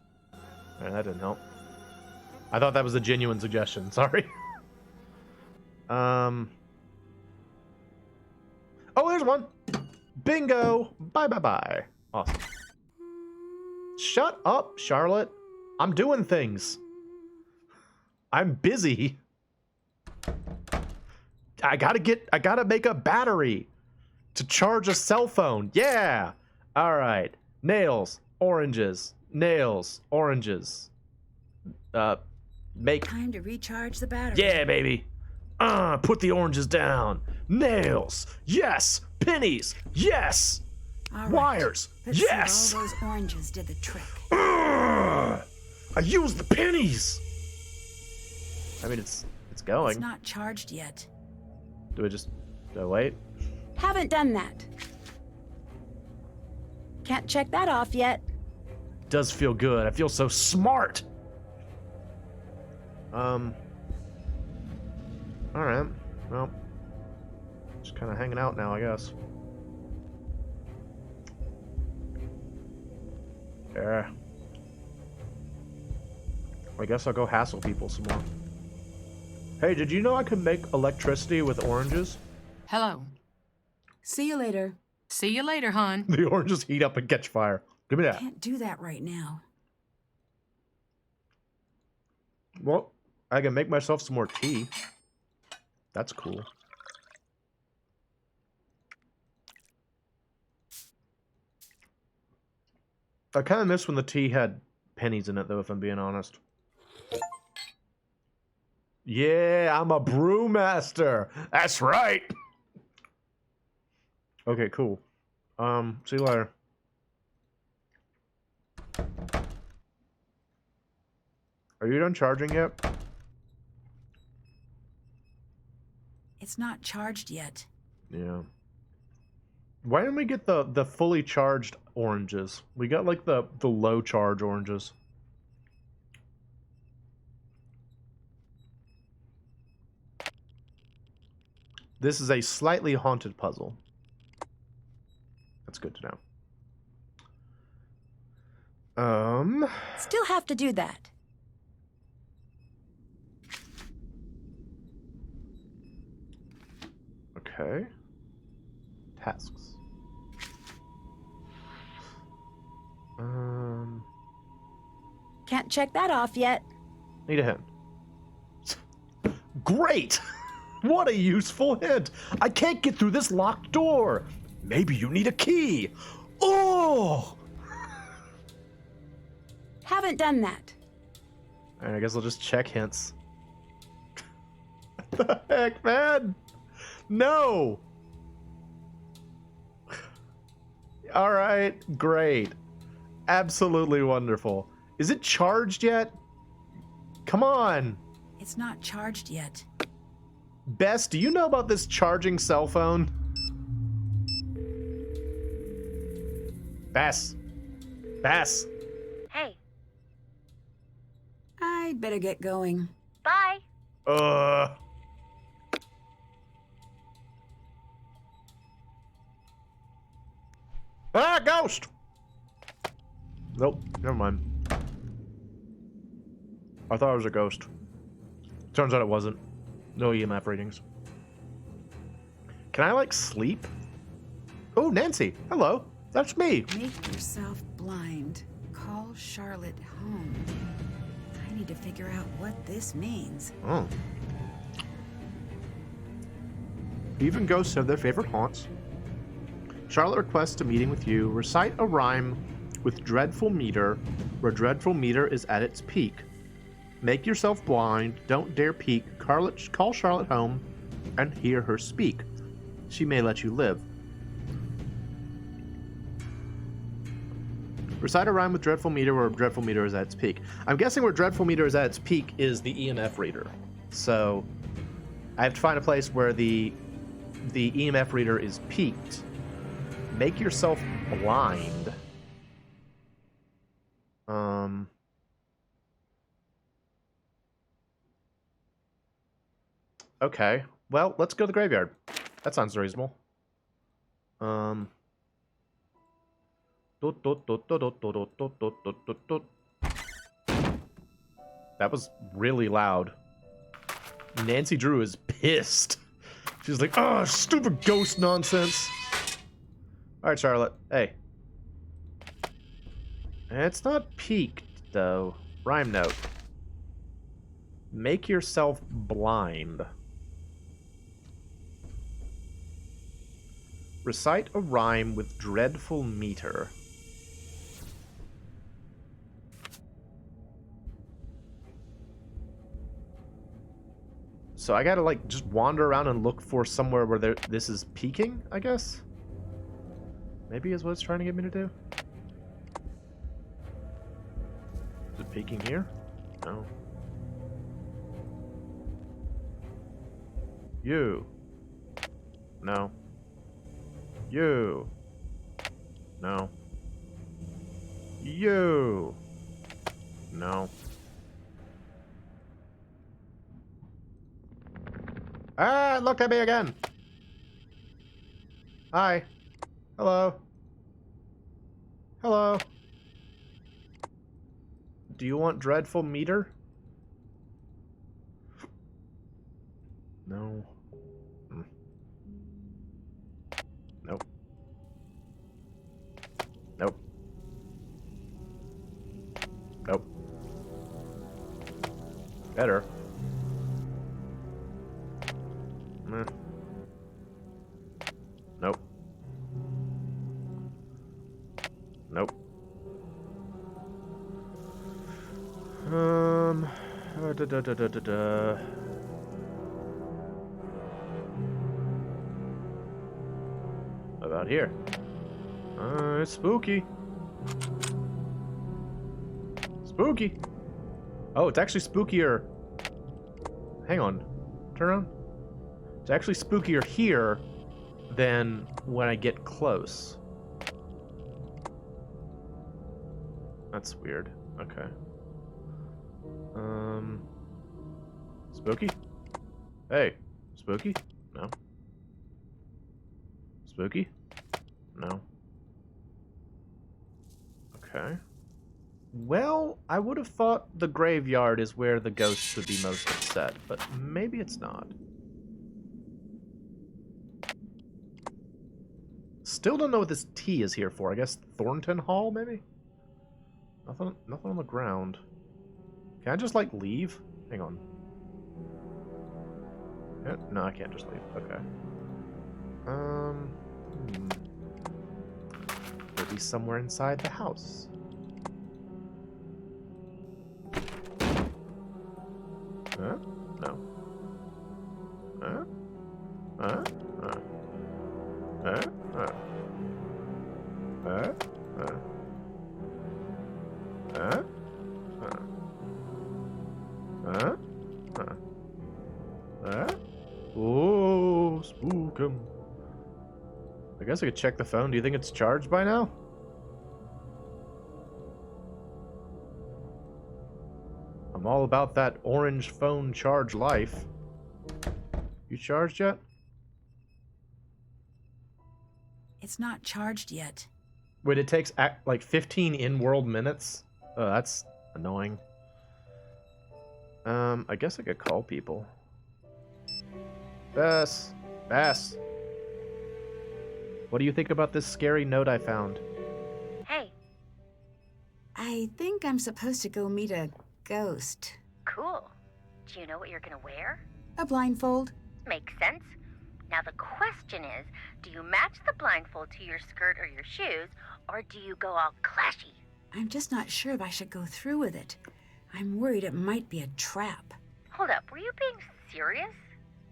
That didn't help. I thought that was a genuine suggestion. Sorry. Oh, there's one. Bingo. Bye. Awesome. Shut up, Charlotte. I'm doing things. I'm busy. I gotta make a battery to charge a cell phone. Yeah. All right. Nails, oranges, nails, oranges. Make Time to recharge the battery. Yeah, baby. Put the oranges down. Nails. Yes. Pennies. Yes. All right. Wires. Let's yes. see if all those oranges did the trick. I used the pennies. I mean, it's going. It's not charged yet. Do I just wait? Haven't done that. Can't check that off yet. Does feel good. I feel so smart. All right. Well, just kind of hanging out now, I guess. Yeah. I guess I'll go hassle people some more. Hey, did you know I could make electricity with oranges? Hello. See you later. See you later, hon. The oranges heat up and catch fire. Give me that. Can't do that right now. Well, I can make myself some more tea. That's cool. I kind of miss when the tea had pennies in it, though, if I'm being honest. Yeah, I'm a brewmaster. That's right. Okay, cool. See you later. Are you done charging yet? It's not charged yet. Yeah. Why didn't we get the fully charged oranges? We got like the low charge oranges. This is a slightly haunted puzzle. That's good to know. Still have to do that. Okay. Tasks. Can't check that off yet. Need a hint. Great! What a useful hint! I can't get through this locked door. Maybe you need a key. Oh! Haven't done that. Alright, I guess I'll just check hints. What the heck, man? No! Alright, great. Absolutely wonderful. Is it charged yet? Come on. It's not charged yet. Bess, do you know about this charging cell phone? Bess. Bess. Hey, I'd better get going. bye. Ah, ghost! Nope, never mind. I thought it was a ghost. Turns out it wasn't. No EMF readings. Can I, like, sleep? Oh, Nancy. Hello. That's me. Make yourself blind. Call Charlotte home. I need to figure out what this means. Oh. Even ghosts have their favorite haunts. Charlotte requests a meeting with you. Recite a rhyme with dreadful meter, where dreadful meter is at its peak. Make yourself blind, don't dare peek. Call Charlotte home and hear her speak. She may let you live. Recite a rhyme with dreadful meter where dreadful meter is at its peak. I'm guessing where dreadful meter is at its peak is the EMF reader. So I have to find a place where the EMF reader is peaked. Make yourself blind. Okay. Well, let's go to the graveyard. That sounds reasonable. That was really loud. Nancy Drew is pissed. She's like, oh, stupid ghost nonsense. Alright, Charlotte. Hey. It's not peaked, though. Rhyme note. Make yourself blind. Recite a rhyme with dreadful meter. So I gotta, like, just wander around and look for somewhere where this is peaking, I guess? Maybe is what it's trying to get me to do? Is it peaking here? No. You. No. You. No. You. No. Ah, look at me again. Hi. Hello. Hello. Do you want dreadful meter? No. Nope. Nope. Nope. Better. Meh. Nope. Nope. About here. It's spooky. Spooky. Oh, it's actually spookier. Hang on. Turn around. It's actually spookier here than when I get close. That's weird. Okay. Spooky? Hey, spooky? No. Spooky? No. Okay. Well, I would have thought the graveyard is where the ghosts would be most upset, but maybe it's not. Still don't know what this T is here for. I guess Thornton Hall, maybe? Nothing on the ground. Can I just, like, leave? Hang on. No, I can't just leave. Okay. Maybe somewhere inside the house. Huh? No. Huh? Huh? Huh? Huh? Huh? Huh? Huh? Huh? Huh? Huh? Huh? Huh? Oh, Spookum. I guess I could check the phone. Do you think it's charged by now? I'm all about that orange phone charge life. You charged yet? It's not charged yet. Wait, it takes like 15 in-world minutes? Oh, that's annoying. I guess I could call people. Bess. Bess. What do you think about this scary note I found? Hey. I think I'm supposed to go meet a ghost. Cool. Do you know what you're gonna wear? A blindfold. Makes sense. Now the question is, do you match the blindfold to your skirt or your shoes, or do you go all clashy? I'm just not sure if I should go through with it. I'm worried it might be a trap. Hold up, were you being serious?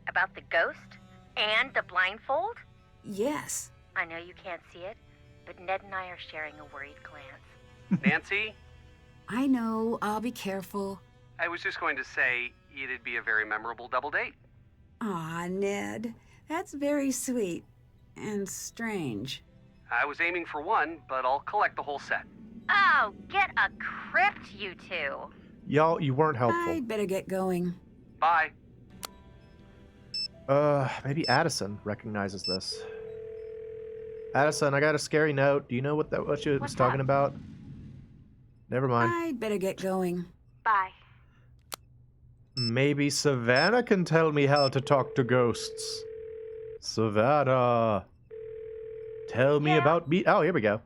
About the ghost? And the blindfold? Yes. I know you can't see it, but Ned and I are sharing a worried glance. Nancy? I know, I'll be careful. I was just going to say, it'd be a very memorable double date. Aw, Ned. That's very sweet. And strange. I was aiming for one, but I'll collect the whole set. Oh, get a crypt, you two. Y'all, you weren't helpful. I'd better get going. Bye. Maybe Addison recognizes this. Addison, I got a scary note. Do you know what she was talking about? Never mind. I'd better get going. Bye. Maybe Savannah can tell me how to talk to ghosts. Savannah. Tell me about me. Oh, here we go.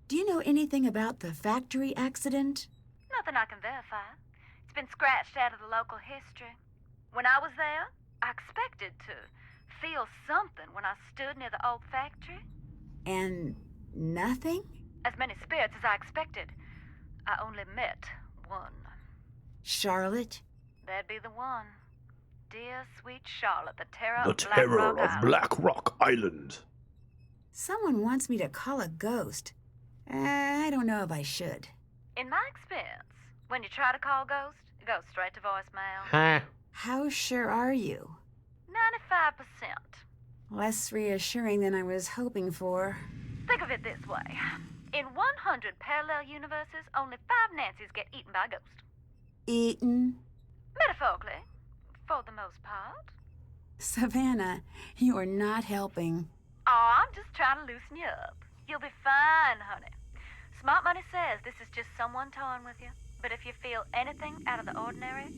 Do you know anything about the factory accident? Nothing I can verify. It's been scratched out of the local history. When I was there, I expected to feel something when I stood near the old factory. And nothing? As many spirits as I expected. I only met one. Charlotte? That'd be the one. Dear sweet Charlotte, the terror The of Black terror Rock of Island. Black Rock Island. Someone wants me to call a ghost. I don't know if I should. In my experience, when you try to call ghost, it goes straight to voicemail. Huh? How sure are you? 95%. Less reassuring than I was hoping for. Think of it this way. In 100 parallel universes, only 5 Nancys get eaten by a ghost. Eaten? Metaphorically, for the most part. Savannah, you are not helping. Oh, I'm just trying to loosen you up. You'll be fine, honey. Smart money says this is just someone toying with you. But if you feel anything out of the ordinary,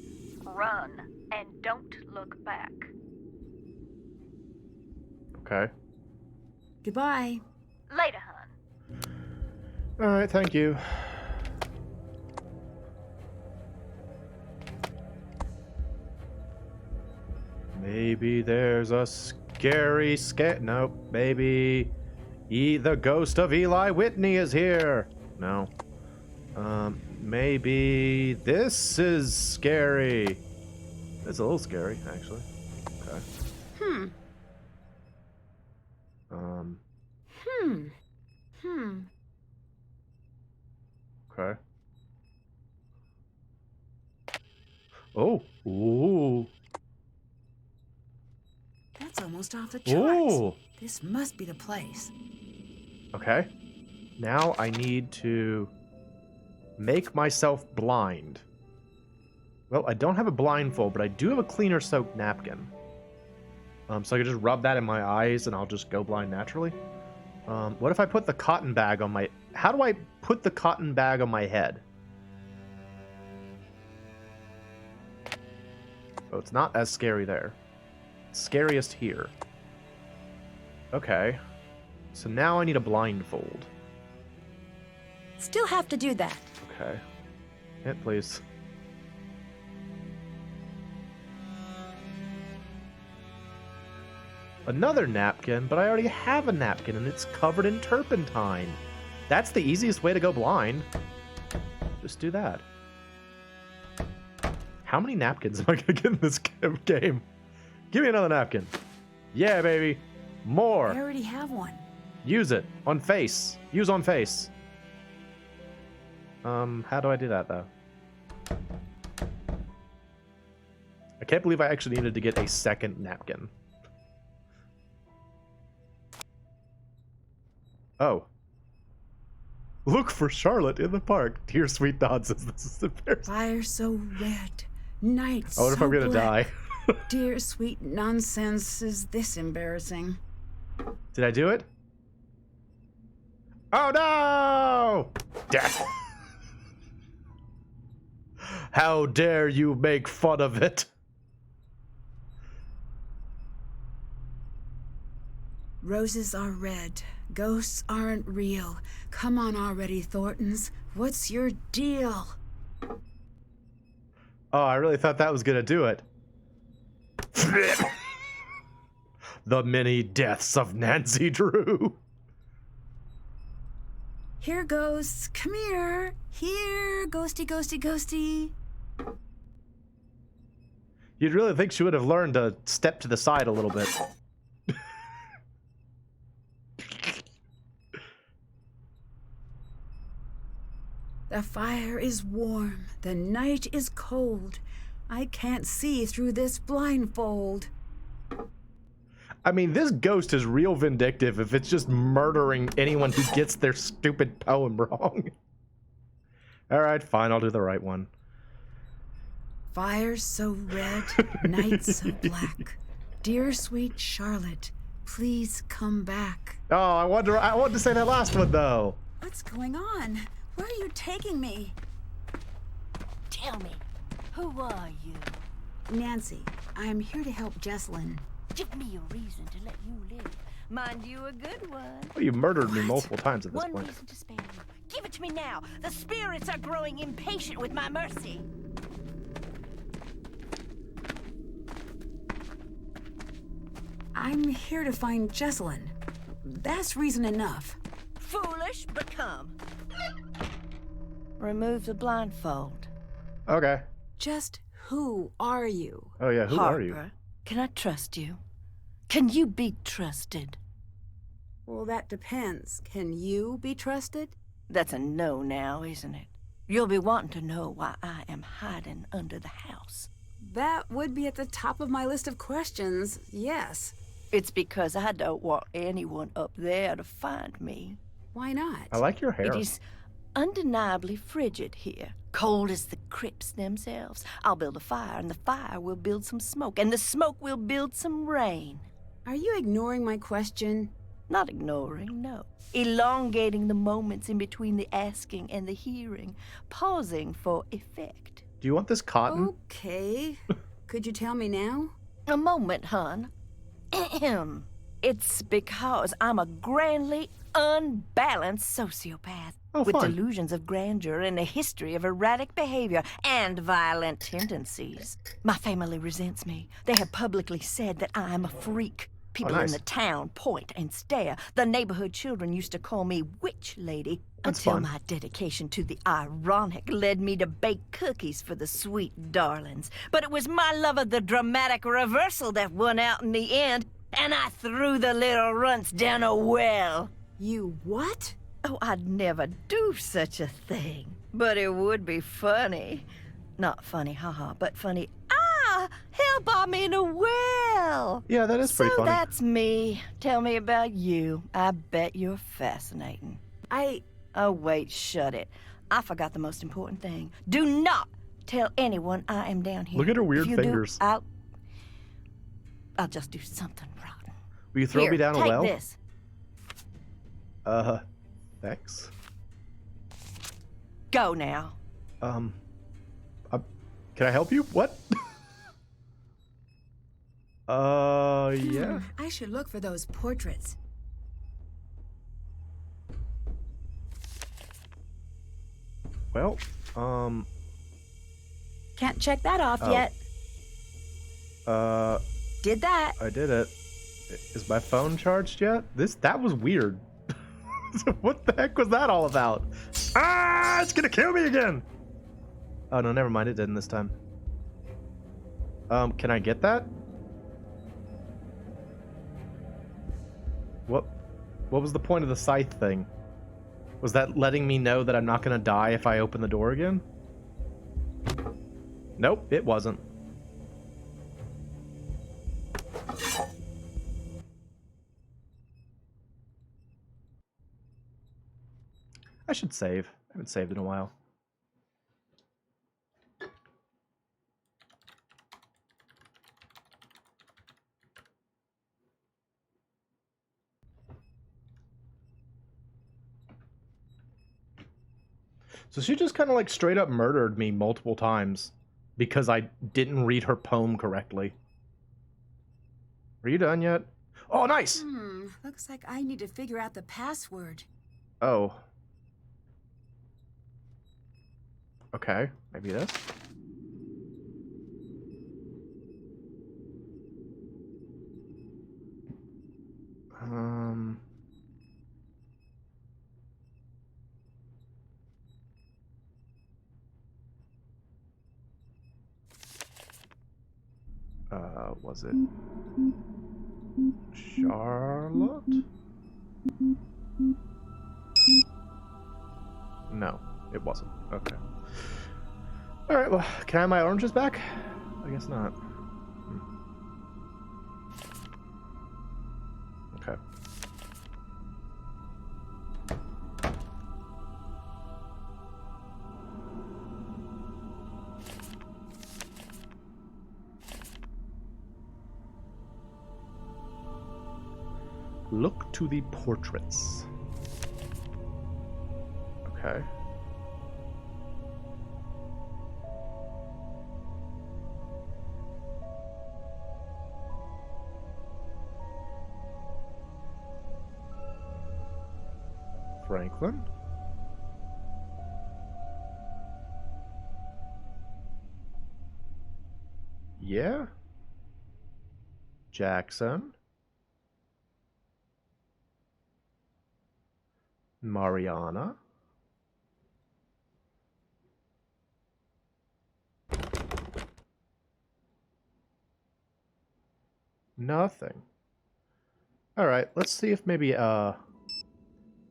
run and don't look back. Okay. Goodbye. Later, hon. Alright, thank you. Maybe there's a scary nope, maybe the ghost of Eli Whitney is here. No. Maybe this is scary. It's a little scary, actually. Okay. Okay. Oh. Ooh. That's almost off the charts. Ooh. This must be the place. Okay. Now I need to make myself blind. Well, I don't have a blindfold, but I do have a cleaner soaked napkin. So I can just rub that in my eyes and I'll just go blind naturally. What if I put the cotton bag on my... How do I put the cotton bag on my head? Oh, it's not as scary there. It's scariest here. Okay. So now I need a blindfold. Still have to do that. Okay. Hit, please. Another napkin, but I already have a napkin and it's covered in turpentine. That's the easiest way to go blind. Just do that. How many napkins am I gonna get in this game? Give me another napkin. Yeah, baby. More. I already have one. Use it. On face. Use on face. How do I do that, though? I can't believe I actually needed to get a second napkin. Oh. Look for Charlotte in the park. Dear sweet Dodd says this is embarrassing. Fire so red, night so I wonder if I'm gonna black. die. Dear sweet nonsense, is this embarrassing? Did I do it? Oh no! Death. How dare you make fun of it? Roses are red. Ghosts aren't real. Come on already, Thorntons. What's your deal? Oh, I really thought that was gonna do it. The many deaths of Mancy Dew. Here, ghosts. Come here. Here, ghosty, ghosty, ghosty. You'd really think she would have learned to step to the side a little bit. The fire is warm. The night is cold. I can't see through this blindfold. I mean, this ghost is real vindictive if it's just murdering anyone who gets their stupid poem wrong. Alright, fine, I'll do the right one. Fire so red, night so black. Dear sweet Charlotte, please come back. Oh, I wanted to say that last one, though. What's going on? Where are you taking me? Tell me, who are you? Nancy, I'm here to help Jessalyn. Give me a reason to let you live. Mind you, a good one. Well, you murdered me multiple times at this One point. reason to spare you. Give it to me now. The spirits are growing impatient with my mercy. I'm here to find Jessalyn. That's reason enough. Foolish, but come. Remove the blindfold. Okay. Just who are you? Oh, yeah, who are you? Harper, can I trust you? Can you be trusted? Well, that depends. Can you be trusted? That's a no now, isn't it? You'll be wanting to know why I am hiding under the house. That would be at the top of my list of questions, yes. It's because I don't want anyone up there to find me. Why not? I like your hair. It is undeniably frigid here. Cold as the crypts themselves. I'll build a fire, and the fire will build some smoke, and the smoke will build some rain. Are you ignoring my question? Not ignoring, no. Elongating the moments in between the asking and the hearing. Pausing for effect. Do you want this cotton? Okay. Could you tell me now? A moment, hon. Ahem. It's because I'm a grandly unbalanced sociopath. Oh, with fun. delusions of grandeur and a history of erratic behavior and violent tendencies. My family resents me. They have publicly said that I am a freak. People nice. in the town point and stare. The neighborhood children used to call me Witch Lady That's until fun. my dedication to the ironic led me to bake cookies for the sweet darlings. But it was my love of the dramatic reversal that won out in the end, and I threw the little runts down a well. You what? Oh, I'd never do such a thing. But it would be funny. Not funny, haha, but funny. Ah! Help, I'm in a well! Yeah, that is pretty so funny. that's me. Tell me about you. I bet you're fascinating. Oh, wait, shut it. I forgot the most important thing. Do not tell anyone I am down here. Look at her weird If you fingers. Do, I'll just do something rotten. Will you throw Here, me down a take well? This. Thanks. Go now. Can I help you? What? Yeah. I should look for those portraits. Well, Can't check that off yet. Did that. I did it. Is my phone charged yet? That was weird. What the heck was that all about? Ah, it's gonna kill me again. Oh no, never mind. It didn't this time. Can I get that? What was the point of the scythe thing? Was that letting me know that I'm not gonna die if I open the door again? Nope, it wasn't. I should save. I haven't saved in a while. So she just kind of like straight up murdered me multiple times because I didn't read her poem correctly. Are you done yet? Oh, nice! Looks like I need to figure out the password. Oh. Okay, maybe this. Was it Charlotte? No, it wasn't. Okay. Alright, well, can I have my oranges back? I guess not. Okay. Look to the portraits. Okay. Franklin? Yeah? Jackson? Mariana? Nothing. Alright, let's see if maybe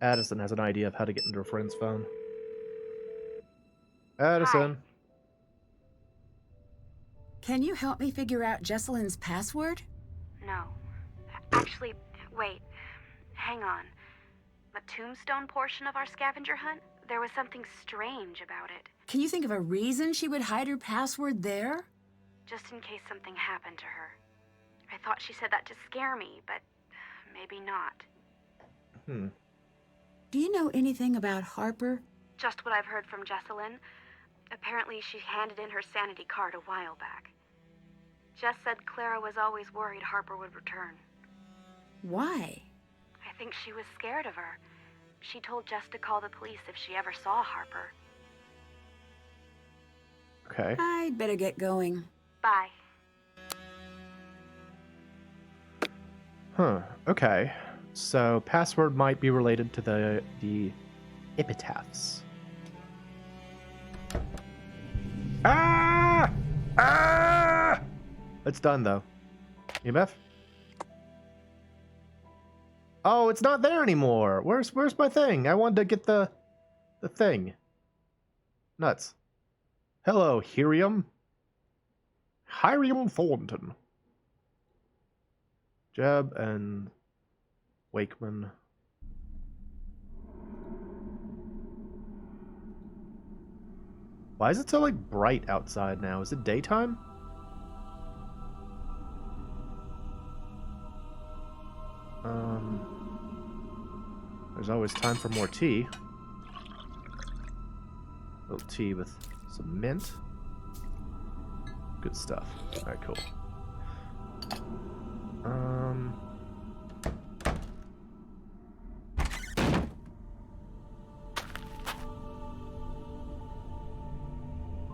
Addison has an idea of how to get into her friend's phone. Addison. Hi. Can you help me figure out Jesselyn's password? No. Actually, wait. Hang on. The tombstone portion of our scavenger hunt? There was something strange about it. Can you think of a reason she would hide her password there? Just in case something happened to her. I thought she said that to scare me, but maybe not. Do you know anything about Harper? Just what I've heard from Jesselyn. Apparently she handed in her sanity card a while back. Jess said Clara was always worried Harper would return. Why? I think she was scared of her. She told Jess to call the police if she ever saw Harper. Okay. I'd better get going. Bye. Huh. Okay. So password might be related to the epitaphs. Ah! Ah! It's done though. EMF? Oh, it's not there anymore. Where's my thing? I wanted to get the thing. Nuts. Hello, Hirium. Hirium Thornton. Jeb and Wakeman. Why is it so, like, bright outside now? Is it daytime? There's always time for more tea. A little tea with some mint. Good stuff. Alright, cool.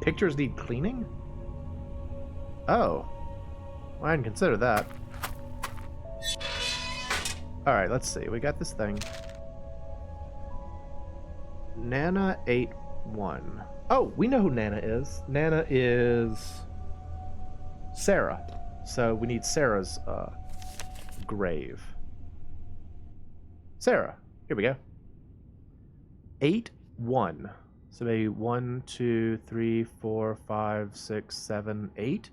Pictures need cleaning? Oh. Well, I hadn't considered that. Alright, let's see. We got this thing. Nana ate one. Oh, we know who Nana is. Nana is Sarah. So we need Sarah's grave. Sarah. Here we go. 8-1. So maybe 1, 2, 3, 4, 5, 6, 7, 8.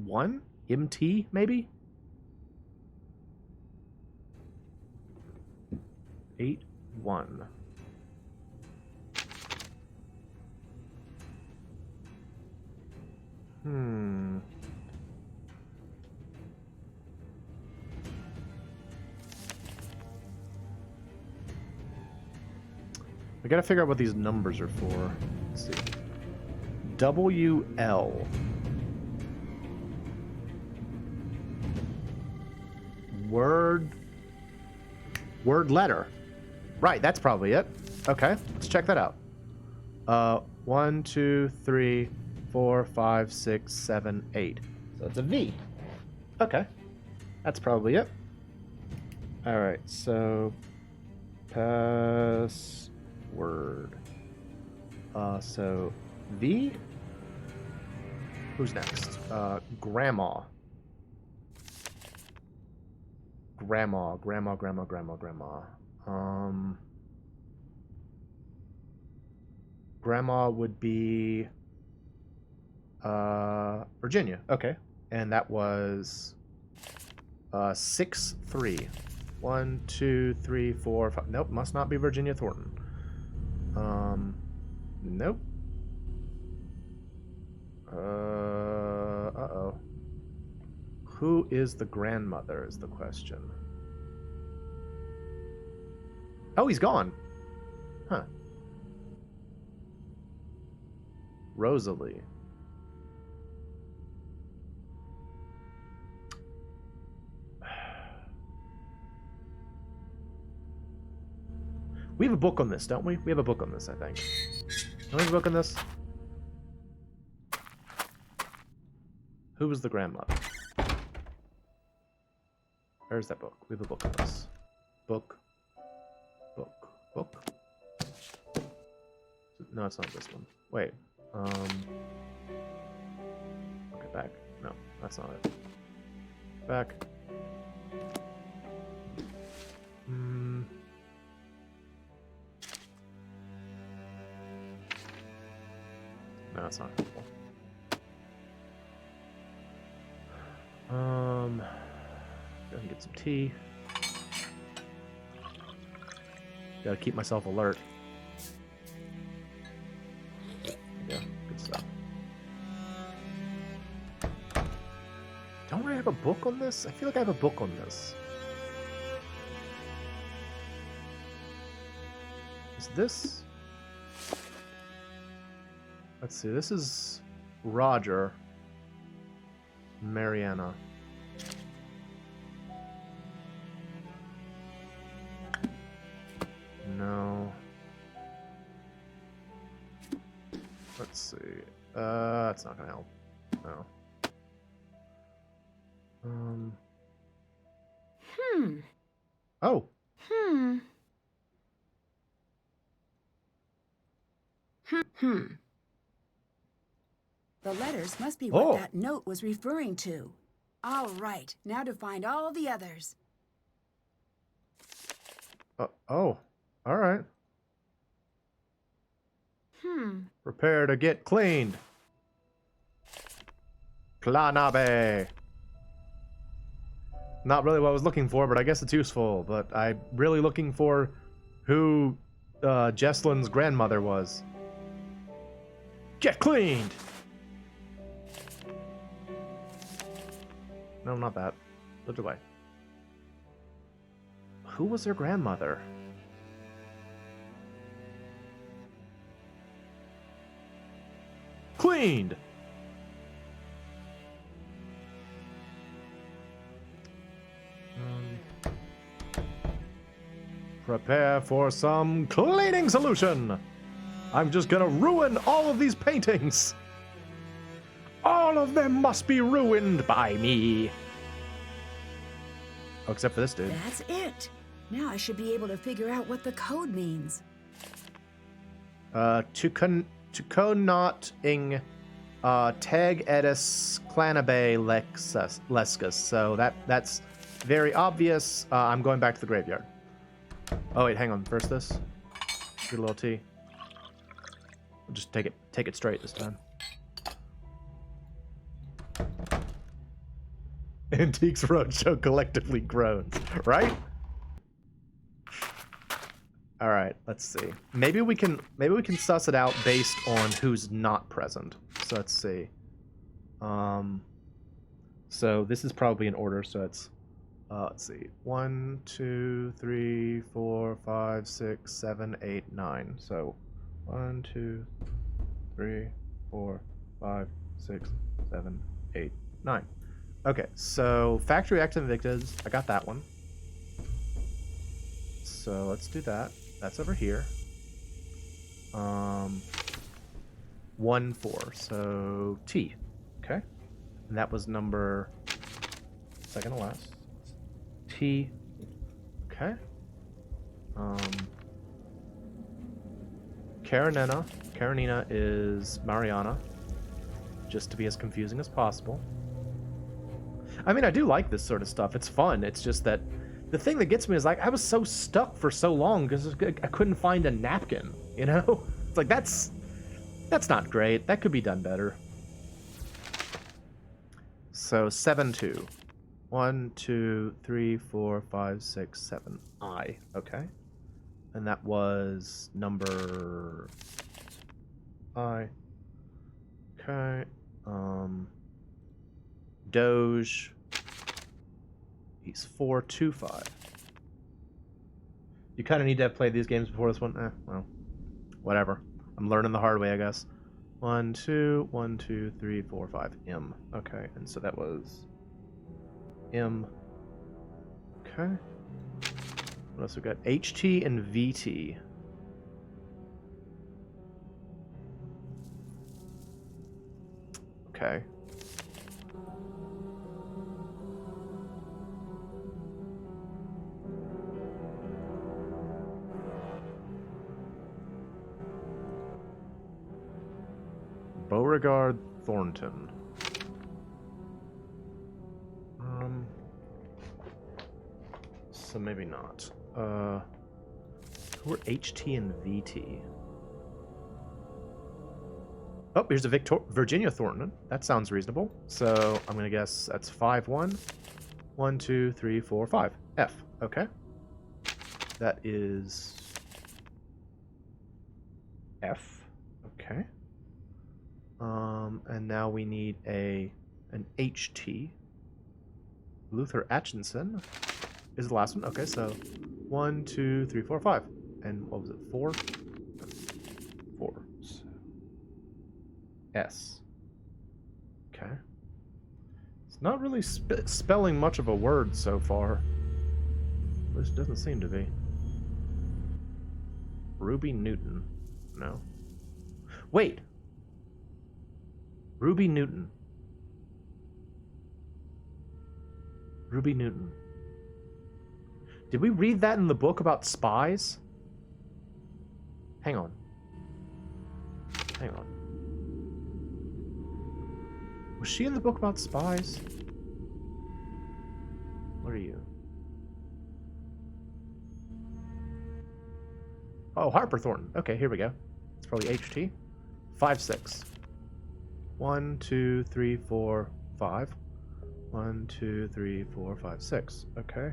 1? MT, maybe? 8-1. We gotta figure out what these numbers are for. Let's see. WL. Word letter. Right, that's probably it. Okay, let's check that out. 1, 2, 3, 4, 5, 6, 7, 8. So it's a V. Okay. That's probably it. Alright, so password. So V. Who's next? Grandma. Grandma. Grandma would be Virginia. Okay. And that was 6-3. 1, 2, 3, 4, 5. Nope, must not be Virginia Thornton. Nope. Uh-oh. Who is the grandmother is the question. Oh, he's gone. Huh. Rosalie. We have a book on this, don't we? We have a book on this, I think. Don't we have a book on this? Who was the grandmother? Where's that book? We have a book on this. Book. No, it's not this one. Wait. Okay, back. No, that's not it. Back. No, that's not helpful. Go and get some tea. Gotta keep myself alert. Yeah, good stuff. Don't I have a book on this? I feel like I have a book on this. Is this... Let's see, this is Roger. Mariana. No. Let's see. That's not gonna help. No. Oh. The letters must be what that note was referring to. All right, now to find all the others. Oh. All right. Prepare to get cleaned. Planabe. Not really what I was looking for, but I guess it's useful. But I'm really looking for who Jesslyn's grandmother was. Get cleaned! No, not that. Look away. Who was their grandmother? Cleaned! Prepare for some cleaning solution! I'm just gonna ruin all of these paintings. All of them must be ruined by me. Oh, except for this dude. That's it. Now I should be able to figure out what the code means. Tuconot ing tag edis clanabe lescus. So that's very obvious. I'm going back to the graveyard. Oh wait, hang on. First this. Get a little tea. We'll just take it straight this time. Antiques Roadshow collectively groans, right? All right, let's see. Maybe we can suss it out based on who's not present. So let's see. So this is probably in order. So it's let's see. 1, 2, 3, 4, 5, 6, 7, 8, 9. So 1, 2, 3, 4, 5, 6, 7, 8, 9. Okay, so Factory X Invictus, I got that one. So let's do that. That's over here. 1, 4. So T. Okay. And that was number second to last. T. Okay. Karenina is Mariana. Just to be as confusing as possible. I mean, I do like this sort of stuff. It's fun. It's just that the thing that gets me is like I was so stuck for so long because I couldn't find a napkin. You know, it's like that's not great. That could be done better. So 7-2. 1, 2, 3, 4, 5, 6, 7. I. Okay. And that was number I. Okay. Doge. He's 4-2-5. You kind of need to have played these games before this one. Well, whatever. I'm learning the hard way, I guess. 1, 2, 1, 2, 3, 4, 5. M. Okay, and so that was M. Okay. What else we got? HT and VT. Okay. Beauregard Thornton. So maybe not. Who are HT and VT? Oh, here's a Virginia Thornton. That sounds reasonable. So I'm gonna guess that's 5-1. 1, 2, 3, 4, 5. F. Okay. That is F. Okay. And now we need an HT. Luther Atchison is the last one. Okay, so 1, 2, 3, 4, 5. And what was it? 4? 4. So S. Okay. It's not really spelling much of a word so far. This doesn't seem to be. Ruby Newton. No. Wait. Ruby Newton. Ruby Newton. Did we read that in the book about spies? Hang on. Hang on. Was she in the book about spies? What are you? Oh, Harper Thornton. Okay, here we go. It's probably HT. 5-6. 1, 2, 3, 4, 5. 1, 2, 3, 4, 5, 6. Okay.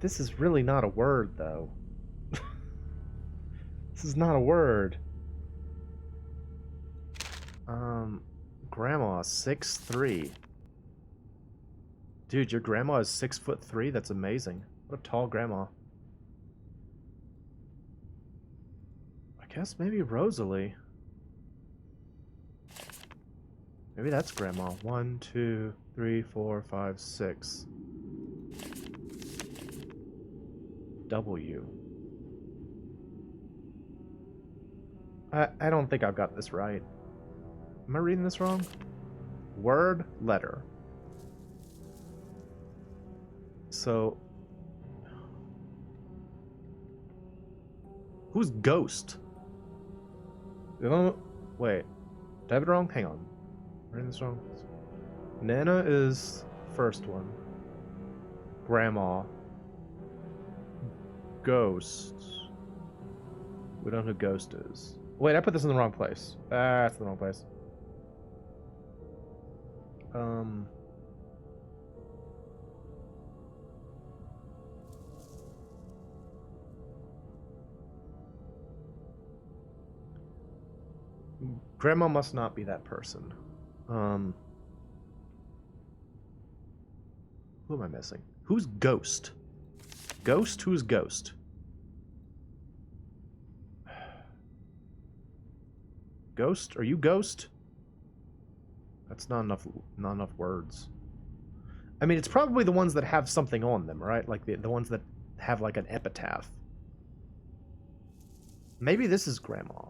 This is really not a word, though. This is not a word. Grandma, 6'3". Dude, your grandma is 6'3"? That's amazing. What a tall grandma. I guess maybe Rosalie. Maybe that's grandma. 1, 2, 3, 4, 5, 6. W. I don't think I've got this right. Am I reading this wrong? Word, letter. So... Who's Ghost? Wait. Did I have it wrong? Hang on. Am I reading this wrong? Nana is first one. Grandma. Ghost. We don't know who Ghost is. Wait, I put this in the wrong place. That's the wrong place. Grandma must not be that person. Who am I missing? Who's Ghost? Ghost? Who's Ghost? Ghost? Are you Ghost? That's not enough words. I mean, it's probably the ones that have something on them, right? Like the ones that have like an epitaph. Maybe this is Grandma.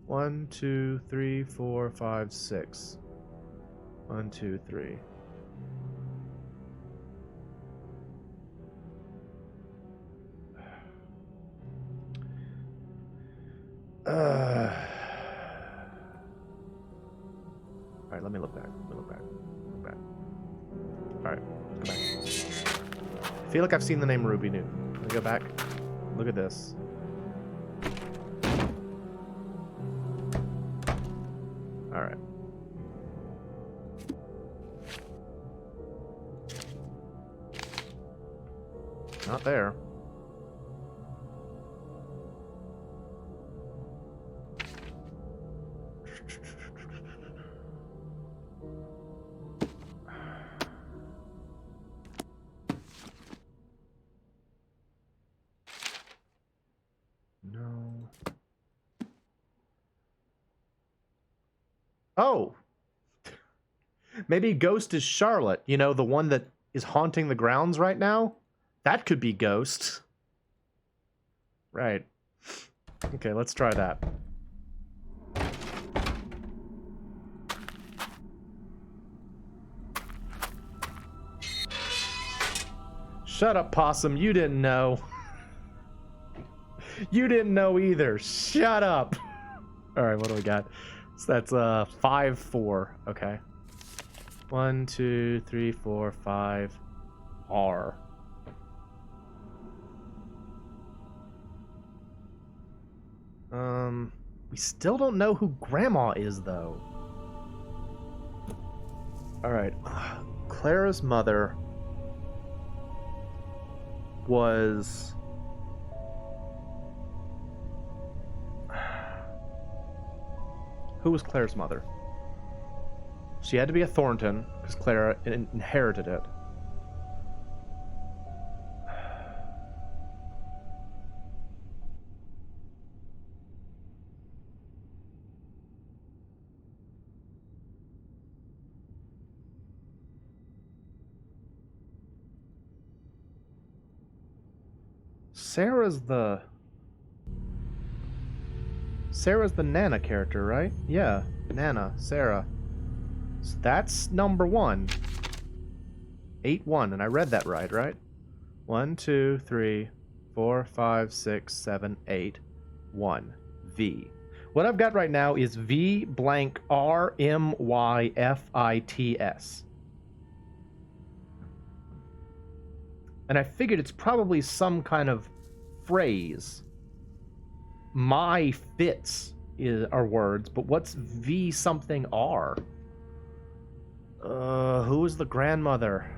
1, 2, 3, 4, 5, 6. 1, 2, 3. Alright, let me look back. Look back. Alright, go back. I feel like I've seen the name Ruby Newton. Let me go back. Look at this. Alright. Not there. No. Oh! Maybe Ghost is Charlotte, you know, the one that is haunting the grounds right now? That could be Ghost. Right. Okay, let's try that. Shut up, Possum. You didn't know. You didn't know either. Shut up. Alright, what do we got? So that's 5, 4. Okay. 1, 2, 3, 4, 5. R. We still don't know who Grandma is, though. Alright. Clara's mother was... Who was Clara's mother? She had to be a Thornton, because Clara inherited it. Sarah's the Nana character, right? Yeah, Nana, Sarah. So that's number 1. 8, 1, and I read that right? 1, 2, 3, 4, 5, 6, 7, 8, 1. V. What I've got right now is V blank R M Y F I T S. And I figured it's probably some kind of phrase. My fits are words, but what's V something R? Who is the grandmother?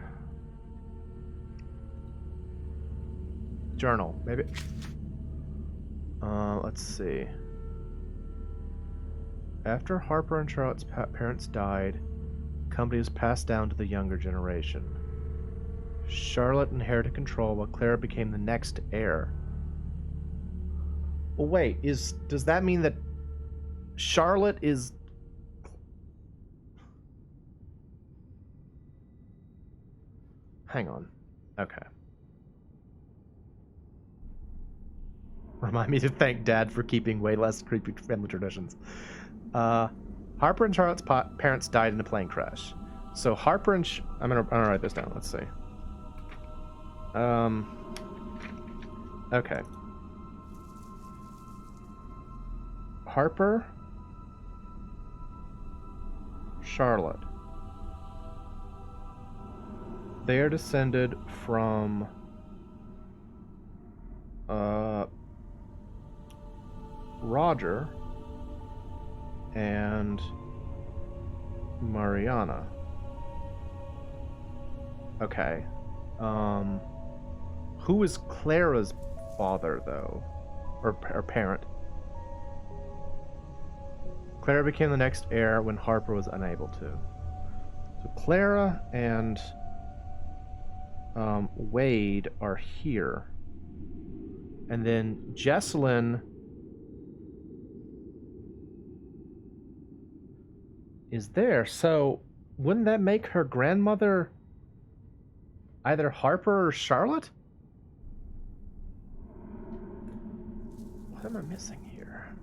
Journal, maybe. Let's see. After Harper and Charlotte's parents died, the company was passed down to the younger generation. Charlotte inherited control while Clara became the next heir. Well, wait, does that mean that Charlotte is... Hang on. Okay. Remind me to thank Dad for keeping way less creepy family traditions. Harper and Charlotte's parents died in a plane crash. So Harper and I'm gonna write this down. Let's see. Okay. Harper, Charlotte. They are descended from Roger and Mariana. Okay. Who is Clara's father, though? Or parent? Clara became the next heir when Harper was unable to. So Clara and Wade are here. And then Jessalyn is there. So wouldn't that make her grandmother either Harper or Charlotte? What am I missing here?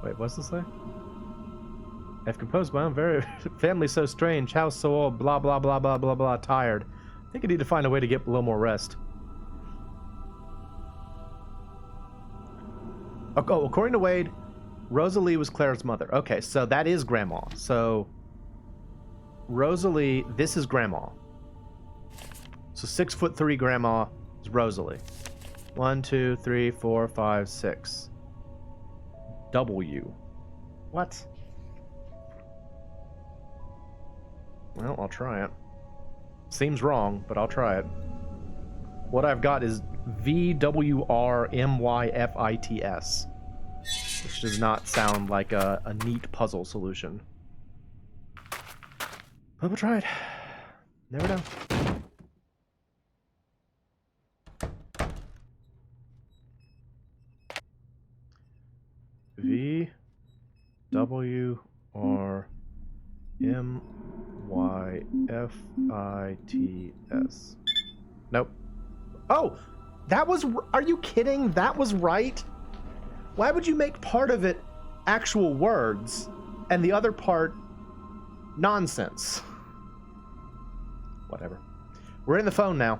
Wait, what's this say? I've composed my own family so strange, house so old, blah, blah, blah, blah, blah, blah, tired. I think I need to find a way to get a little more rest. Oh, according to Wade, Rosalie was Clara's mother. Okay, so that is Grandma. So, Rosalie, this is Grandma. So 6'3" Grandma is Rosalie. 1, 2, 3, 4, 5, 6. W. What? Well, I'll try it. Seems wrong, but I'll try it. What I've got is VWRMYFITS, which does not sound like a neat puzzle solution. But we'll try it. Never know. VWRMYFITS. Nope. Oh! That was... Are you kidding? That was right? Why would you make part of it actual words and the other part nonsense? Whatever. We're in the phone now.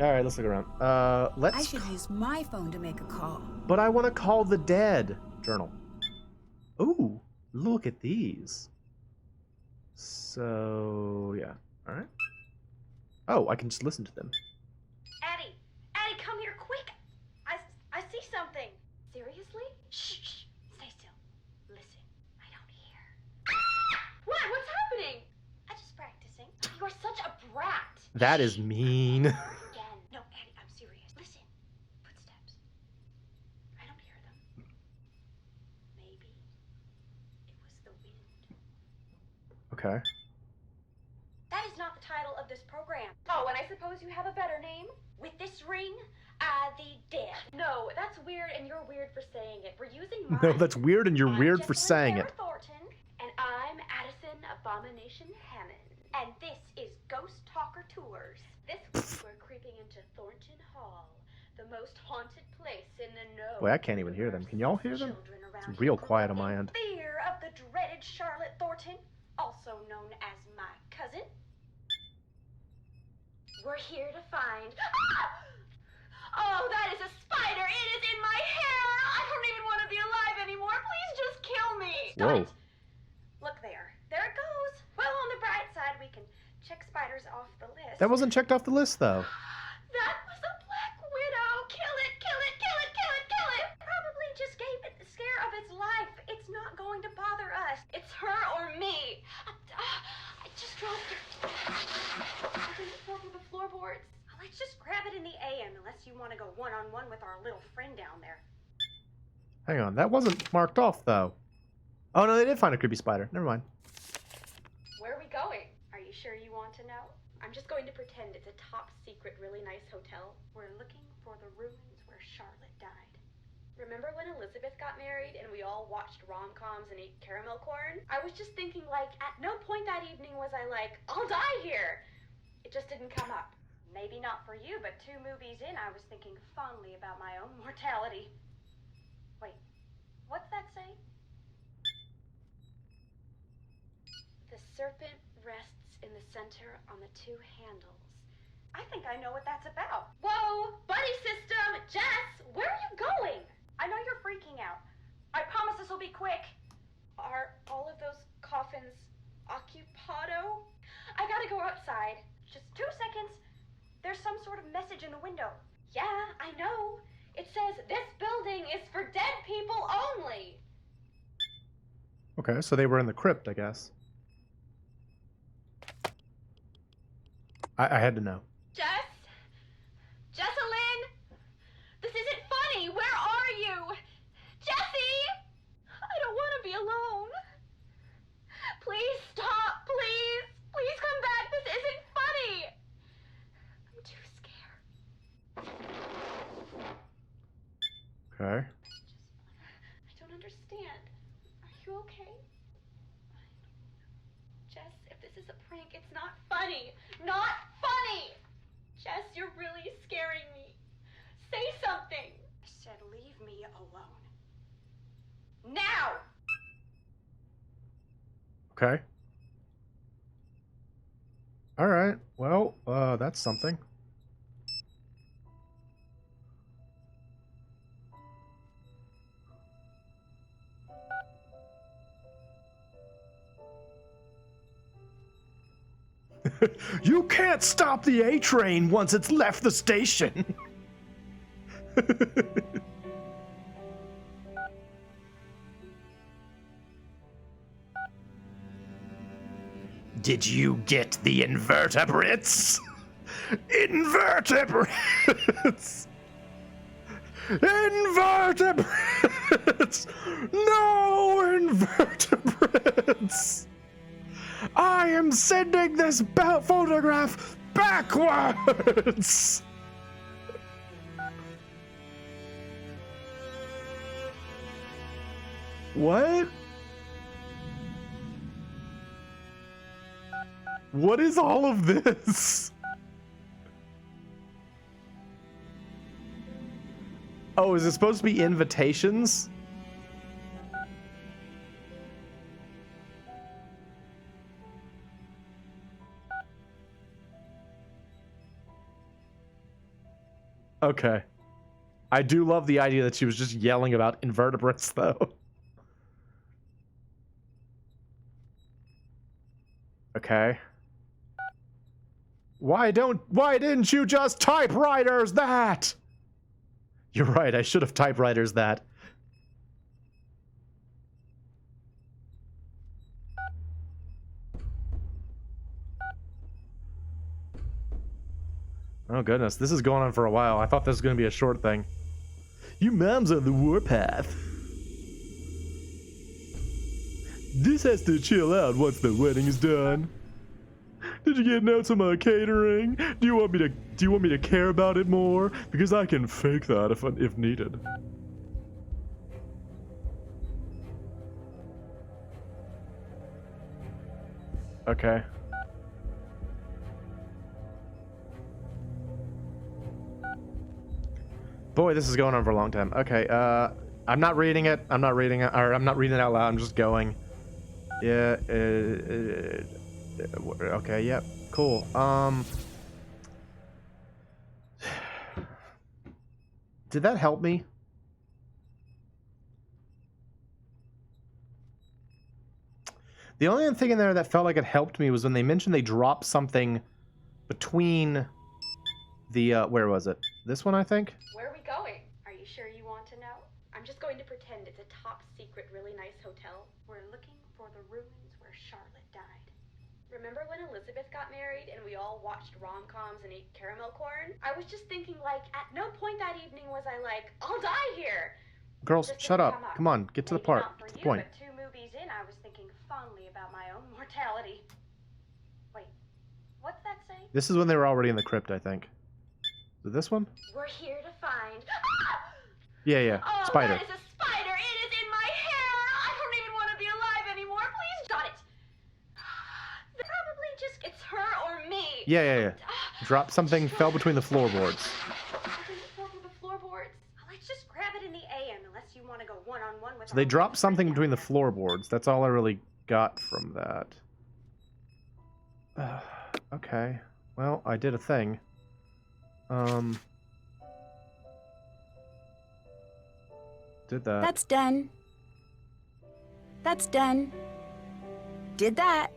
All right, let's look around. I should use my phone to make a call. But I want to call the dead. Journal. Ooh, look at these. So, yeah. All right. Oh, I can just listen to them. Addie! Addie, come here, quick! I see something! Seriously? Shh, stay still. Listen, I don't hear. What? What's happening? I'm just practicing. You are such a brat! That is mean. Again. No, Addie, I'm serious. Listen. Footsteps. I don't hear them. Maybe it was the wind. Okay. That is not the title of this program. Oh, and I suppose you have a better name? With this ring, the dead. No, that's weird, and you're weird for saying it. We're using mine. No, that's weird, and you're weird for saying it. Thornton, and I'm Addison Abomination Hammond. And this is Ghost Talker Tours. This week we're creeping into Thornton Hall, the most haunted place in the know. Wait, I can't even hear them. Can y'all hear them? It's real quiet on my end. Fear of the dreaded Charlotte Thornton, also known as my cousin. We're here to find... Oh, that is a spider! It is in my hair! I don't even want to be alive anymore! Please just kill me! Whoa. Look there. There it goes. Well, on the bright side, we can check spiders off the list. That wasn't checked off the list, though. That was a black widow! Kill it, kill it, kill it, kill it, kill it! Probably just gave it the scare of its life. It's not going to bother us. It's her or me. I just dropped it. Open the floor with the floorboards. Let's just grab it in the AM, unless you want to go one-on-one with our little friend down there. Hang on, that wasn't marked off, though. Oh, no, they did find a creepy spider. Never mind. Where are we going? Are you sure you want to know? I'm just going to pretend it's a top-secret, really nice hotel. We're looking for the ruins where Charlotte died. Remember when Elizabeth got married and we all watched rom-coms and ate caramel corn? I was just thinking, like, at no point that evening was I like, I'll die here. It just didn't come up. Maybe not for you, but 2 movies in, I was thinking fondly about my own mortality. Wait, what's that say? The serpent rests in the center on the 2 handles. I think I know what that's about. Whoa, buddy system! Jess, where are you going? I know you're freaking out. I promise this will be quick. Are all of those coffins occupado? I gotta go outside. Just 2 seconds. There's some sort of message in the window. Yeah, I know. It says, this building is for dead people only. Okay, so they were in the crypt, I guess. I had to know. Jess? Jessalyn? This isn't funny. Where are you? Jessie? I don't want to be alone. Please stop, please. Please come back. This isn't funny. I'm too scared. Okay. I don't understand. Are you okay? Jess, if this is a prank, it's not funny. Not funny! Jess, you're really scaring me. Say something. I said leave me alone. Now! Okay. Alright, well, that's something. You can't stop the A train once it's left the station. Did you get the invertebrates? Invertebrates! Invertebrates! No invertebrates! I am sending this photograph backwards! What? What is all of this? Oh, is it supposed to be invitations? Okay. I do love the idea that she was just yelling about invertebrates, though. Okay. Why didn't you just typewriters that? You're right, I should have typewriters that. Oh goodness, this is going on for a while. I thought this was going to be a short thing. Your mom's on the warpath. This has to chill out once the wedding is done. Did you get notes on my catering? Do you want me to care about it more? Because I can fake that if needed. Okay. Boy, this is going on for a long time. Okay, I'm not reading it. I'm not reading it out loud. I'm just going. Yeah, okay, yep, cool. Did that help me? The only thing in there that felt like it helped me was when they mentioned they dropped something between the, where was it? This one, I think? Where are we going? Are you sure you want to know? I'm just going to pretend it's a top secret, really nice hotel. We're looking for the ruins where Charlotte died. Remember when Elizabeth got married and we all watched rom-coms and ate caramel corn? I was just thinking, like, at no point that evening was I like, I'll die here. Girls, shut up. Come on, get to the part. Not for Get to the you, point. but 2 movies in, I was thinking fondly about my own mortality. Wait, what's that say? This is when they were already in the crypt, I think. Is it this one? We're here to find... Yeah. Oh, Spider. that is a spider. It is in my hair. I don't even want to be alive anymore. Please got it. That probably just gets her or me. Yeah. Drop something, fell between the floorboards. Something fell through the floorboards. Let's just grab it in the AM unless you want to go one-on-one with So they dropped something between the floorboards. That's all I really got from that. Okay. Well, I did a thing. Did that. That's done. That's done. Did that.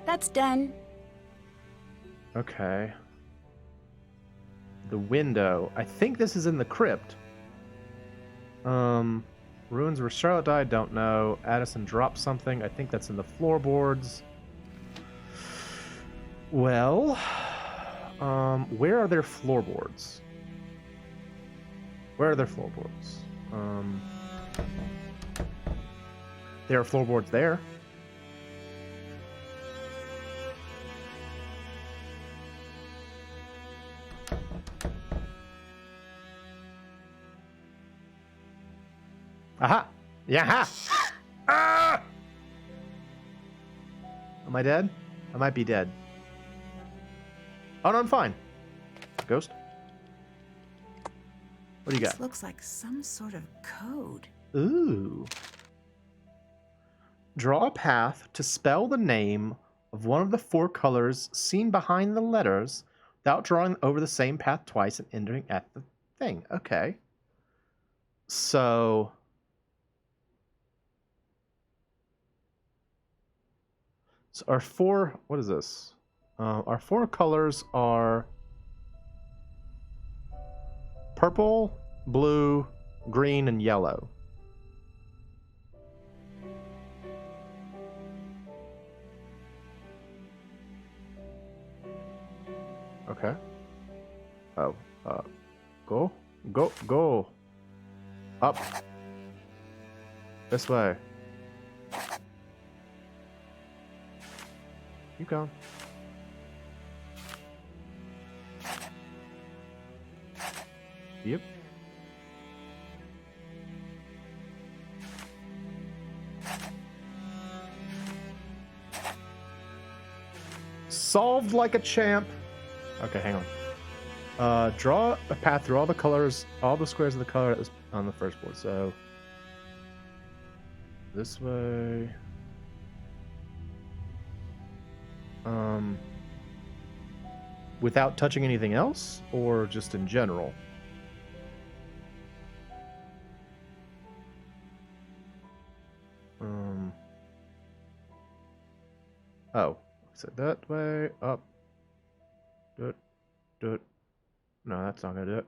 That's done. Okay. The window. I think this is in the crypt. Ruins where Charlotte died, don't know. Addison dropped something. I think that's in the floorboards. Well, where are their floorboards? Where are their floorboards? There are floorboards there. Aha! Yeah! Ah! Am I dead? I might be dead. Oh no, I'm fine. Ghost? What do you got? This looks like some sort of code. Ooh. Draw a path to spell the name of one of the 4 colors seen behind the letters without drawing over the same path twice and entering at the thing. Okay. So... So our 4, what is this? Our 4 colors are purple, blue, green, and yellow. Okay. Oh, go. Up. This way. Keep going. Yep. Solved like a champ. Okay, hang on. Draw a path through all the colors, all the squares of the color that was on the first board. So this way. Without touching anything else, or just in general? Oh, so that way, up. Do it. No, that's not gonna do it.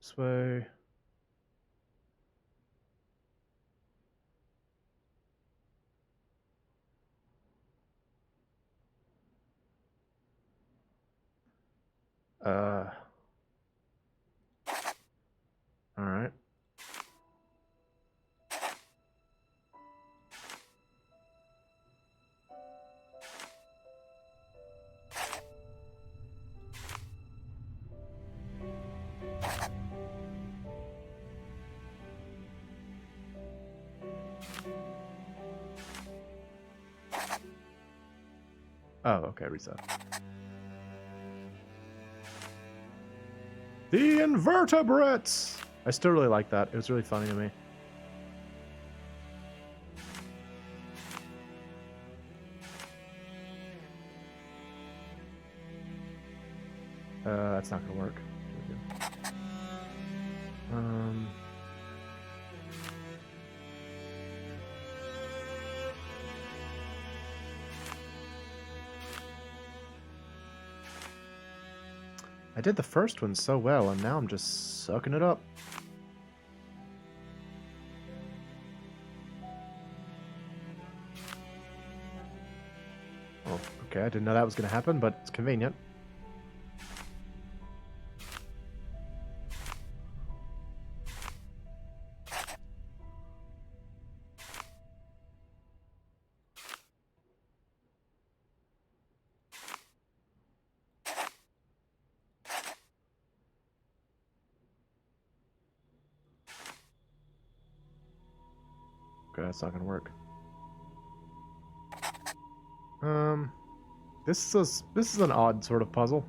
This way. All right. Oh, okay, reset. The invertebrates! I still really like that. It was really funny to me. That's not gonna work. I did the first one so well, and now I'm just sucking it up. Oh, okay, I didn't know that was going to happen, but it's convenient. Okay, that's not gonna work. This is an odd sort of puzzle.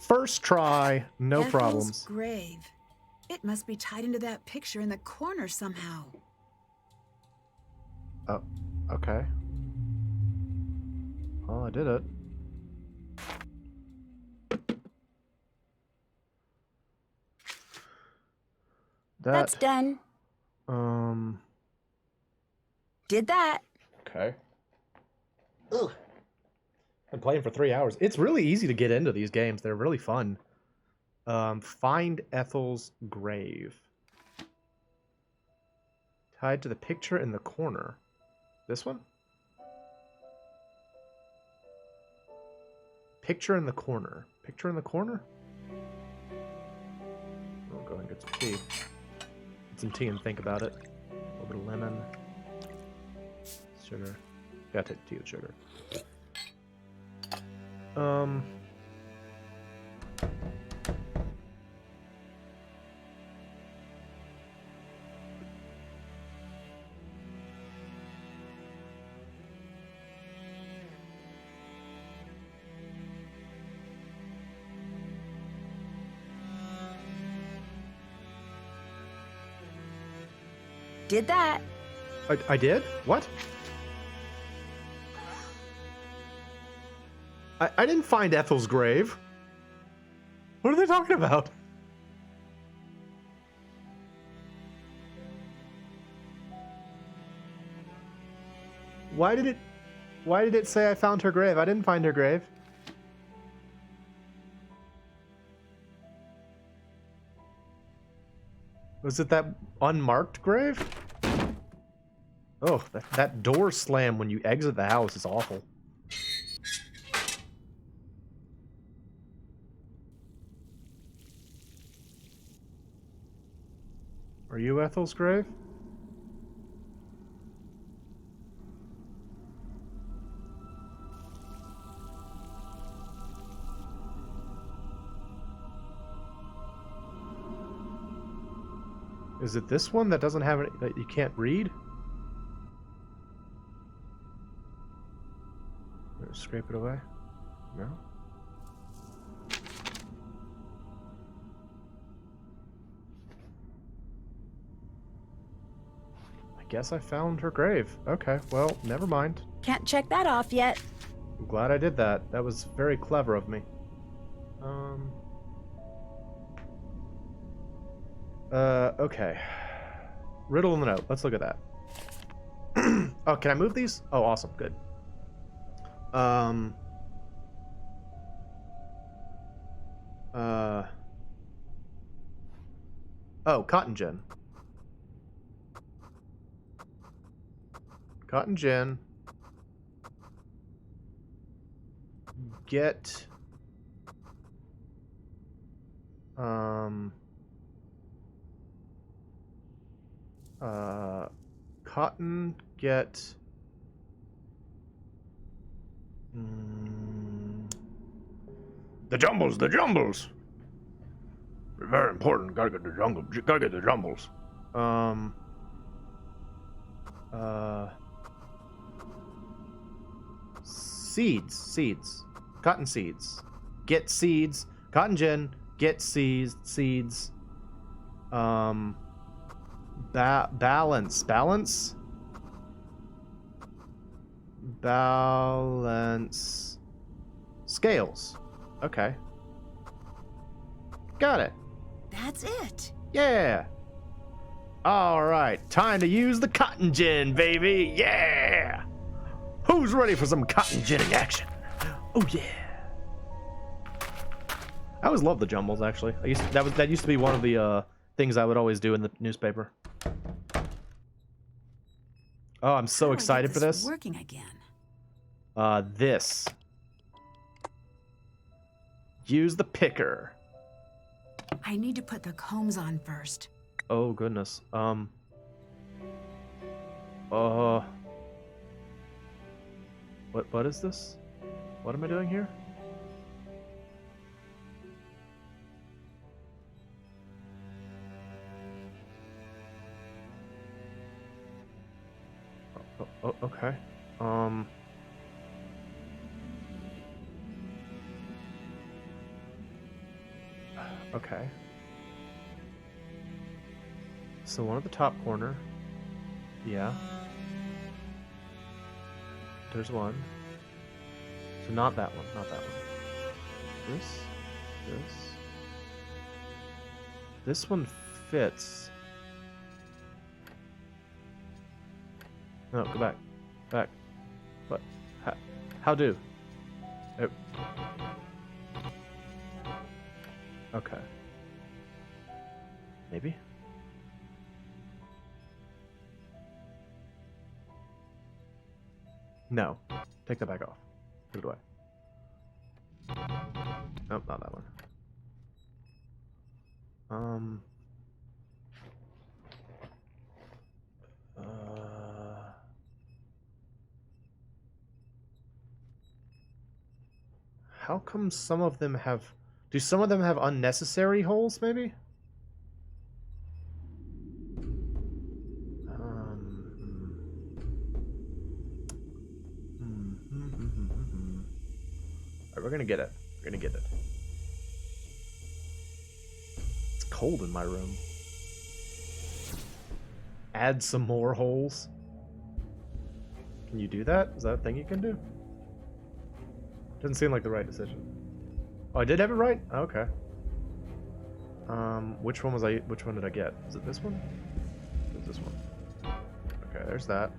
First try, no Ethel's problems. grave. It must be tied into that picture in the corner somehow. Oh, okay. Well, I did it. That's done. Did that. Okay. Ugh. Been playing for 3 hours. It's really easy to get into these games. They're really fun. Find Ethel's grave. Tied to the picture in the corner. This one? Picture in the corner. Picture in the corner? I'll go and get some tea. Get some tea and think about it. A little bit of lemon. Sugar. Gotta take tea with sugar. Did that. I did? What? I didn't find Ethel's grave. What are they talking about? Why did it say I found her grave? I didn't find her grave. Was it that unmarked grave? Oh, that door slam when you exit the house is awful. Are you Ethel's grave? Is it this one that doesn't have any, that you can't read? Scrape it away? No? I guess I found her grave. Okay, well, never mind. Can't check that off yet. I'm glad I did that. That was very clever of me. Okay. Riddle in the note. Let's look at that. Oh, can I move these? Oh, awesome. Good. Oh, cotton gin. Cotton gin. Get... cotton, get... The jumbles, the jumbles! They're very important. Gotta get the jungle. Gotta get the jumbles. Seeds. Cotton seeds. Get seeds. Cotton gin. Get seeds. Balance. Scales. Okay. Got it. That's it. Yeah. All right, time to use the cotton gin, baby. Yeah. Who's ready for some cotton ginning action? Oh yeah. I always loved the jumbles. Actually, that used to be one of the things I would always do in the newspaper. Oh, I'm so excited for this. Working again. This. Use the picker. I need to put the combs on first. Oh goodness. What is this? What am I doing here? Oh, okay. Okay. So one at the top corner. Yeah. There's one. So not that one, not that one. This one fits. No, go back. Back. What? How do? Oh. Okay. Maybe? No. Take that back off. Put it away. Nope, not that one. How come some of them have... Do some of them have unnecessary holes, maybe? Alright, we're gonna get it. We're gonna get it. It's cold in my room. Add some more holes. Can you do that? Is that a thing you can do? Doesn't seem like the right decision. Oh, I did have it right? Okay. Which one did I get? Is it this one? It's this one. Okay, there's that.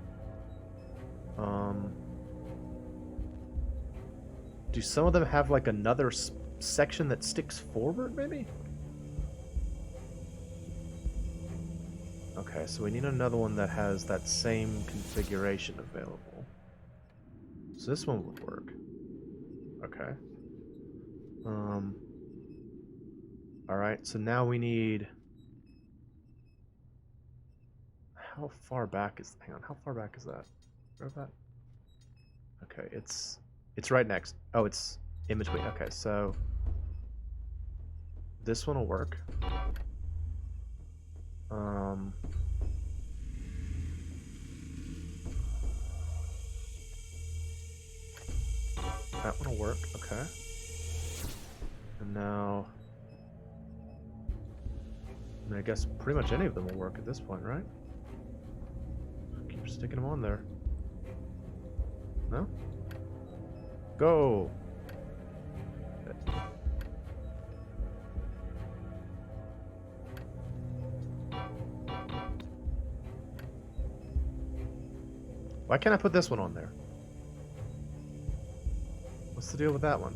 Do some of them have like another section that sticks forward, maybe? Okay, so we need another one that has that same configuration available. So this one would work. Okay. Alright, so now we need... How far back is... Hang on, how far back is that? Where that? Okay, it's right next. Oh, it's in between. Okay, so... This one will work. That one will work, okay. And now... I mean, I guess pretty much any of them will work at this point, right? Keep sticking them on there. No? Go! Why can't I put this one on there? What's the deal with that one?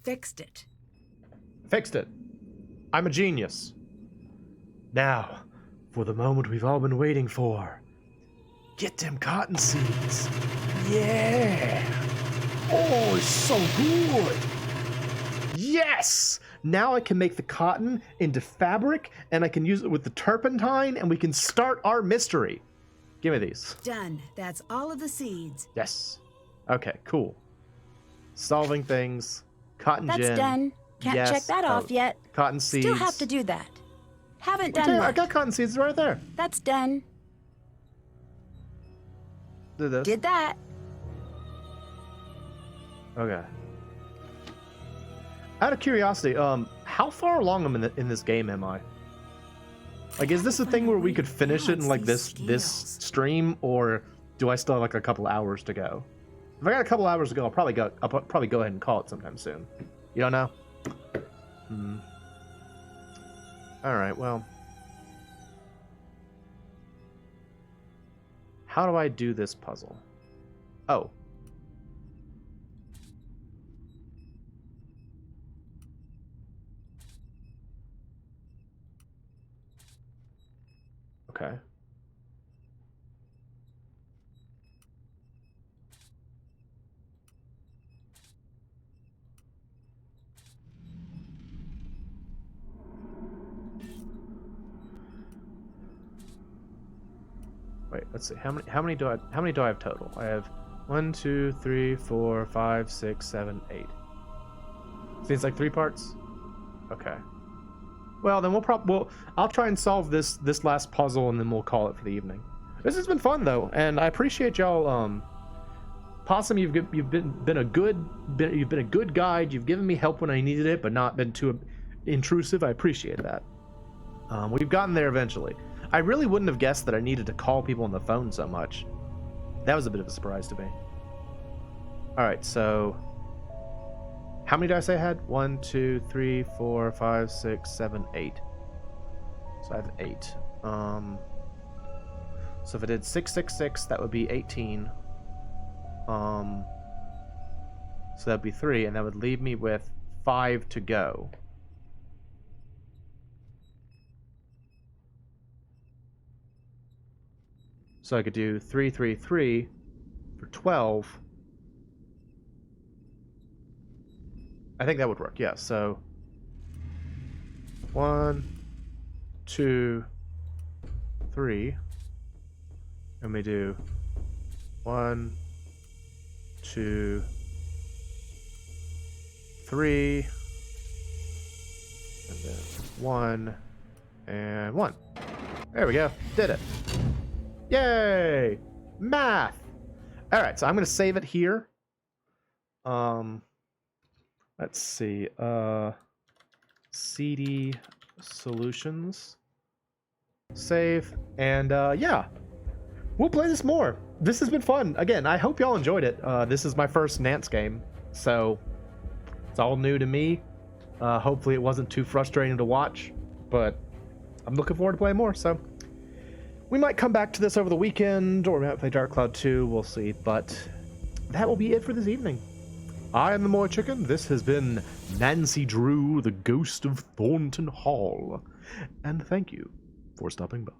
Fixed it. Fixed it. I'm a genius. Now, for the moment we've all been waiting for. Get them cotton seeds. Yeah. Oh, it's so good. Yes. Now I can make the cotton into fabric, and I can use it with the turpentine, and we can start our mystery. Give me these. Done. That's all of the seeds. Yes. Okay, cool. Solving things. Cotton gin. That's done. Can't yes. check that off yet. Cotton seeds. Still have to do that. Haven't done I much. got cotton seeds right there. That's done. Do this. Did that. Okay. Out of curiosity, how far along in this game am I? Like, is this a thing where we could finish it in like this stream, or do I still have like a couple hours to go? If I got a couple hours to go, I'll probably go ahead and call it sometime soon. You don't know? All right. Well, how do I do this puzzle? Oh. Okay. Wait, let's see. How many do I have total? I have 1, 2, 3, 4, 5, 6, 7, 8. Seems like 3 parts? Okay. Well, then I'll try and solve this last puzzle, and then we'll call it for the evening. This has been fun though, and I appreciate y'all. Possum, you've been a good guide. You've given me help when I needed it, but not been too intrusive. I appreciate that. We've gotten there eventually. I really wouldn't have guessed that I needed to call people on the phone so much. That was a bit of a surprise to me. All right, so how many did I say I had? 1, 2, 3, 4, 5, 6, 7, 8. So I have 8. So if I did 666, that would be 18. So that'd be 3, and that would leave me with 5 to go. So I could do 3, 3, 3 for 12. I think that would work, yeah. So 1, 2, 3. And we do 1, 2, 3. And then 1 and 1. There we go. Did it. Yay! Math! Alright, so I'm going to save it here. Let's see. CD Solutions. Save. And, yeah. We'll play this more. This has been fun. Again, I hope y'all enjoyed it. This is my first Nance game, so it's all new to me. Hopefully it wasn't too frustrating to watch, but I'm looking forward to playing more, so we might come back to this over the weekend, or we might play Dark Cloud 2, we'll see, but that will be it for this evening. I am the MoeChicken. This has been Mancy Dew, the Ghost of Thornton Hall, and thank you for stopping by.